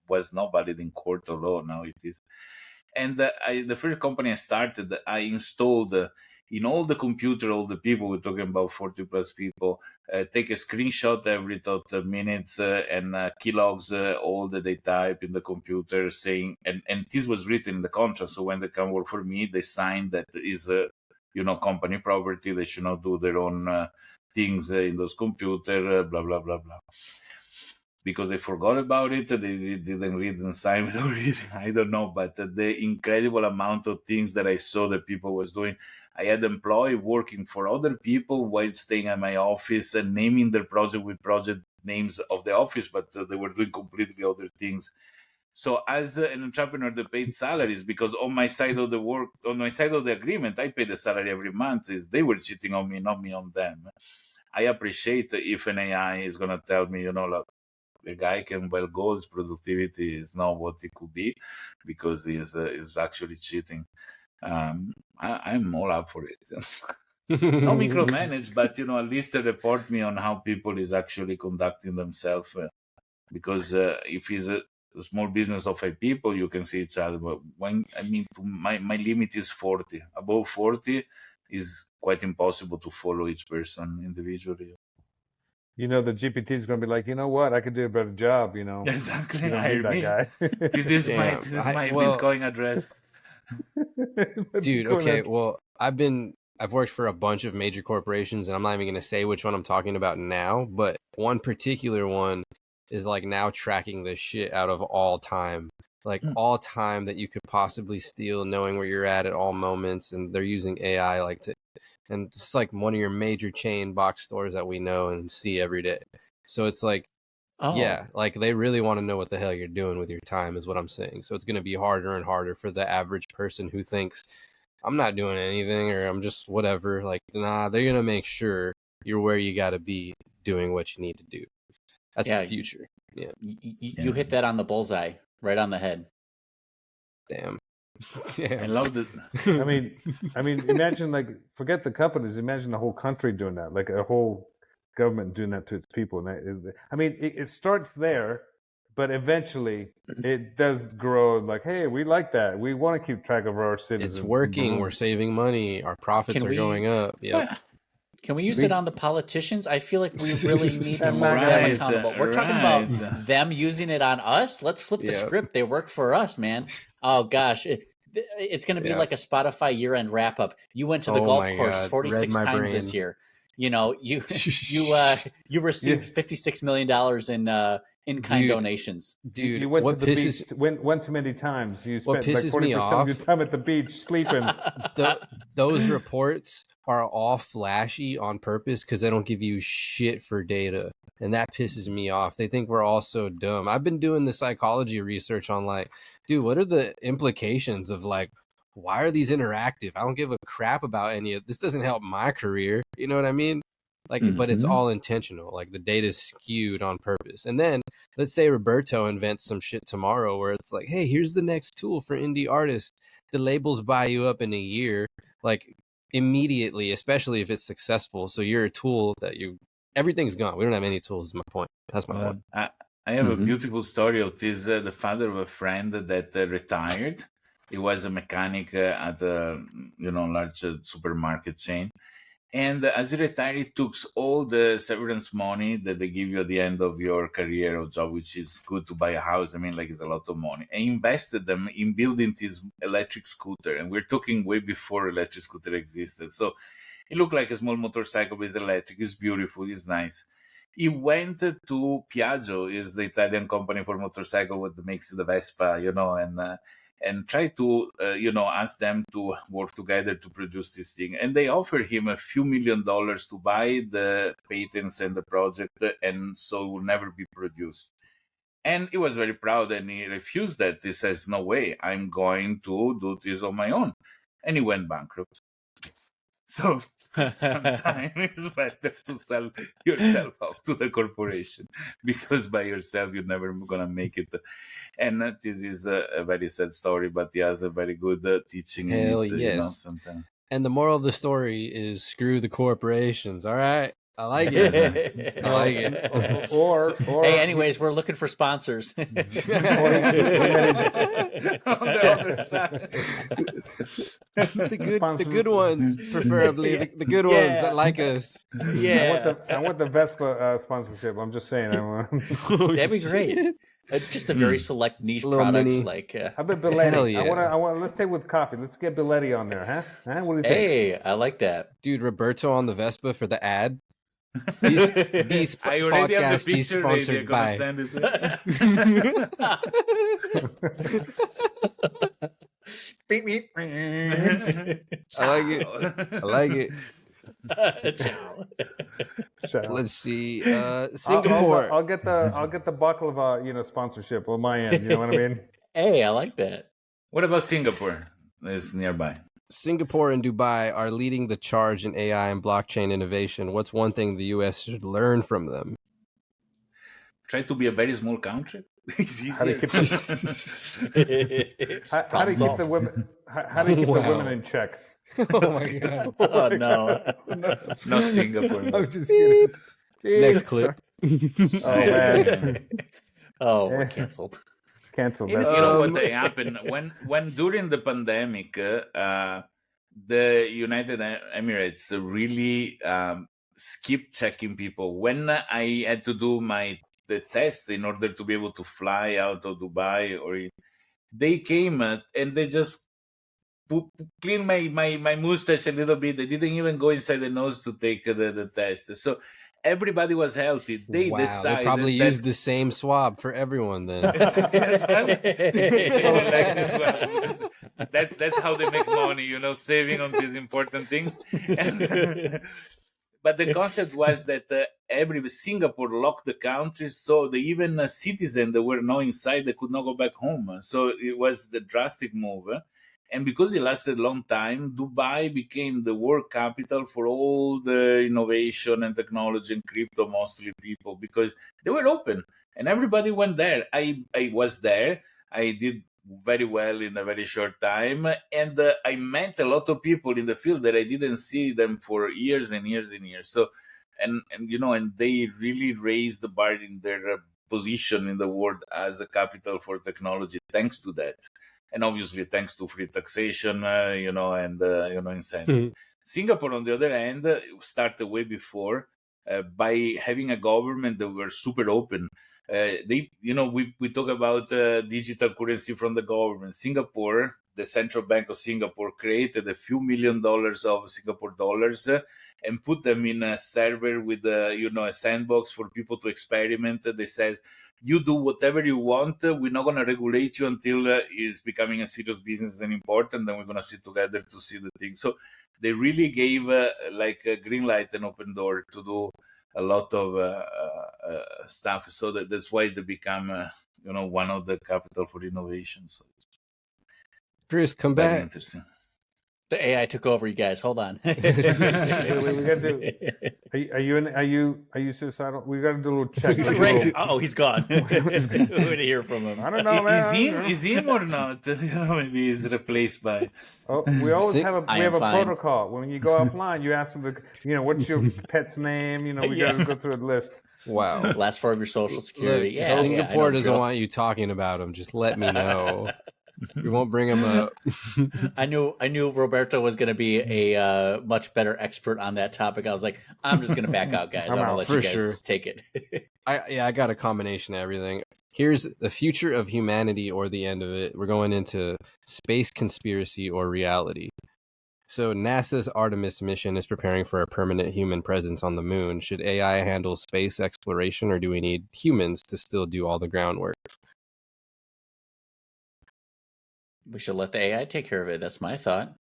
was not valid in court or law. Now it is. And the first company I started, I installed in all the computer, all the people, we're talking about 40 plus people, take a screenshot every 30 minutes and keylogs all that they type in the computer saying, and this was written in the contract. So when they come work for me, they sign that is, company property. They should not do their own things in those computers, blah, blah, blah, blah. Because they forgot about it, they didn't read and sign without reading. I don't know, but the incredible amount of things that I saw that people was doing. I had employee working for other people while staying at my office and naming their project with project names of the office, but they were doing completely other things. So as an entrepreneur, the paid salaries, because on my side of the agreement, I pay the salary every month. Is they were cheating on me, not me on them. I appreciate if an AI is going to tell me, look, a guy can well go, his productivity is not what it could be because he's actually cheating. I'm all up for it. No micromanage, but at least report me on how people is actually conducting themselves. Because if it's a small business of 5 people, you can see each other. But my limit is 40. Above 40 is quite impossible to follow each person individually. The GPT is going to be like, you know what? I could do a better job. Exactly. You don't need that guy. This is my Bitcoin address. Dude, okay. Well, I've worked for a bunch of major corporations, and I'm not even going to say which one I'm talking about now, but one particular one is like now tracking the shit out of all time. Like all time that you could possibly steal, knowing where you're at all moments, and they're using AI and it's like one of your major chain box stores that we know and see every day. So it's like, yeah, like they really want to know what the hell you're doing with your time is what I'm saying. So it's going to be harder and harder for the average person who thinks I'm not doing anything or I'm just whatever. Like, nah, they're going to make sure you're where you got to be doing what you need to do. That's the future. Yeah. You hit that on the bullseye, right on the head. Damn. I love that. I mean, imagine, like, forget the companies. Imagine the whole country doing that, like a whole government doing that to its people. And I mean, it starts there, but eventually it does grow. Like, hey, we like that. We want to keep track of our citizens. It's working. We're saving money. Our profits are going up. Yep. Can we use it on the politicians? I feel like we really need to hold them accountable. We're talking about them using it on us. Let's flip the script. They work for us, man. Oh gosh, it's going to be like a Spotify year-end wrap-up. You went to the golf course 46 times this year. You know, you received $56 million in-kind donations. Dude, you went to the beach. Went too many times. You spent like 40% of your time at the beach sleeping. Those reports are all flashy on purpose because they don't give you shit for data. And that pisses me off. They think we're all so dumb. I've been doing the psychology research on, like, dude, what are the implications of, like, why are these interactive? I don't give a crap about any of this. Doesn't help my career. You know what I mean? Like, but it's all intentional. Like, the data is skewed on purpose. And then let's say Roberto invents some shit tomorrow where it's like, hey, here's the next tool for indie artists. The labels buy you up in a year, like, immediately, especially if it's successful. So you're a tool that everything's gone. We don't have any tools, is my point. That's my point. I have a beautiful story of this. The father of a friend that retired. He was a mechanic at a large supermarket chain. And as he retired, he took all the severance money that they give you at the end of your career or job, which is good to buy a house. I mean, like, it's a lot of money. And invested them in building this electric scooter. And we're talking way before electric scooter existed. So it looked like a small motorcycle, but it's electric. It's beautiful. It's nice. He went to Piaggio, is the Italian company for motorcycle that makes the Vespa, and try to, ask them to work together to produce this thing. And they offered him a few $1 million to buy the patents and the project, and so it will never be produced. And he was very proud, and he refused that. He says, no way, I'm going to do this on my own. And he went bankrupt. So sometimes it's better to sell yourself off to the corporation, because by yourself you're never gonna make it. And this is a very sad story, but he has a very good teaching. Hell in it, yes. Sometimes. And the moral of the story is screw the corporations. All right. I like it. I like it. Or hey, anyways, we're looking for sponsors. On the other side. the good ones, preferably the good ones that like us. Yeah, I want the Vespa sponsorship. I'm just saying. That'd be great. Just a very select niche products, like how about Belletti? Yeah. I want. Let's stay with coffee. Let's get Belletti on there, huh? What do you think? Hey, I like that, dude. Roberto on the Vespa for the ad. These I already have the picture sponsored by. Send it. Beep, beep. I like it. I like it. Let's see. Singapore. I'll get the baklava, sponsorship on my end. You know what I mean? Hey, I like that. What about Singapore? It's nearby. Singapore and Dubai are leading the charge in AI and blockchain innovation. What's one thing the U.S. should learn from them? Try to be a very small country. It's easier. How do you keep the women? How do you keep the women in check? Oh my god! Oh no! Not Singapore. I'm just kidding. Next clip. Oh man! Oh, we're canceled. You know what happened when during the pandemic, the United Emirates really skipped checking people. When I had to do the test in order to be able to fly out of Dubai, they came and they just cleaned my mustache a little bit. They didn't even go inside the nose to take the test. So everybody was healthy. They decided they probably used the same swab for everyone then. That's how they make money, saving on these important things. But the concept was that Singapore locked the country, so even citizens that were not inside, they could not go back home. So it was the drastic move. And because it lasted a long time, Dubai became the world capital for all the innovation and technology and crypto, mostly people, because they were open. and everybody went there. I was there. I did very well in a very short time, and I met a lot of people in the field that I didn't see them for years and years and years. So, and you know, and they really raised the bar in their position in the world as a capital for technology, thanks to that, and obviously thanks to free taxation, you know, and you know, incentive. Singapore, on the other hand, started way before by having a government that were super open. They, you know, we talk about digital currency from the government. Singapore, the Central Bank of Singapore, created a few $1 million of Singapore dollars and put them in a server with you know, a sandbox for people to experiment. They said, you do whatever you want. We're not going to regulate you until it's becoming a serious business and important. Then we're going to sit together to see the thing. So they really gave like a green light and open door to do a lot of stuff. So that's why they become, you know, one of the capital for innovation. So Chris, come very back. interesting. The AI took over, you guys. Hold on. Wait, we got to. Are you suicidal? We got to do a little check. Oh, he's gone. Way to hear from him. I don't know, man. Is him or not? You know, maybe he's replaced by. Oh, we always have a fine. protocol. When you go offline, you ask them to, you know, what's your pet's name? You know, we got to go through a list. Wow. Last four of your social security. Look, Yeah, Singapore doesn't want you talking about him. Just let me know. We won't bring him up. I knew Roberto was going to be a much better expert on that topic. I was like, I'm just going to back out, guys. I'm going to let you guys take it. I got a combination of everything. Here's the future of humanity or the end of it. We're going into space conspiracy or reality. So NASA's Artemis mission is preparing for a permanent human presence on the moon. Should AI handle space exploration, or do we need humans to still do all the groundwork? We should let the AI take care of it. That's my thought.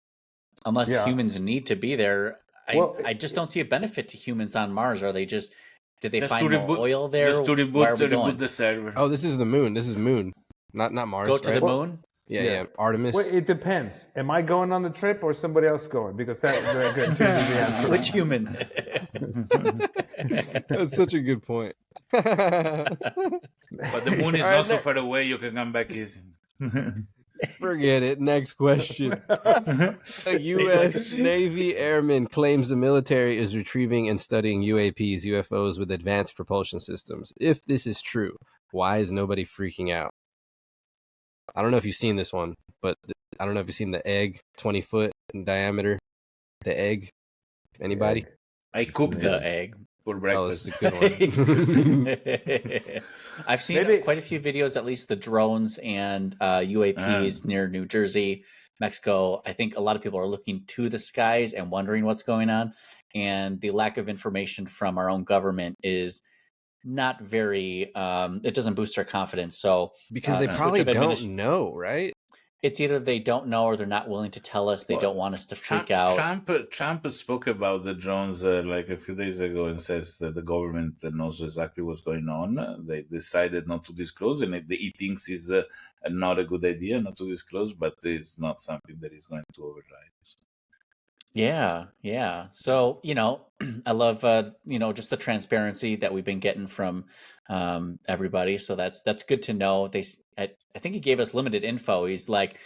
Unless humans need to be there, I just don't see a benefit to humans on Mars. Are they just, did they find more oil there? Just to reboot the server. Oh, this is the moon. This is moon, not Mars. Go to the moon? Yeah. Artemis. Well, it depends. Am I going on the trip or somebody else going? Because that's very good. Which human? That's such a good point. But the moon is not so far away. You can come back easy. Forget it. Next question. A U.S. Navy airman claims the military is retrieving and studying UAPs, UFOs with advanced propulsion systems. If this is true, why is nobody freaking out? I don't know if you've seen this one, but I don't know if you've seen the egg, 20 foot in diameter. The egg. Anybody? I cooked the egg for breakfast. Oh, that's a good one. I've seen quite a few videos, at least the drones and UAPs near New Jersey, Mexico. I think a lot of people are looking to the skies and wondering what's going on. And the lack of information from our own government is not very, it doesn't boost our confidence. So because they probably don't know, right? It's either they don't know or they're not willing to tell us. They don't want us to freak out. Trump spoke about the drones like a few days ago and says that the government knows exactly what's going on. They decided not to disclose, and he thinks is not a good idea not to disclose, but it's not something that is going to override. Yeah. So, I love, just the transparency that we've been getting from everybody. So that's good to know. I think he gave us limited info. He's like,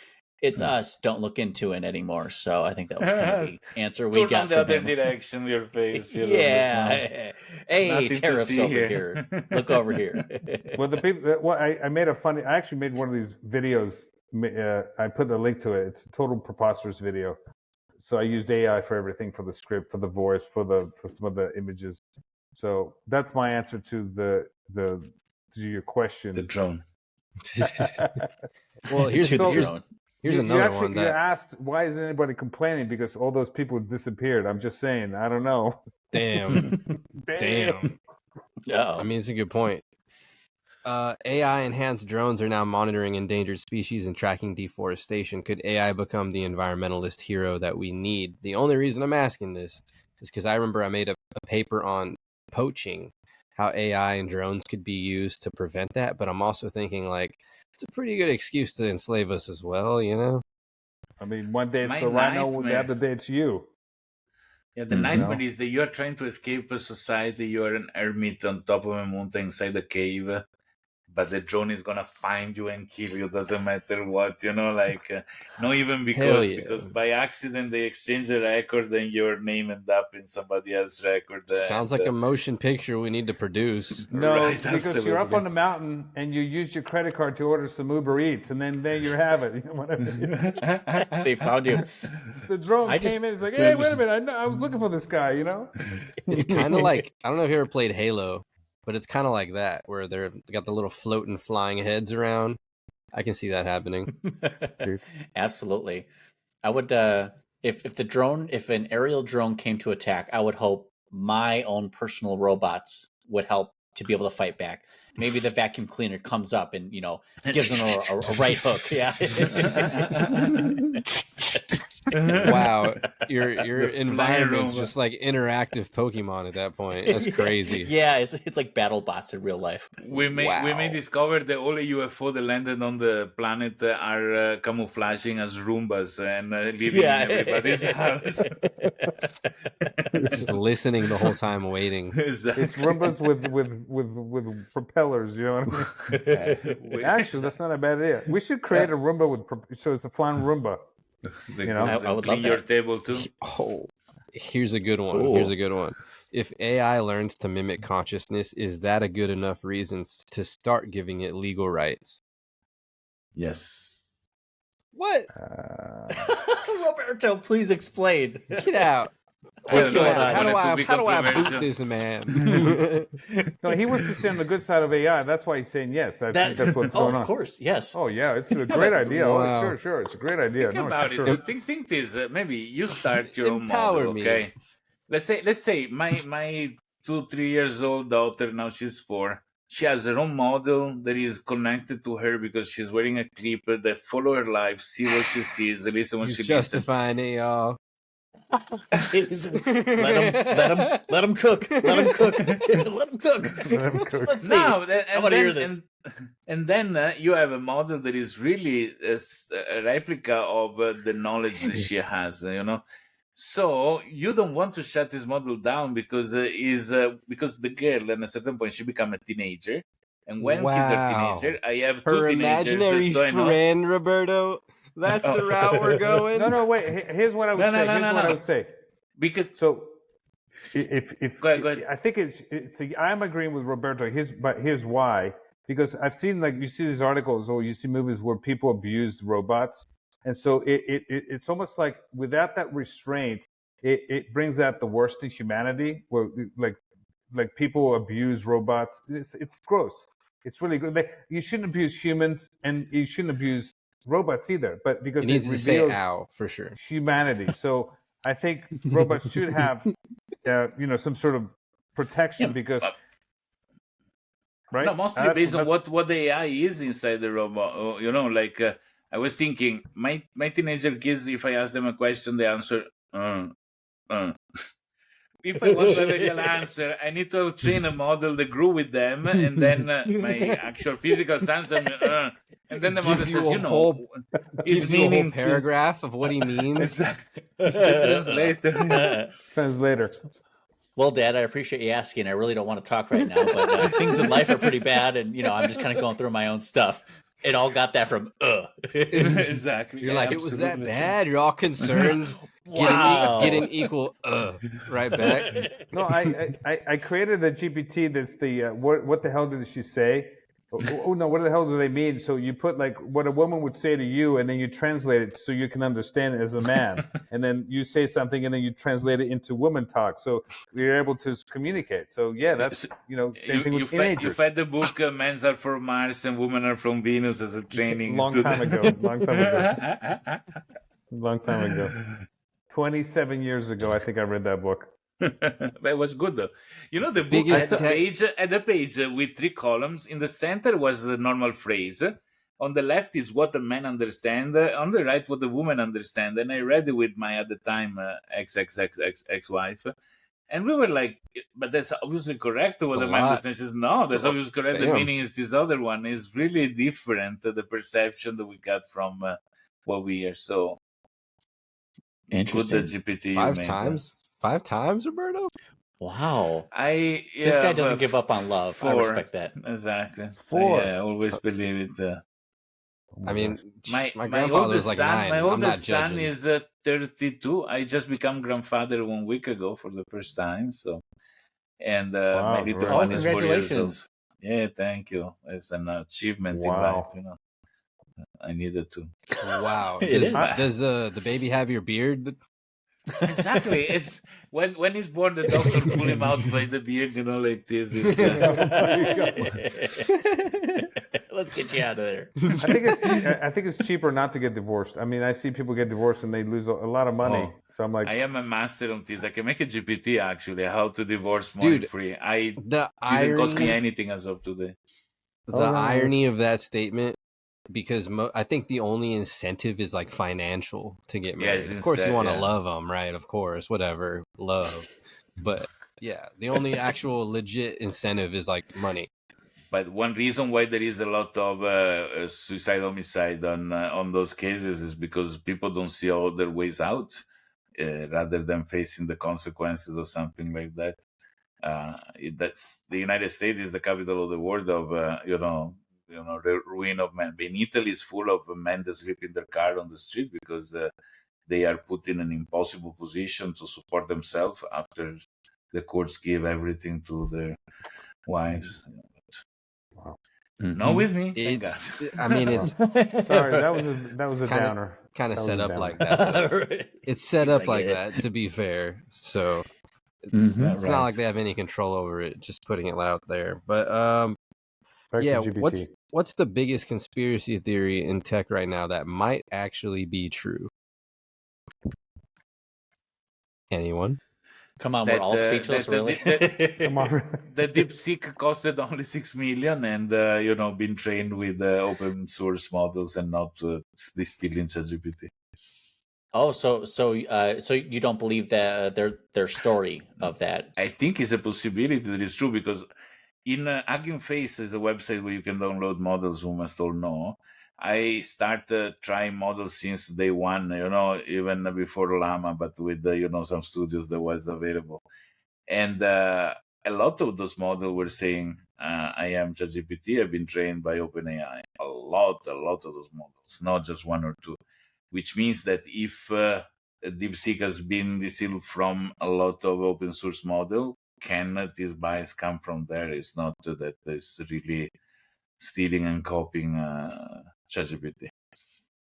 it's us. Don't look into it anymore. So I think that was kind of the answer we got the from other him. direction, your face. Yeah. Hey, tariffs over here. Look over here. Well, the people. I actually made one of these videos. I put the link to it. It's a total preposterous video. So I used AI for everything, for the script, for the voice, for some of the images. So that's my answer to your question. The drone. Well, here's another one. You asked, why isn't anybody complaining? Because all those people disappeared. I'm just saying. I don't know. Damn. I mean, it's a good point. AI-enhanced drones are now monitoring endangered species and tracking deforestation. Could AI become the environmentalist hero that we need? The only reason I'm asking this is because I remember I made a paper on poaching, how AI and drones could be used to prevent that. But I'm also thinking, it's a pretty good excuse to enslave us as well, I mean, one day it's the rhino, the other day it's you. Yeah, the nightmare is that you are trying to escape a society. You are an hermit on top of a mountain inside a cave. but the drone is gonna find you and kill you, doesn't matter what, like not even Hell because yeah. by accident they exchange a record and your name end up in somebody else's record. Sounds like a motion picture we need to produce. No, Right, because you're up absolutely. on the mountain and you use your credit card to order some Uber Eats, and then there you have it. You know what I mean? They found you. The drone I came just- in. It's like, hey, wait a minute, I was looking for this guy. You know? It's kind of like, I don't know if you ever played Halo, but it's kind of like that, where they got the little floating flying heads around. I can see that happening. Absolutely. I would if an aerial drone came to attack, I would hope my own personal robots would help to be able to fight back. Maybe the vacuum cleaner comes up and gives them a right hook. Yeah. Wow, your The environment's flying just like interactive Pokemon at that point. That's crazy. Yeah, it's like battle bots in real life. We may discover that all the UFO that landed on the planet are camouflaging as Roombas and living in everybody's house. Just listening the whole time, waiting. Exactly. It's Roombas with propellers. You know what I mean? Actually, that's not a bad idea. We should create a Roomba so it's a flying Roomba. I would clean love your that. table too. Oh, here's a good one. Ooh. Here's a good one. If AI learns to mimic consciousness, is that a good enough reason to start giving it legal rights? Yes. What? Roberto, please explain. Get out. What's going on? How do I controversial. boot this man? No, he wants to stay on the good side of AI. That's why he's saying yes. I think that's what's going on. Of course, yes. Oh yeah, it's a great idea. Wow. Oh, sure, it's a great idea. Think about sure. it. Think this. Maybe you start your own Empower model. me. Okay. Let's say my 2-3 years old daughter, now she's 4. She has her own model that is connected to her because she's wearing a clip that follow her life, see what she sees, listen what He's she justifying it, y'all. Let him cook. Let him cook. Let him cook. Let's see. No, I want to hear this. And then you have a model that is really a replica of the knowledge that she has, So you don't want to shut this model down because the girl at a certain point she become a teenager, and when she's a teenager, I have Her 2 teenagers. imaginary so I know. friend, Roberto. That's the route we're going. No, wait. Here's what I would say. I would say. Because So, if Go ahead. I think I'm agreeing with Roberto. Here's why. Because I've seen you see these articles or you see movies where people abuse robots, and so it's almost like without that restraint, it brings out the worst in humanity. Where like people abuse robots. It's gross. It's really good. You shouldn't abuse humans, and you shouldn't abuse robots either. But because It needs to reveals say "ow" for sure. humanity. So I think robots should have, some sort of protection because, right? no, mostly based on what the AI is inside the robot. I was thinking, my teenager kids, if I ask them a question, they answer, If I want to have a real answer, I need to train a model that grew with them, and then my actual physical answer, and then the model says, gives you a whole paragraph of what he means. It's the Translator. Well, Dad, I appreciate you asking. I really don't want to talk right now, but things in life are pretty bad, and I'm just kind of going through my own stuff. It all got that from Exactly. You're like, it was that bad? You're all concerned. Wow. Get an equal right back. No, I created a GPT that's the what the hell did she say? Oh no, what the hell do they mean? So you put what a woman would say to you, and then you translate it so you can understand it as a man, and then you say something, and then you translate it into woman talk, so you're able to communicate. So yeah, that's same thing with teenagers. You fed the book "Men Are from Mars and Women Are from Venus" as a training. Long time ago. 27 years ago, I think I read that book. But it was good though. The book Biggest had a page with 3 columns. In the center was the normal phrase. On the left is what a man understands. On the right, what the woman understands. And I read it with my, at the time, ex-wife. And we were like, but that's obviously correct what the man understands. She says, no, that's obviously correct. Damn. The meaning is this other one. Is really different. The perception that we got from what we hear. So, interesting. good the GPT 5 times? 5 times, Roberto? Wow. I This yeah, guy doesn't but give up on love. I 4 respect that. exactly. Four. I always believe it. Oh my I mean, gosh. my grandfather was like My 9. I'm not oldest son judging. is 32. I just become grandfather 1 week ago for the first time. So, and my Wow, little Oh, one is 4 years old. congratulations. Yeah, thank you. It's an achievement in Wow. life. I needed to. Wow. It is. Does the baby have your beard? Exactly. It's when he's born, the doctor pull him out by the beard. Like this. It's, Let's get you out of there. I think it's cheaper not to get divorced. I mean, I see people get divorced and they lose a lot of money. Oh, So I'm like, I am a master on this. I can make a GPT actually how to divorce money Dude, free. I The didn't cost me irony, anything as of today. the Oh, no. irony of that statement, because I think the only incentive is like financial to get Yeah, married. it's Of course, you insane, want to yeah. love them, right? Of course, whatever, love. But yeah, the only actual legit incentive is like money. But one reason why there is a lot of suicide homicide on those cases is because people don't see other ways out, rather than facing the consequences or something like that. That's the United States is the capital of the world of the ruin of men. In Italy is full of men that sleep in their car on the street because they are put in an impossible position to support themselves after the courts give everything to their wives. Not with me, thank God. I mean, it's sorry, that was a kinda- downer. kind of That set was a up downer. like that. Though. Right. It's set He's up like, like yeah. that, to be fair. So Mhm. it's not like they have any control over it. Just putting it out there. But Back yeah, to GPT. what's the biggest conspiracy theory in tech right now that might actually be true? Anyone? Come on, we're all speechless, really. Come on. The DeepSeek costed only 6 million, and been trained with open source models and not distilling ChatGPT. Oh, so you don't believe that their story of that? I think it's a possibility that is true because in Hugging Face is a website where you can download models. Who must all know. I started trying models since day one. Even before Llama, but with some studios that was available. And a lot of those models were saying, I am ChatGPT, I've been trained by OpenAI. A lot of those models, not just one or two. Which means that if DeepSeek has been distilled from a lot of open source model, can this bias come from there? It's not that it's really stealing and copying ChatGPT.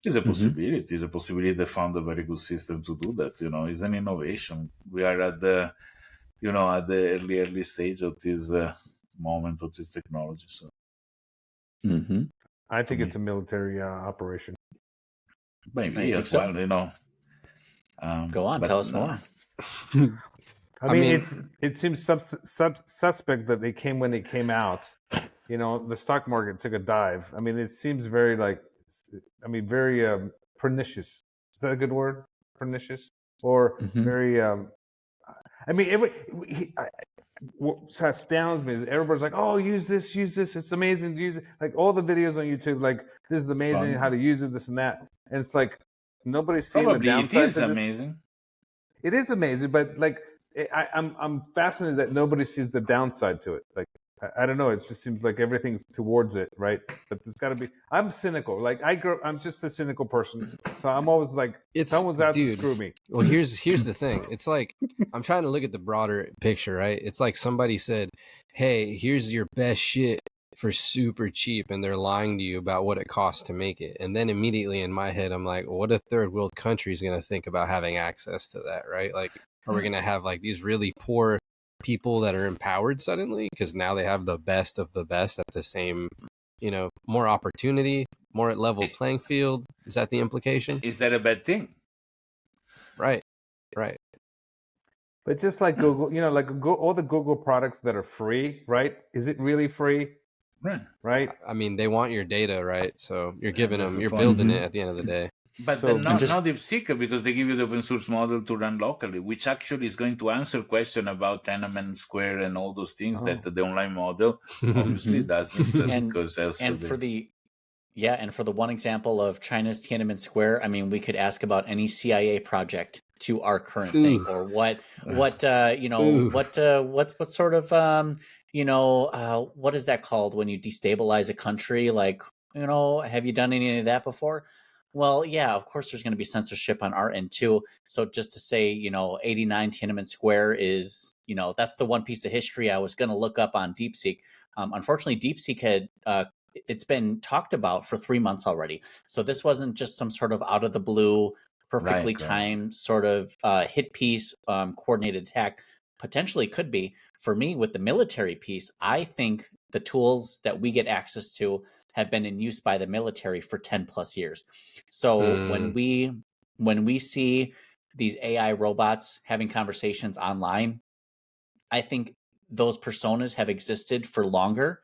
It's a possibility. It's a possibility they found a very good system to do that. It's an innovation. We are at the at the early stage of this moment of this technology. So, I think it's a military operation. maybe as so? well. Go on, tell us more. I mean, it seems suspect that they came when they came out. The stock market took a dive. I mean, it seems very very pernicious. Is that a good word? Pernicious or very? I mean, what astounds me is everybody's like, "Oh, use this, it's amazing, use it." Like all the videos on YouTube, like this is amazing, how to use it, this and that, and it's like nobody's seeing the probably it downside is to this. amazing. It is amazing, but like I'm fascinated that nobody sees the downside to it. Like I don't know, it just seems like everything's towards it, right? But there's got to be. I'm cynical. Like I'm just a cynical person, so I'm always like, someone's out to screw me. Well, here's the thing. It's like I'm trying to look at the broader picture, right? It's like somebody said, "Hey, here's your best shit for super cheap," and they're lying to you about what it costs to make it. And then immediately in my head, I'm like, what a third world country is going to think about having access to that, right? Like, are we going to have like these really poor people that are empowered suddenly because now they have the best of the best at the same, more opportunity, more level playing field? Is that the implication? Is that a bad thing? Right. But just like Google, all the Google products that are free, right? Is it really free? Right. I mean, they want your data, right? So you're giving them, you're building it at the end of the day. But then not DeepSeek, because they give you the open source model to run locally, which actually is going to answer question about Tiananmen Square and all those things that the online model obviously doesn't. Because for the one example of China's Tiananmen Square, I mean, we could ask about any CIA project to our current thing, or what you know, what sort of what is that called when you destabilize a country? Like, you know, have you done any of that before? Well, yeah, of course there's going to be censorship on our end too. So just to say, you know, 89 Tiananmen Square is, you know, that's the one piece of history I was going to look up on DeepSeek. Unfortunately, DeepSeek had it's been talked about for 3 months already. So this wasn't just some sort of out of the blue, perfectly timed sort of hit piece, coordinated attack. Potentially could be. For me, with the military piece, I think the tools that we get access to have been in use by the military for 10 plus years. So when we see these AI robots having conversations online, I think those personas have existed for longer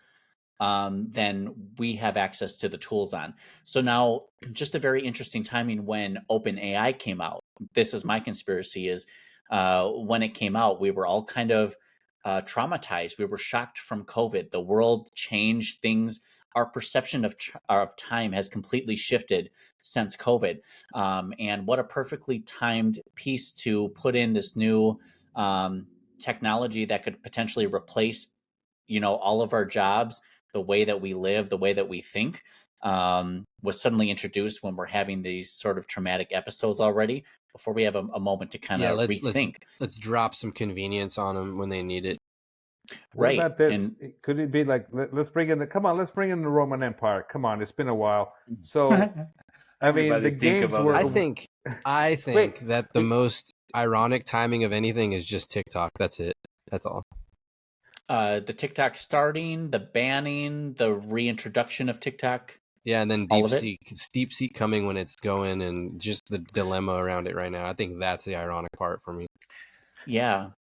than we have access to the tools on. So now, just a very interesting timing when OpenAI came out. This is my conspiracy: is when it came out, we were all kind of traumatized. We were shocked from COVID. The world changed things. Our perception of time has completely shifted since COVID. And what a perfectly timed piece to put in this new technology that could potentially replace, you know, all of our jobs, the way that we live, the way that we think, was suddenly introduced when we're having these sort of traumatic episodes already, before we have a moment to kind of rethink. Let's drop some convenience on them when they need it. What about this? Could it be like, let's bring in let's bring in the Roman Empire. Come on, it's been a while. So, I mean, the games were. I think that the most ironic timing of anything is just TikTok. That's it. That's all. The TikTok starting, the banning, the reintroduction of TikTok. Yeah, and then DeepSeek coming when it's going, and just the dilemma around it right now. I think that's the ironic part for me. Yeah.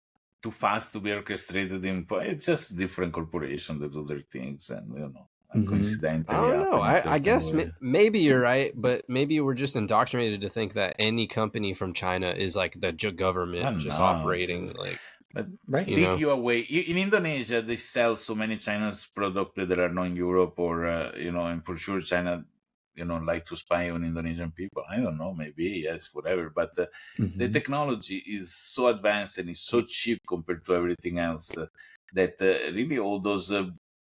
Too fast to be orchestrated it's just different corporations that do their things, and you know, coincidentally. I don't know. I guess maybe you're right, but maybe we're just indoctrinated to think that any company from China is like the government operating like. But take you away. In Indonesia, they sell so many Chinese products that are not in Europe, or you know, and for sure China, you know, like to spy on Indonesian people. I don't know, maybe yes, whatever. But the technology is so advanced and is so cheap compared to everything else that really all those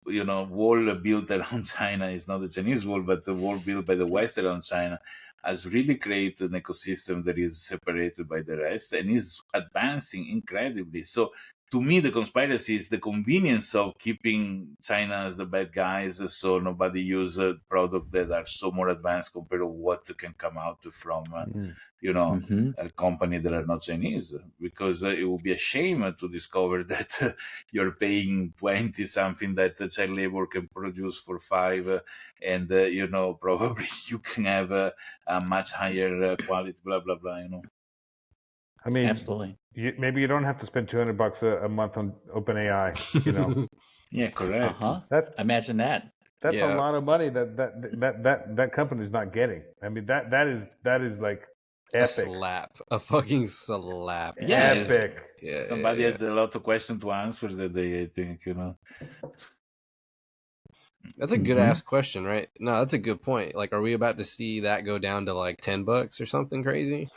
you know, wall built around China is not the Chinese wall, but the wall built by the West around China has really created an ecosystem that is separated by the rest and is advancing incredibly. So to me, the conspiracy is the convenience of keeping China as the bad guys, so nobody use products that are so more advanced compared to what can come out from, you know, a company that are not Chinese. Because it would be a shame to discover that you're paying 20 something that child labor can produce for 5, and you know, probably you can have a much higher quality, blah blah blah. You know. I mean, absolutely. Maybe you don't have to spend $200 a month on OpenAI. You know. Yeah, correct. Imagine that. That's a lot of money that company's not getting. I mean, that is like epic. A fucking slap. Yeah, epic. Somebody had a lot of questions to answer that day, I think, you know. That's a good ass question, right? No, that's a good point. Like, are we about to see that go down to like $10 or something crazy?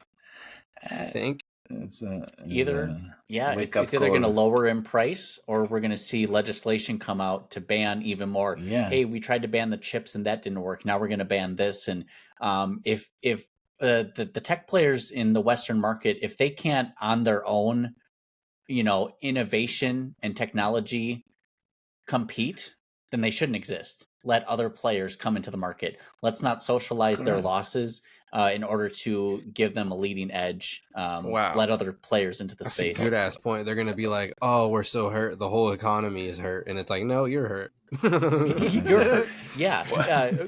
I think it's either going to lower in price, or we're going to see legislation come out to ban even more. Hey, we tried to ban the chips and that didn't work. Now we're going to ban this. And if the tech players in the Western market, if they can't on their own, you know, innovation and technology compete, then they shouldn't exist. Let other players come into the market. Let's not socialize their losses in order to give them a leading edge. Let other players into the space. That's a good ass point. They're going to be like, oh, we're so hurt. The whole economy is hurt. And it's like, no, you're hurt. You're hurt. Yeah.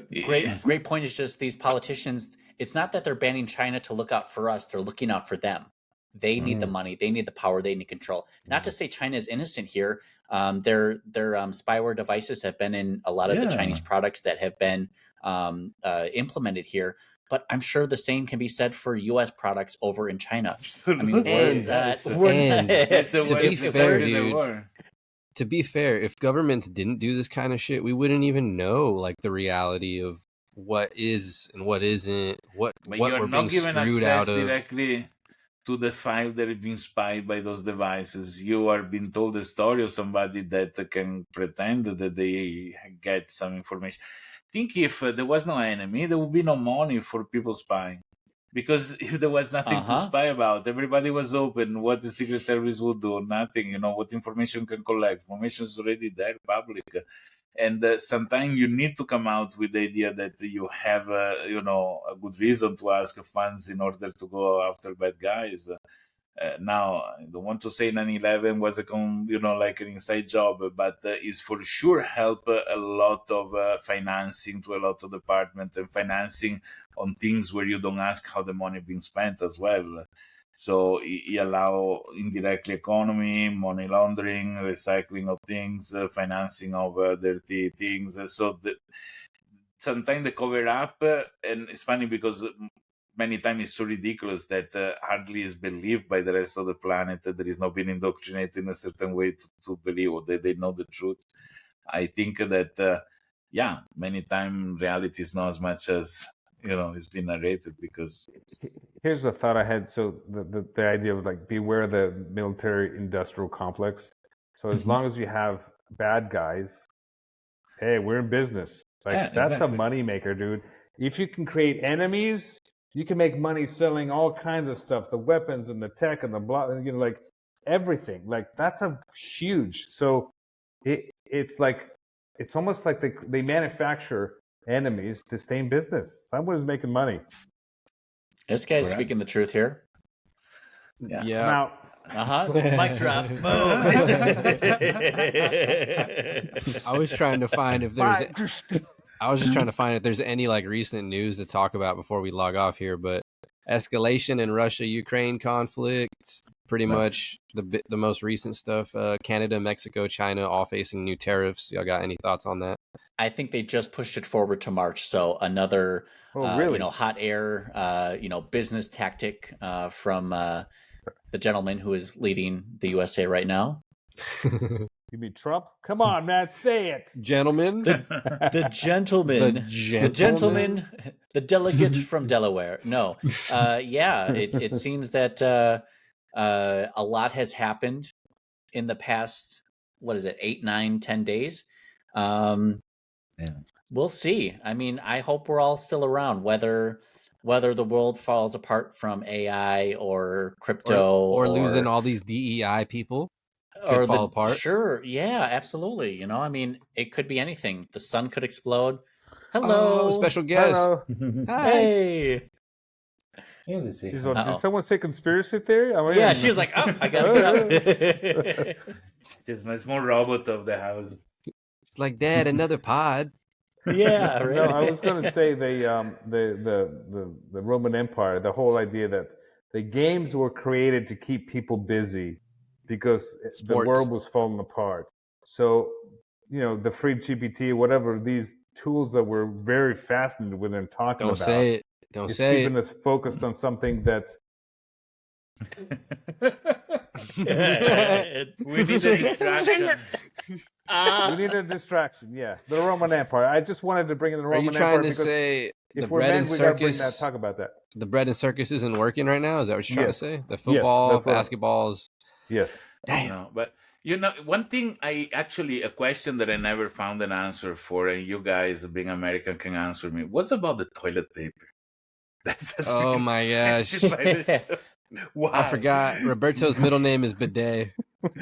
Great point is just these politicians. It's not that they're banning China to look out for us. They're looking out for them. They need the money. They need the power. They need control. Not to say China is innocent here. Their spyware devices have been in a lot of the Chinese products that have been implemented here. But I'm sure the same can be said for U.S. products over in China. I mean, to be fair, if governments didn't do this kind of shit, we wouldn't even know like the reality of what is and what isn't, what we're being screwed out of. to the file that is being spied by those devices. You are being told a story of somebody that can pretend that they get some information. Think if there was no enemy, there would be no money for people spying. Because if there was nothing to spy about, everybody was open. What the Secret Service would do, nothing. What information can collect. Information is already there, public. And sometimes you need to come out with the idea that you have, a good reason to ask funds in order to go after bad guys. Now, I don't want to say 9/11 was like an inside job, but it's for sure help a lot of financing to a lot of department and financing on things where you don't ask how the money being spent as well. So it allow indirectly economy, money laundering, recycling of things, financing of dirty things. So sometimes they cover up, and it's funny because many times it's so ridiculous that hardly is believed by the rest of the planet, that there is not been indoctrinated in a certain way to believe, or that they know the truth. I think that, many times reality is not as much as, it's been narrated. Because here's a thought I had. So the idea of like beware the military industrial complex. So as long as you have bad guys, hey, we're in business. Like that's a money maker, dude. If you can create enemies, you can make money selling all kinds of stuff, the weapons and the tech and the blah, like everything. Like that's a huge. So it's almost like they manufacture enemies to stay in business. Someone's making money. This guy's speaking the truth here. Yeah. I'm out. Mic drop. I was trying to find if there's. I was just trying to find if there's any like recent news to talk about before we log off here, but escalation in Russia-Ukraine conflict, pretty much the most recent stuff. Canada, Mexico, China, all facing new tariffs. Y'all got any thoughts on that? I think they just pushed it forward to March, so another hot air, business tactic from the gentleman who is leading the USA right now. You mean Trump? Come on, man, say it. Gentlemen? The gentleman. The gentleman. The delegate from Delaware. No. It seems that a lot has happened in the past, 8, 9, 10 days? We'll see. I mean, I hope we're all still around, whether the world falls apart from AI or crypto or losing all these DEI people. Could fall apart. Sure, yeah, absolutely. I mean, it could be anything. The sun could explode. Hello, special guest. Hello. Hey. Did someone say conspiracy theory? Yeah, she was like, "Oh, I gotta get up." It's my small robot of the house. Like, Dad, another pod. Yeah, right. No, I was going to say the Roman Empire. The whole idea that the games were created to keep people busy, because the world was falling apart. So, the free GPT, whatever, these tools that we're very fascinated with and talking about. Don't say it. Don't say it. Keeping us focused on something that. We need a distraction. We need a distraction, yeah. The Roman Empire. I just wanted to bring in the Roman Empire. Are you trying to say if we're men, we gotta bring that, talk about that. The bread and circus isn't working right now? Is that what you're trying to say? The football, basketballs. Yes. Damn. No, but one thing a question that I never found an answer for, and you guys being American can answer me. What's about the toilet paper? Oh my gosh. Why? I forgot. Roberto's middle name is Bidet. Well,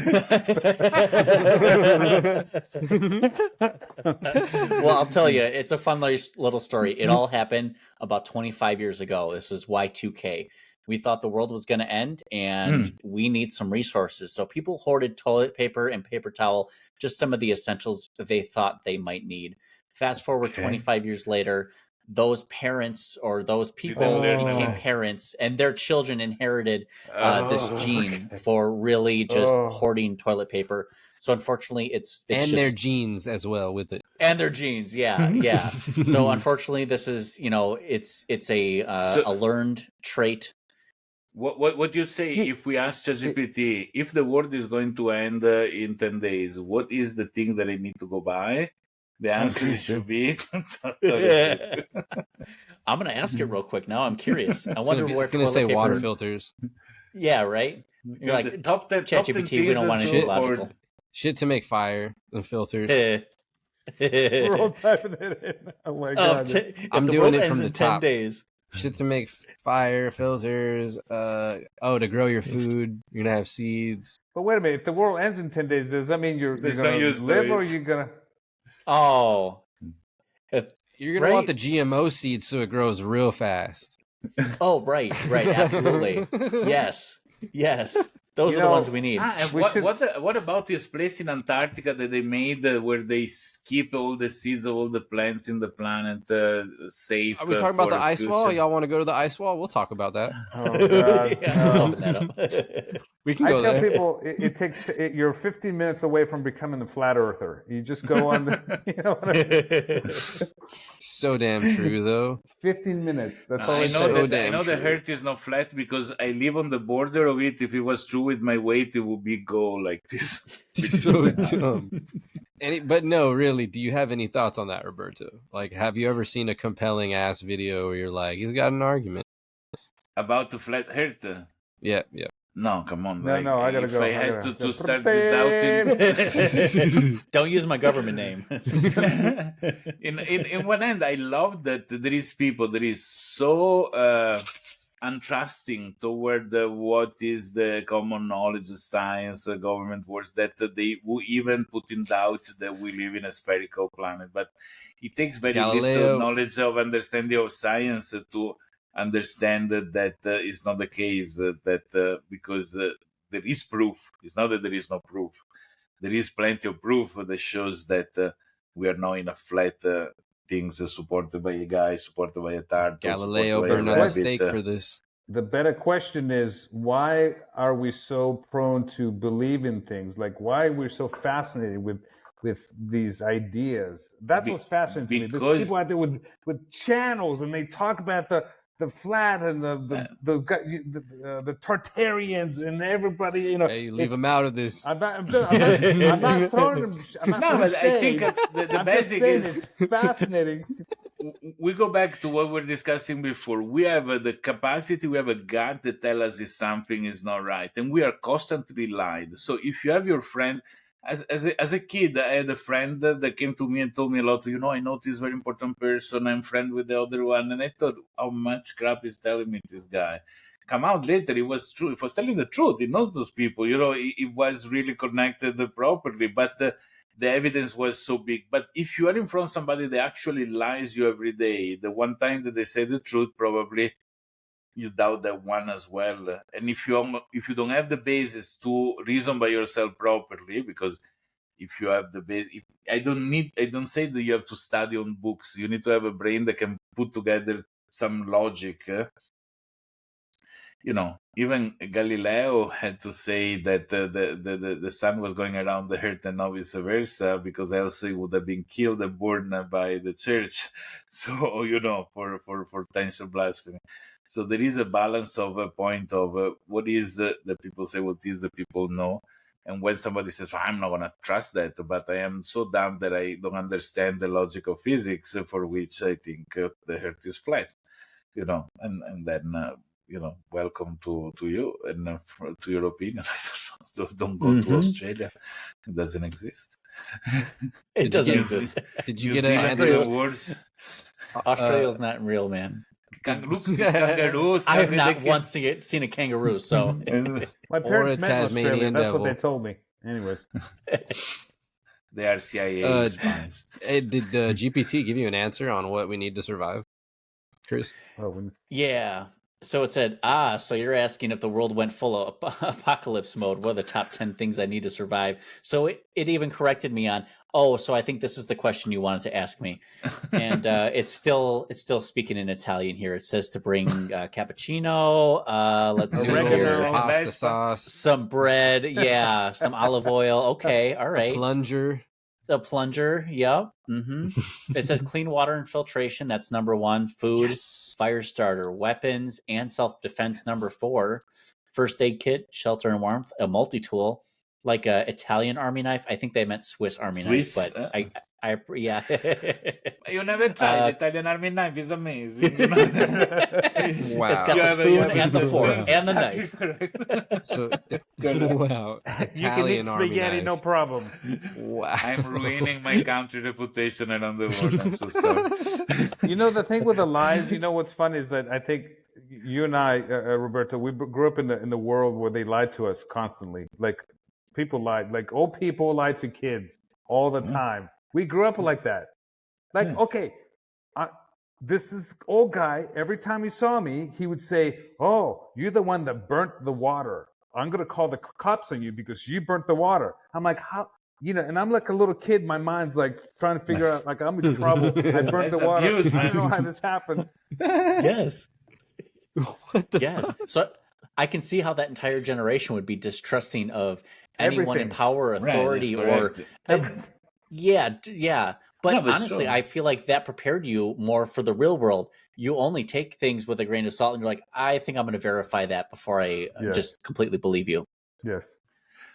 I'll tell you, it's a fun little story. It all happened about 25 years ago. This was Y2K. We thought the world was going to end, and we need some resources. So people hoarded toilet paper and paper towel, just some of the essentials that they thought they might need. Fast forward 25 years later, those parents or those people became parents, and their children inherited this gene for really just hoarding toilet paper. So unfortunately, it's and just, their genes as well with it. And their genes, yeah. So unfortunately, this is it's a learned trait. What you say if we ask ChatGPT if the world is going to end in 10 days, what is the thing that I need to go buy? The answer should be. I'm gonna ask it real quick now. I'm curious. I wonder where it's gonna say paper... water filters. Yeah, right. You're like, The top 10 ChatGPT, we things don't want to anything Shit. logical. Shit to make fire and filters. We're all typing it in. Oh my god! If I'm the doing world it ends from in the 10 top. days. Shit to make fire, filters. To grow your food, you're gonna have seeds. But wait a minute. If the world ends in 10 days, does that mean you're There's gonna no use to live, or it. you're gonna? Oh, You're gonna want Right. the GMO seeds so it grows real fast. oh, right, absolutely. Yes. Those You are the know, ones we need. And We should- what about this place in Antarctica that they made where they skip all the seeds of all the plants in the planet safe? Are we talking about for the ice future? wall? Y'all want to go to the ice wall? We'll talk about that. Oh god! Yeah, no. open that up. We can I go tell there. people it takes. You're 15 minutes away from becoming the flat earther. You just go on the. You know what I mean? So damn true, though. 15 minutes. That's all I it know takes. that I damn know the true. Earth is not flat because I live on the border of it. If it was true with my weight, it would be go like this. So dumb. But no, really, do you have any thoughts on that, Roberto? Like, have you ever seen a compelling ass video where you're like, he's got an argument? About the flat Earth. Yeah. No, come on. No, like, no, I gotta if go. I had gotta- to start doubting. Don't use my government name. in one end, I love that there is people that is so untrusting toward what is the common knowledge, science, government words, that they will even put in doubt that we live in a spherical planet. But it takes very Galileo. little knowledge of understanding of science to understand that is not the case. Because there is proof. It's not that there is no proof. There is plenty of proof that shows that we are now in a flat things supported by a guy, supported by a turtle, Galileo supported by a burned on a rabbit. stake for this. The better question is, why are we so prone to believe in things? Like, why we're so fascinated with these ideas? That's what's fascinating to me. There's because- people out there with channels, and they talk about the flat and the Tartarians and everybody. You know, Hey, leave it's- him out of this. I'm not throwing them. I'm not No, throwing but I think shade. the I'm just basic saying is it's fascinating. we go back to what we were discussing before. We have the capacity, we have a gut that tells us if something is not right, and we are constantly lied. So if you have your friend, as a kid, I had a friend that came to me and told me a lot. I know this very important person. I'm friend with the other one, and I thought, how much crap is telling me this guy? Come out later, it was true. It was telling the truth. He knows those people. It was really connected properly, but. The evidence was so big. But if you are in front of somebody that actually lies you every day, the one time that they say the truth, probably you doubt that one as well. And if you don't have the basis to reason by yourself properly, because if you have the base, I don't say that you have to study on books. You need to have a brain that can put together some logic. Even Galileo had to say that the sun was going around the earth and not vice versa, because else he would have been killed and burned by the church. So, for potential blasphemy. So there is a balance of a point of what is the people say, what is the people know. And when somebody says, I'm not going to trust that, but I am so dumb that I don't understand the logic of physics, for which I think the earth is flat, and then... welcome to you and to your opinion. I don't know. Don't go to Australia. It doesn't exist. It doesn't exist. Did you New get an Zealand answer? is worse. Australia's not real, man. Look, this kangaroo. I have not once seen a kangaroo, so My parents met in Australia. Tasmanian That's devil. what they told me. Anyways, They are CIA spies. Did GPT give you an answer on what we need to survive, Chris? yeah. So it said, so you're asking if the world went full of apocalypse mode, what are the top 10 things I need to survive? So it even corrected me on, so I think this is the question you wanted to ask me. And it's still speaking in Italian here. It says to bring cappuccino, let's see here, pasta sauce, some bread, some olive oil. Okay, all right. A A plunger, yep. Mm-hmm. It says clean water and filtration. That's number 1. Food, fire starter, weapons, and self-defense. Number 4. First aid kit, shelter and warmth, a multi-tool, like a Italian army knife. I think they meant Swiss army knife, but Yeah. You never tried the Italian Army knife? It's amazing. You know? It's got Wow. the spoon and the Wow. fork That's and the exactly knife. correct. So Correct. wow, You can eat Italian army spaghetti, knife. no problem. Wow. I'm ruining my country reputation around the world. I'm so sorry. You know, the thing with the lies, you know what's fun is that I think you and I, Roberto, we grew up in the world where they lied to us constantly. Like people lied, like old people lied to kids all the Yeah. time. We grew up like that. Like, Yeah. okay, this is old guy. Every time he saw me, he would say, "Oh, you're the one that burnt the water. I'm gonna call the cops on you because you burnt the water." I'm like, how? You know, and I'm like a little kid. My mind's like trying to figure out, like, I'm in trouble. I burnt That's the water. abuse, I don't know man. how this happened. Yes. What the Yes. fuck? So I can see how that entire generation would be distrusting of anyone in Everything. power, Right, that's authority, or correct. yeah, yeah. But No, but honestly, sure. I feel like that prepared you more for the real world. You only take things with a grain of salt, and you're like, I think I'm going to verify that before I Yes. just completely believe you. Yes.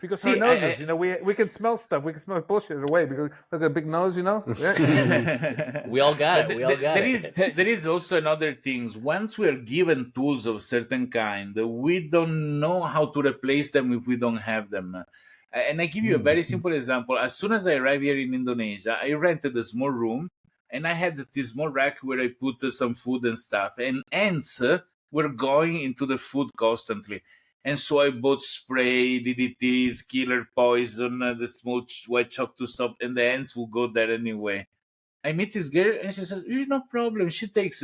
Because See, her noses, you know, we can smell stuff. We can smell bullshit away because look at a big nose, you know. Yeah. We all got But it. We all got it. there is also another things. Once we are given tools of certain kind, we don't know how to replace them if we don't have them. And I give you a very simple example. As soon as I arrived here in Indonesia, I rented a small room, and I had this small rack where I put some food and stuff. And ants were going into the food constantly. And so I bought spray, DDTs, killer poison, the small white chalk to stop, and the ants will go there anyway. I meet this girl and she says, no problem. She takes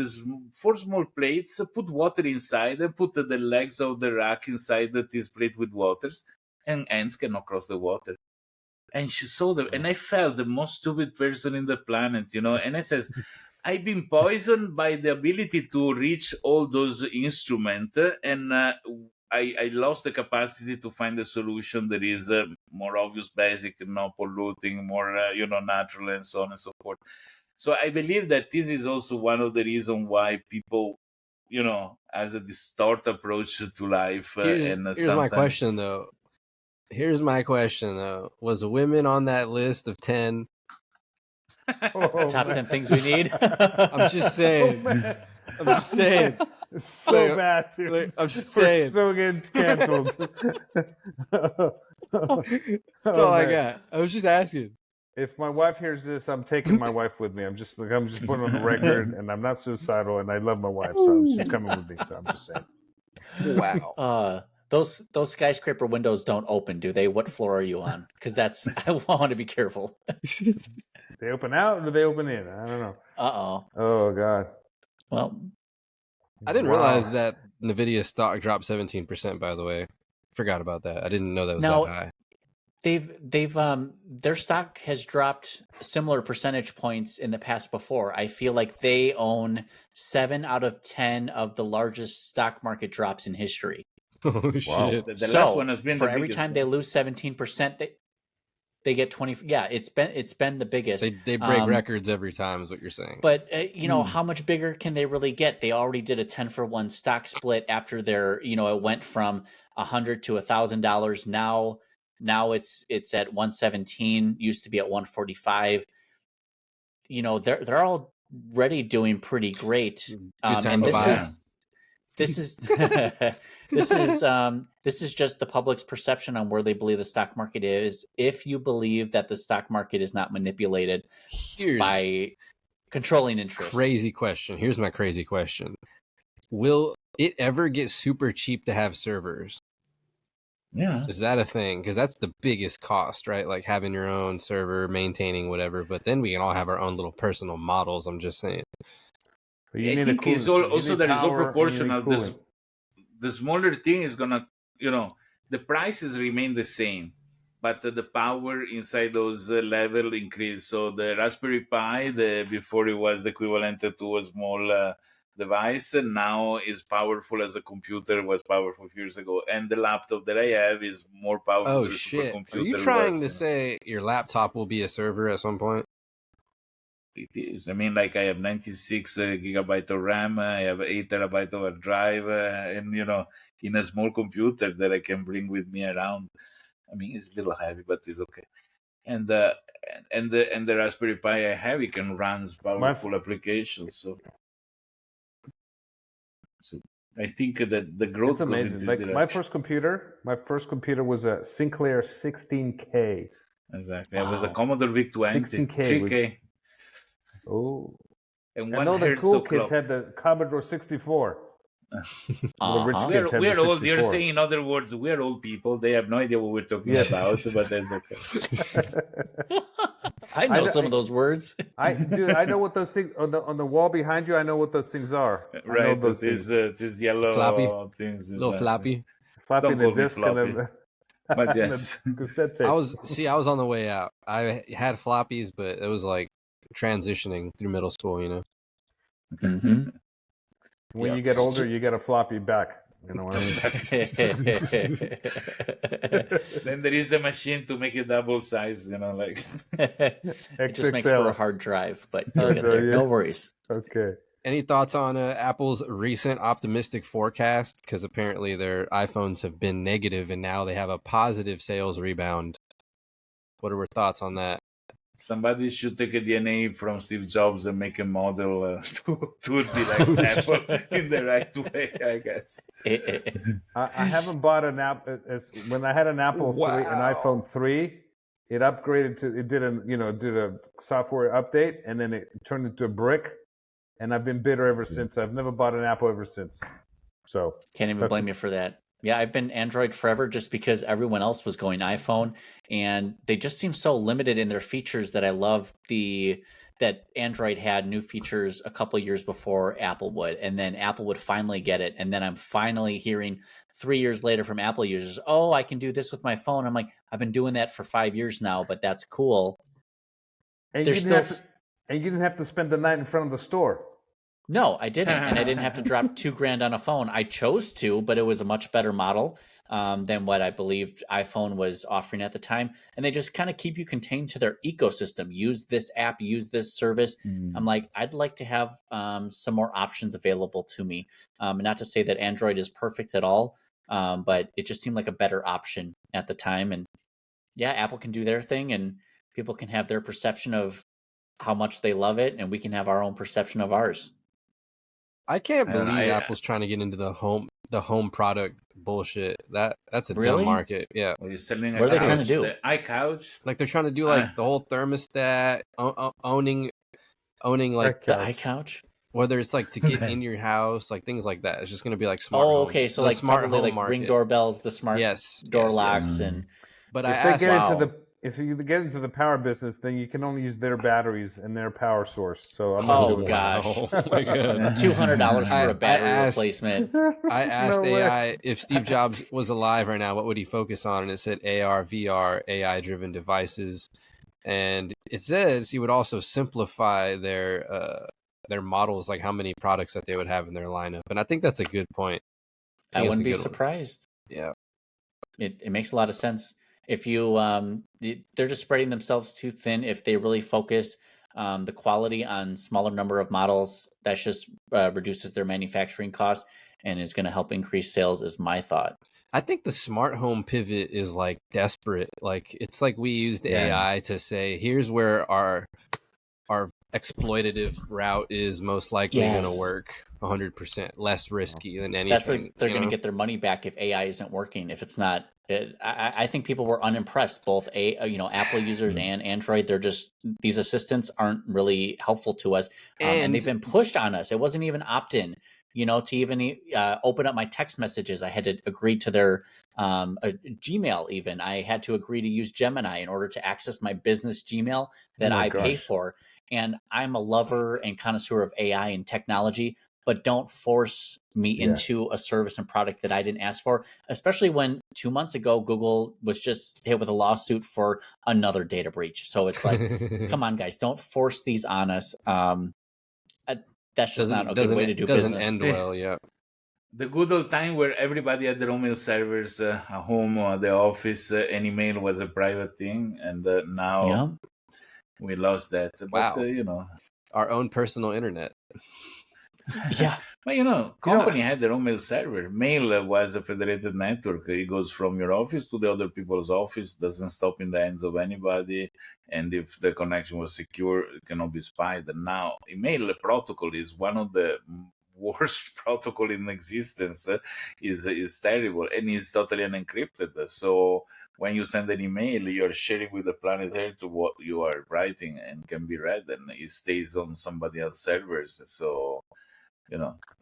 4 small plates, put water inside, and put the legs of the rack inside this plate with waters, and ants cannot cross the water. And she saw them, and I felt the most stupid person in the planet, you know. And I says, I've been poisoned by the ability to reach all those instruments, and I lost the capacity to find a solution that is more obvious, basic, not polluting, more natural, and so on and so forth. So I believe that this is also one of the reasons why people, has a distort approach to life, Here's and my sometimes. question though. Was women on that list of 10? Oh, Top man. 10 things we need. I'm just saying. Oh, man. I'm just saying. It's so Like, bad, dude. like, I'm just We're saying. so getting canceled. That's all I got. I was just asking. If my wife hears this, I'm taking my wife with me. I'm just putting on the record, and I'm not suicidal, and I love my wife, so she's coming with me. So I'm just saying. Wow. Those skyscraper windows don't open, do they? What floor are you on? Because I want to be careful. They open out or do they open in? I don't know. Uh-oh. Oh God. Well, I didn't Wow. realize that Nvidia stock dropped 17%, by the way. Forgot about that. I didn't know that was No. that high. they've their stock has dropped similar percentage points in the past before. I feel like they own 7 out of 10 of the largest stock market drops in history. Oh shit. The last one has been for the every biggest time one. they lose 17%, they get 20. Yeah, it's been the biggest. They break records every time is what you're saying. But how much bigger can they really get? They already did a 10-for-1 stock split after their, it went from $100 to $1,000. Now it's at 117, used to be at 145. They're already doing pretty great. Good time and to buy. this is this is just the public's perception on where they believe the stock market is. If you believe that the stock market is not manipulated by controlling interests. Crazy question. Here's my crazy question. Will it ever get super cheap to have servers? Yeah. Is that a thing? Because that's the biggest cost, right? Like having your own server, maintaining whatever. But then we can all have our own little personal models. I'm just saying. I think it's also there is all proportional. The smaller thing is gonna, the prices remain the same, but the power inside those level increase. So the Raspberry Pi, before it was equivalent to a small device, now is powerful as a computer was powerful a few years ago, and the laptop that I have is more powerful than a supercomputer. Are you trying to say your laptop will be a server at some point? It is. I mean, like I have 96 gigabyte of RAM, I have 8 terabyte of a drive, and in a small computer that I can bring with me around. I mean, it's a little heavy, but it's okay. and the Raspberry Pi I have, it can run powerful applications. So I think that the growth It's goes in amazing. this Like direction. my first computer was a Sinclair 16K. Exactly. It was a Wow. Commodore VIC-20, 16K was 3K, oh, and and 1 though the hertz cool of kids clock. had the Commodore 64. Well, the rich Uh-huh. kids had We the are old. You're 64. saying, in other words, we are old people. They have no idea what we're talking Yes. about, but that's okay. I know some of those words. Dude, I know what those things on the wall behind you. I know what those things are. I know Right, those things. these yellow Floppy. things. Little floppy. Floppy Don't and a call me disc and floppy. a, But and a yes. cassette tape. I was on the way out. I had floppies, but it was like transitioning through middle school, you know. Mm-hmm. When Yep. you get older, you get a floppy back. You know what I mean? Then there is the machine to make it double size, like. It just makes for a XXL. hard drive, but you'll get there. Yeah. No worries. Okay. Any thoughts on Apple's recent optimistic forecast? Because apparently their iPhones have been negative and now they have a positive sales rebound. What are our thoughts on that? Somebody should take a DNA from Steve Jobs and make a model to be like Apple in the right way, I guess. I haven't bought an app. When I had an Apple 3, an iPhone 3, it upgraded to it did a software update, and then it turned into a brick. And I've been bitter ever since. I've never bought an Apple ever since. So Can't even blame you for that. Yeah, I've been Android forever just because everyone else was going iPhone, and they just seem so limited in their features that I love that Android had new features a couple years before Apple would, and then Apple would finally get it, and then I'm finally hearing 3 years later from Apple users, "Oh, I can do this with my phone." I'm like, I've been doing that for 5 years now, but that's cool. and There's you didn't have to spend the night in front of the store. No, I didn't, and I didn't have to drop $2,000 on a phone. I chose to, but it was a much better model than what I believed iPhone was offering at the time. And they just kind of keep you contained to their ecosystem. Use this app, use this service. I'm like, I'd like to have some more options available to me. Not to say that Android is perfect at all, but it just seemed like a better option at the time. And yeah, Apple can do their thing, and people can have their perception of how much they love it, and we can have our own perception of ours. I can't I don't know, believe I- Apple's trying to get into the home product bullshit. That's a Really? dumb market. Yeah. Or you're selling What are they trying to do? The iCouch. Like they're trying to do like the whole thermostat, owning like The iCouch? whether it's like to get in your house, like things like that. It's just going to be like smart. Oh, home. okay. So The like smart probably home like market. Ring doorbells, the smart Yes, door yes, locks, yes. and But I If they asked, get Wow. if you get into the power business, then you can only use their batteries and their power source. So I'm not oh doing gosh, oh my god. $200 for I a battery asked- replacement. I asked No way. AI if Steve Jobs was alive right now, what would he focus on? And it said AR, VR, AI-driven devices, and it says he would also simplify their models, like how many products that they would have in their lineup. And I think that's a good point. I think it's wouldn't a be good one. surprised. Yeah. It makes a lot of sense. If you they're just spreading themselves too thin. If they really focus the quality on smaller number of models, that just reduces their manufacturing cost and is going to help increase sales. Is my thought. I think the smart home pivot is like desperate. Like it's like we used AI to say, here's where our exploitative route is most likely going to Yes. work 100% less risky than anything. That's where they're you going to know? get their money back if AI isn't working. If it's not, I think people were unimpressed. Both Apple users and Android. They're just these assistants aren't really helpful to us, and they've been pushed on us. It wasn't even opt-in. To even open up my text messages, I had to agree to their Gmail. Even I had to agree to use Gemini in order to access my business Gmail that I pay for. And I'm a lover and connoisseur of AI and technology, but don't force me into a service and product that I didn't ask for, especially when 2 months ago, Google was just hit with a lawsuit for another data breach. So it's like, come on, guys, don't force these on us. That's just not a good way to do business. Doesn't end well, yeah. The good old time where everybody had their own mail servers at home or the office, and email was a private thing, and now we lost that. Wow. But, our own personal internet. Yeah. But company had their own mail server. Mail was a federated network. It goes from your office to the other people's office, doesn't stop in the hands of anybody. And if the connection was secure, it cannot be spied. And now, email protocol is one of the worst protocol in existence. Is terrible and is totally unencrypted. So when you send an email, you're sharing with the planet Earth what you are writing and can be read, and it stays on somebody else's servers. So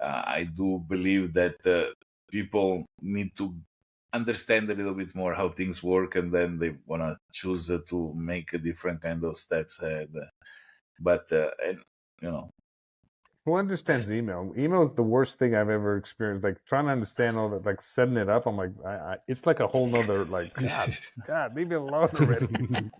I do believe that people need to understand a little bit more how things work, and then they want to choose to make a different kind of steps ahead. But and Who understands email? Email is the worst thing I've ever experienced. Like trying to understand all that, like setting it up. I'm like, it's like a whole nother, like, God, leave me alone already.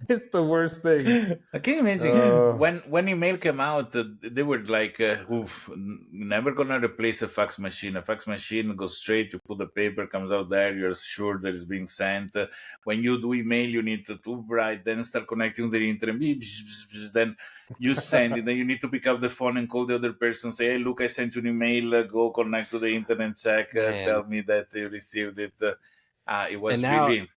It's the worst thing. Can you imagine when email came out, they were like, "Oof, never gonna replace a fax machine. A fax machine goes straight. You put the paper, comes out there. You're sure that it's being sent. When you do email, you need to write, then start connecting to the internet. Then you send it. Then you need to pick up the phone and call the other person. Say, hey, look, I sent you an email. Go connect to the internet. Check. Tell me that you received it. It was really."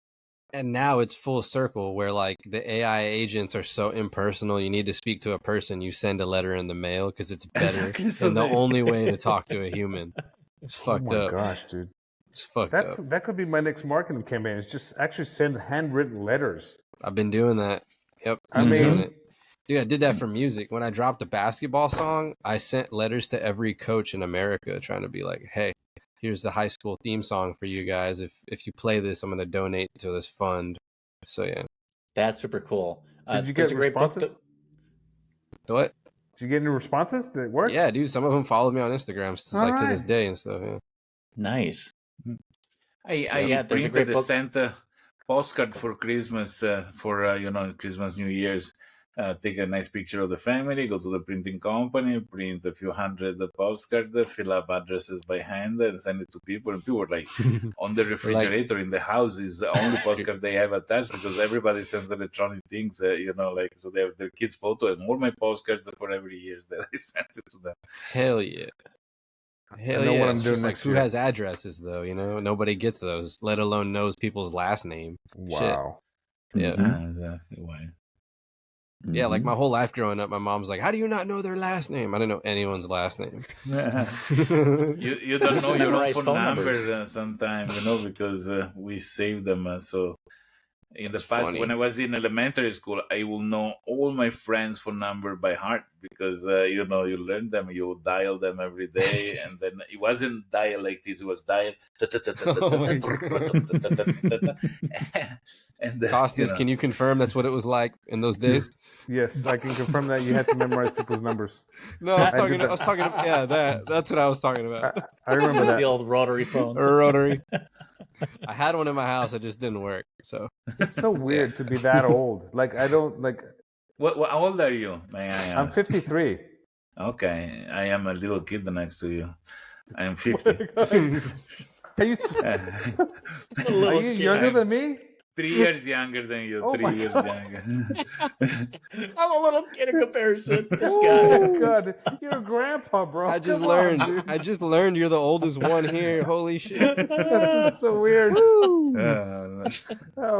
And now it's full circle where like the AI agents are so impersonal. You need to speak to a person. You send a letter in the mail because it's better and the only way to talk to a human. It's fucked up. Oh my gosh, dude. It's fucked up. That could be my next marketing campaign. It's just actually send handwritten letters. I've been doing that. Yep. I mean, doing it. Dude, I did that for music. When I dropped a basketball song, I sent letters to every coach in America trying to be like, hey, here's the high school theme song for you guys. If you play this, I'm going to donate to this fund. So, yeah. That's super cool. Did you get responses? What? Did you get any responses? Did it work? Yeah, dude. Some of them followed me on Instagram to this day and stuff. Yeah. Nice. I there's a great book. Sent a postcard for Christmas, for Christmas, New Year's. Take a nice picture of the family, go to the printing company, print a few hundred postcards, fill up addresses by hand, and send it to people. And people were like, on the refrigerator in the house is the only postcard they have attached because everybody sends electronic things, so they have their kids' photo and all my postcards for every year that I sent it to them. Hell yeah. Hell yeah. What I'm doing next year. Who has addresses though? Nobody gets those, let alone knows people's last name. Wow. Shit. Yeah. Exactly. Why? Yeah, like my whole life growing up, my mom's like, how do you not know their last name? I didn't know anyone's last name. You don't know your own phone number sometimes, because we save them. So in the past, funny. When I was in elementary school, I will know all my friends' phone number by heart because, you learn them, you dial them every day. And then it wasn't dial like this, it was dial. And Costas, can you confirm that's what it was like in those days? Yes, I can confirm that you had to memorize people's numbers. No, I was talking about, that's what I was talking about. I remember that. The old rotary phones. Rotary. I had one in my house, it just didn't work. So it's so weird to be that old. Like I don't like. How old are you? I'm 53. Okay, I am a little kid next to you. I am 50. Are you younger than me? 3 years younger than you. 3 years younger. I'm a little kid in comparison. Oh God, you're a grandpa, bro. I just learned you're the oldest one here. Holy shit. That's so weird. Oh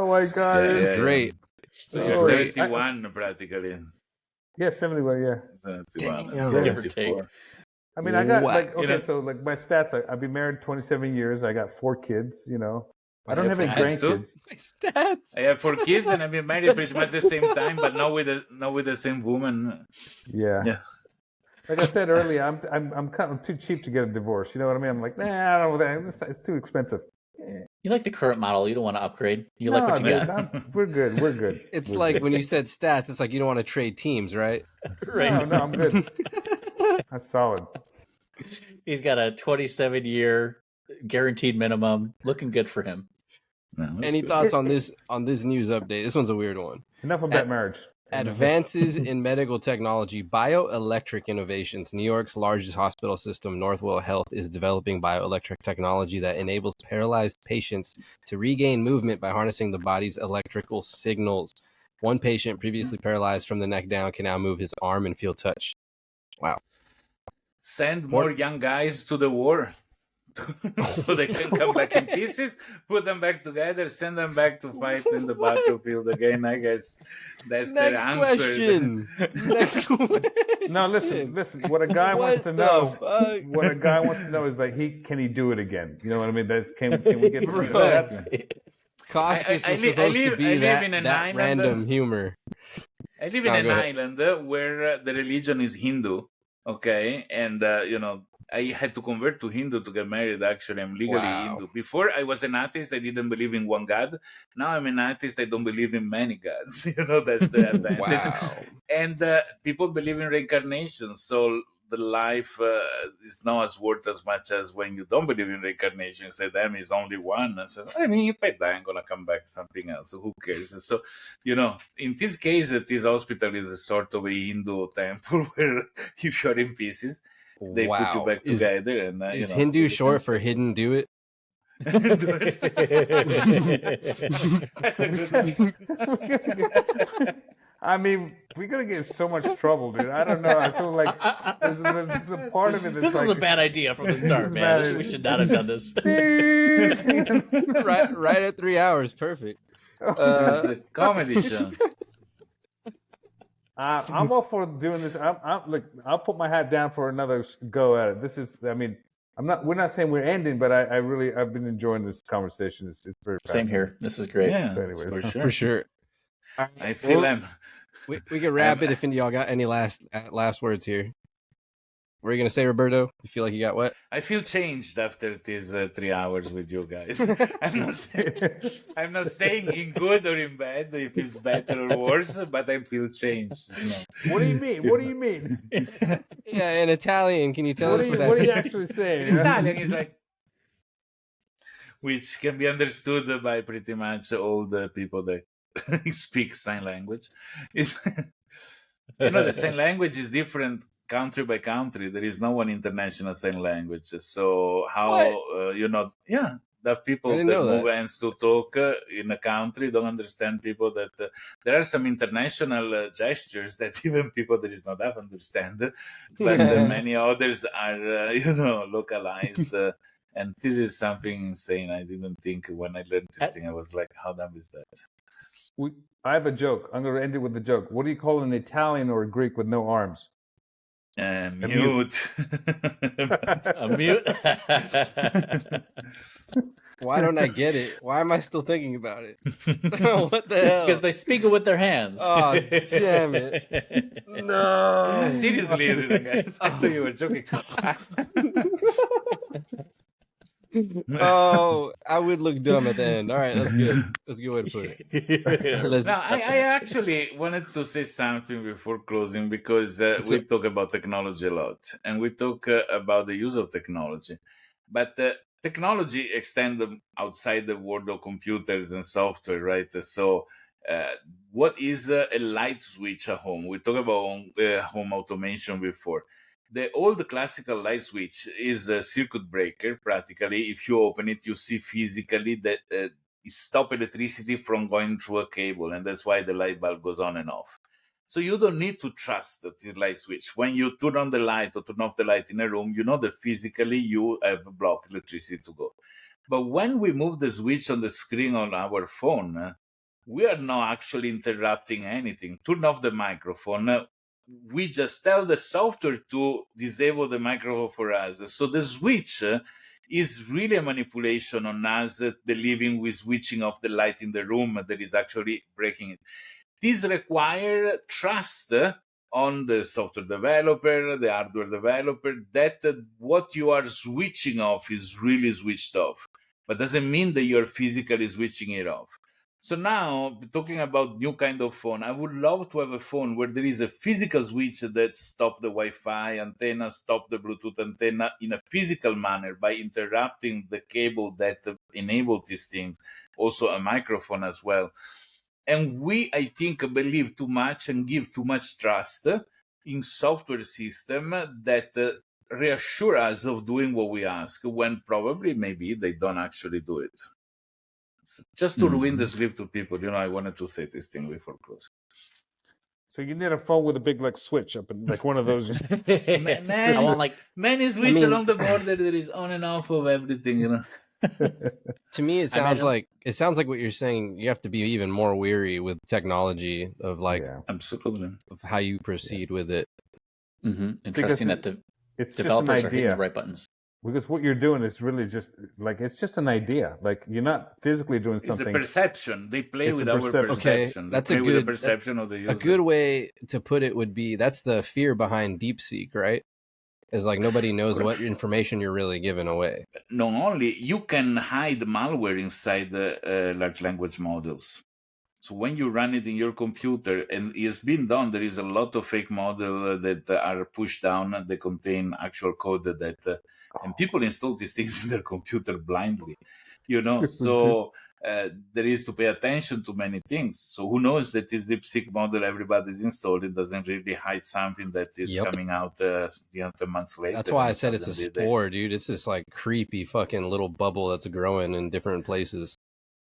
my God. It's great. So you're 71 practically. Yeah, 71, yeah. 71. Give or take. I mean, I got so like my stats. I've been married 27 years. I got 4 kids. I don't have any grandkids. My stats. I have 4 kids, and I've been married pretty much the same time, but not with the same woman. Yeah. Like I said earlier, I'm too cheap to get a divorce. You know what I mean? I'm like, nah, I don't know that. It's too expensive. You like the current model. You don't want to upgrade. You like what you got. We're good. It's like when you said stats, it's like you don't want to trade teams, right? Right. No, I'm good. That's solid. He's got a 27-year guaranteed minimum. Looking good for him. No, any good. thoughts on this news update? This one's a weird one. Enough about marriage. Advances in medical technology, bioelectric innovations. New York's largest hospital system, Northwell Health, is developing bioelectric technology that enables paralyzed patients to regain movement by harnessing the body's electrical signals. One patient previously paralyzed from the neck down can now move his arm and feel touch. Wow. send more young guys to the war. So they can come back in pieces, put them back together, send them back to fight in the battlefield again. I guess that's their Next answer. question. Next question. No, listen. What a guy wants to What know. the fuck? What a guy wants to know is like, can he do it again? You know what I mean? Can we get Bro. that's Costas was supposed to be that random humor. I live in an island where the religion is Hindu, okay? And, I had to convert to Hindu to get married, actually. I'm legally Hindu. Before, I was an atheist. I didn't believe in one God. Now I'm an atheist. I don't believe in many gods. That's the advantage. Wow. And people believe in reincarnation. So the life is not as worth as much as when you don't believe in reincarnation. You say, damn, it's only one. And says, I mean, if I die, I'm going to come back something else. So who cares? And so, in this case, this hospital is a sort of a Hindu temple where if you're in pieces, they put you back together. And is Hindu short for hidden do it? That's a good one. I mean, we're gonna get in so much trouble, dude. I don't know. I feel like there's a part of it. This was a bad idea from the start, man. We should not have done this. right at 3 hours, perfect. Comedy show. I'm all for doing this. I'll put my hat down for another go at it. This is, I mean, we're not saying we're ending, but I've been enjoying this conversation. It's very same here. This is great. Yeah, anyways, for sure. I feel we can wrap it if any y'all got any last words here. What are you gonna say, Roberto? You feel like you got what? I feel changed after these 3 hours with you guys. I'm not saying in good or in bad, if it's better or worse, but I feel changed. What do you mean? What do you mean? Yeah, in Italian, can you tell us what are you actually saying? In Italian, it's like, which can be understood by pretty much all the people that speak sign language. The sign language is different country by country. There is no one international sign language. So that people that move hands to talk in a country don't understand people that there are some international gestures that even people that is not that understand, but many others are localized. And this is something insane. I didn't think when I learned this thing, I was like, how dumb is that? I have a joke. I'm going to end it with a joke. What do you call an Italian or a Greek with no arms? Mute. A mute. Why don't I get it? Why am I still thinking about it? What the hell? Because they speak it with their hands. Oh, damn it. No. Seriously, I thought you were joking. Oh, I would look dumb at the end. All right, that's good. That's a good way to put it. Now, I actually wanted to say something before closing because we talk about technology a lot and we talk about the use of technology. But technology extends outside the world of computers and software, right? So what is a light switch at home? We talked about home automation before. The old classical light switch is a circuit breaker. Practically, if you open it, you see physically that it stops electricity from going through a cable, and that's why the light bulb goes on and off. So you don't need to trust the light switch. When you turn on the light or turn off the light in a room, you know that physically you have blocked electricity to go. But when we move the switch on the screen on our phone, we are not actually interrupting anything. Turn off the microphone. We just tell the software to disable the microphone for us. So the switch is really a manipulation on us believing we're switching off the light in the room that is actually breaking it. This requires trust on the software developer, the hardware developer, that what you are switching off is really switched off. But doesn't mean that you're physically switching it off. So now, talking about new kind of phone, I would love to have a phone where there is a physical switch that stops the Wi-Fi antenna, stop the Bluetooth antenna in a physical manner by interrupting the cable that enables these things, also a microphone as well. And we, I think, believe too much and give too much trust in software system that reassure us of doing what we ask when probably maybe they don't actually do it. Just to ruin the sleep to people, I wanted to say this thing before closing. So you need a phone with a big like switch up and like one of those. I want like many switch mean- along the border. There is on and off of everything, you know. To me, it I sounds imagine- like what you're saying. You have to be even more weary with technology of like yeah. Absolutely. of how you proceed with it. and trusting that the It's just an developers are hitting idea. the right buttons. Because what you're doing is really just like it's just an idea. Like you're not physically doing It's something. a perception. They play It's with a our perception. Okay, perception. that's they a play with good- the perception of the user. A good way to put it would be that's the fear behind DeepSeek, right? Is like nobody knows what information you're really giving away. Not only you can hide malware inside the large language models. So when you run it in your computer, and it's been done, there is a lot of fake models that are pushed down. They contain actual code that, and people install these things in their computer blindly, you know. So there is to pay attention to many things. So who knows that this DeepSeek model everybody's installed, it doesn't really hide something that is Yep. coming out 10 months later. That's why I and said it's a suddenly they- spore, dude. It's this like creepy fucking little bubble that's growing in different places.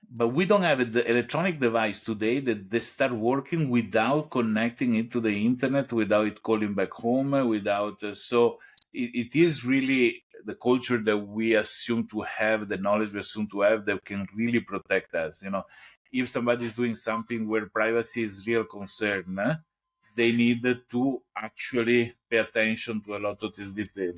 But we don't have the electronic device today that they start working without connecting it to the internet, without it calling back home, without. So it is really the culture that we assume to have, the knowledge we assume to have that can really protect us. You know, if somebody is doing something where privacy is real concern, they need to actually pay attention to a lot of this detail.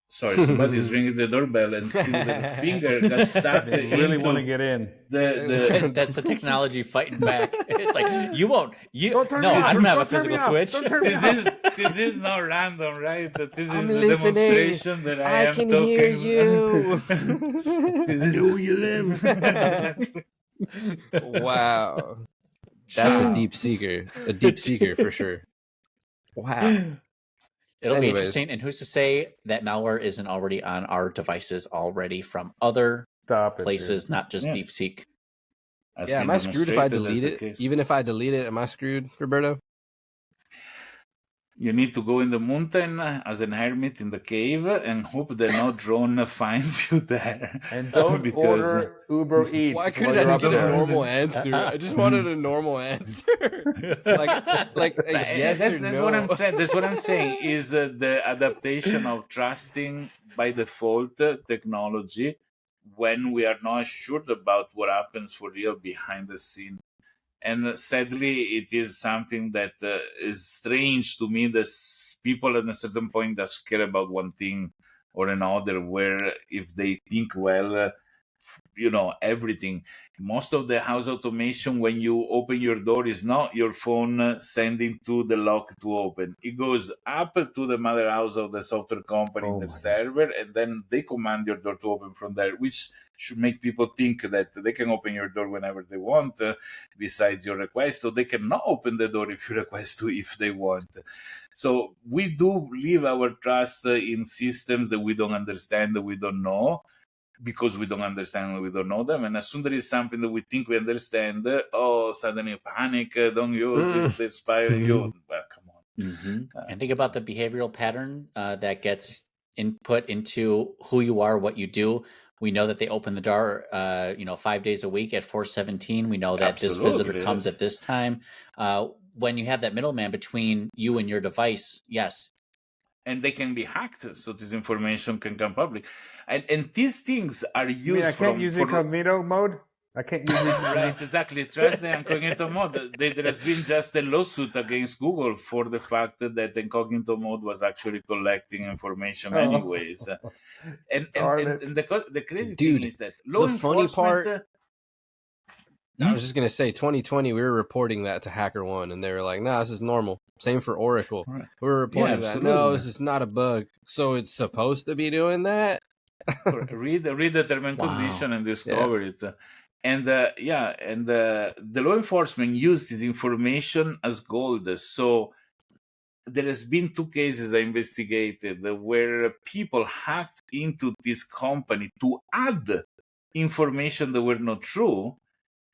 Sorry, somebody's ringing the doorbell and still the finger got stuck. They really into want to get in. That's the technology fighting back. It's like you won't. You Don't turn no, me I off. don't have a Don't turn me physical off. switch. Don't turn me off. This is not random, right? This is I'm the listening. demonstration that I am can talking. hear you. This is who you live. Wow. That's a deep seeker for sure. Wow. It'll be Anyways. interesting. And who's to say that malware isn't already on our devices already from other Stop it, places, dude. not just Yes. DeepSeek? Has Yeah, been am I screwed if I demonstrated as delete the it? case. Even if I delete it, am I screwed, Roberto? You need to go in the mountain as an hermit in the cave and hope that no drone finds you there. And don't Because- order Uber Eats. Why while couldn't you're I up just get a there. normal answer? I just wanted a normal answer. like a yes that's or what no. I'm saying. That's what I'm saying is the adaptation of trusting by default technology when we are not sure about what happens for real behind the scene. And sadly, it is something that is strange to me that people at a certain point are scared about one thing or another, where if they think well, everything. Most of the house automation, when you open your door, is not your phone sending to the lock to open. It goes up to the mother house of the software company, Oh the my God. server, and then they command your door to open from there, which should make people think that they can open your door whenever they want, besides your request, so they cannot open the door if you request to, if they want. So we do leave our trust in systems that we don't understand, that we don't know, because we don't understand and we don't know them. And as soon as there is something that we think we understand, suddenly panic, don't use it, they spy on you. Well, come on. Mm-hmm. And think about the behavioral pattern that gets input into who you are, what you do. We know that they open the door, 5 days a week at 4:17. We know that this visitor Absolutely, comes yes. at this time. When you have that middleman between you and your device, yes, And they can be hacked, so this information can come public. And these things are used You mean I can't use incognito mode? I can't use it. Right, exactly. Trust the incognito mode. There has been just a lawsuit against Google for the fact that incognito mode was actually collecting information anyways. And the crazy Dude, thing is that law the funny enforcement... part- I was just gonna say 2020 we were reporting that to HackerOne and they were like, nah, this is normal. Same for Oracle. Right. We were reporting Yeah, that. No, absolutely. this is not a bug. So it's supposed to be doing that? read the term and Wow. condition and discover it. And the law enforcement used this information as gold. So there has been 2 cases I investigated where people hacked into this company to add information that were not true.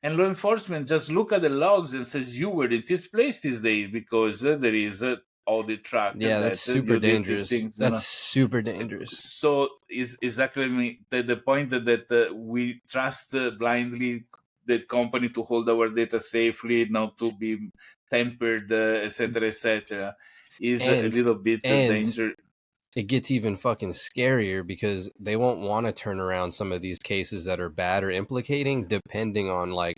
And law enforcement just look at the logs and says, you were in this place these days because there is audit track. Yeah, that's that super you did these dangerous. things, That's super dangerous. So is exactly the point that we trust blindly the company to hold our data safely, not to be tempered, etc., etc., is a And- little bit and- dangerous. It gets even fucking scarier because they won't want to turn around some of these cases that are bad or implicating, depending on like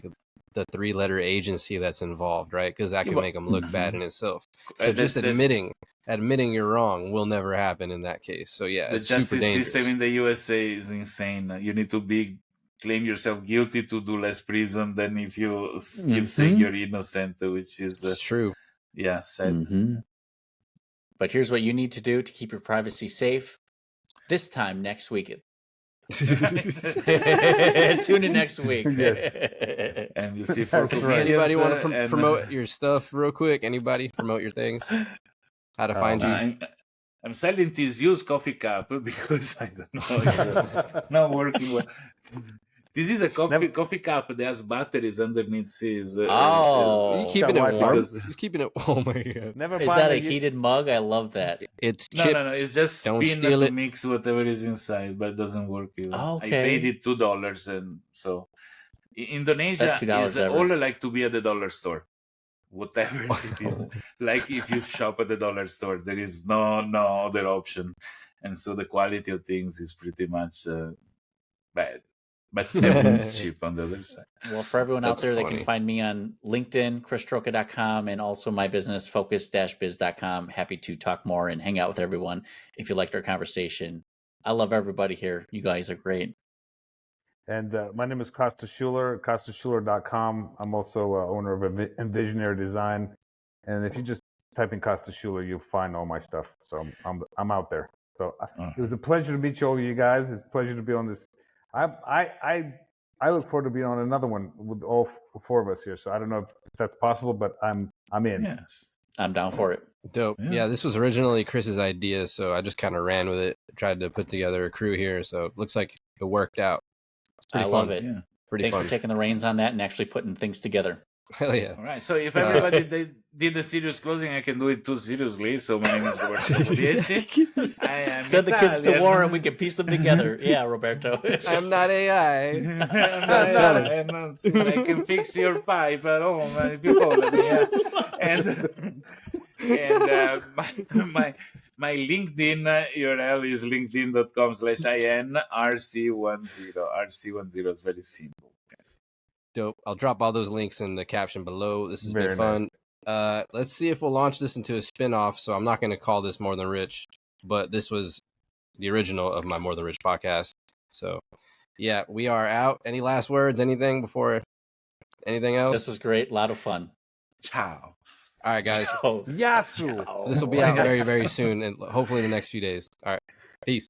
the 3-letter agency that's involved, right? Because that Yeah, can but- make them look bad in itself. So just That's admitting you're wrong will never happen in that case. So yeah, the it's super justice dangerous. system in the USA is insane. You need to claim yourself guilty to do less prison than if you keep saying you're innocent, which is It's true. sad. Mm-hmm. But here's what you need to do to keep your privacy safe. This time next week. Tune in next week. Yes. And you see, for That's right. Anybody want to and, promote your stuff real quick? Anybody promote your things? How to find you? I'm selling this used coffee cup because I don't know, it's not working well. This is a coffee cup that has batteries underneath. Is You keeping it warm? because- He's keeping it. Oh my god! Never Is find that a a heated mug? I love that. It's No, chipped. no, it's just Don't spin steal to it. mix whatever is inside, but it doesn't work even. Okay. I paid it $2, and so Indonesia That's $2 is ever. all like to be at the dollar store, whatever it is. Like if you shop at the dollar store, there is no other option, and so the quality of things is pretty much bad. But everything's cheap on the other side. Well, for everyone out That's there, they funny. can find me on LinkedIn, christroka.com, and also my business, focus-biz.com. Happy to talk more and hang out with everyone if you liked our conversation. I love everybody here. You guys are great. And my name is Costas Schuler, CostasSchuler.com. I'm also owner of Envisionary Design. And if you just type in Costas Schuler, you'll find all my stuff. So I'm out there. So it was a pleasure to meet all you guys. It's a pleasure to be on this. I look forward to being on another one with all 4 of us here. So I don't know if that's possible, but I'm in. Yes. I'm down for it. Dope. Yeah. Yeah, this was originally Chris's idea, so I just kind of ran with it. Tried to put together a crew here, so it looks like it worked out. It's I pretty love fun. it. Yeah. Pretty Thanks fun. for taking the reins on that and actually putting things together. Hell yeah. All right. So if everybody did the serious closing, I can do it too seriously. So my name is Roberto Capodieci. I am Send the kids to Italian. war and we can piece them together. Yeah, Roberto. I'm not AI. I'm not, I can fix your pipe at home if you call me. Yeah. And my LinkedIn URL is linkedin.com/INRC10. RC10 is very simple. Dope. I'll drop all those links in the caption below. This has Very been fun. Let's see if we'll launch this into a spin-off. So I'm not going to call this More Than Rich, but this was the original of my More Than Rich podcast. So yeah, we are out. Any last words? Anything before anything else? This was great. A lot of fun. Ciao. All right, guys. Oh, Yasu. This will be out very, very soon, and hopefully in the next few days. All right. Peace.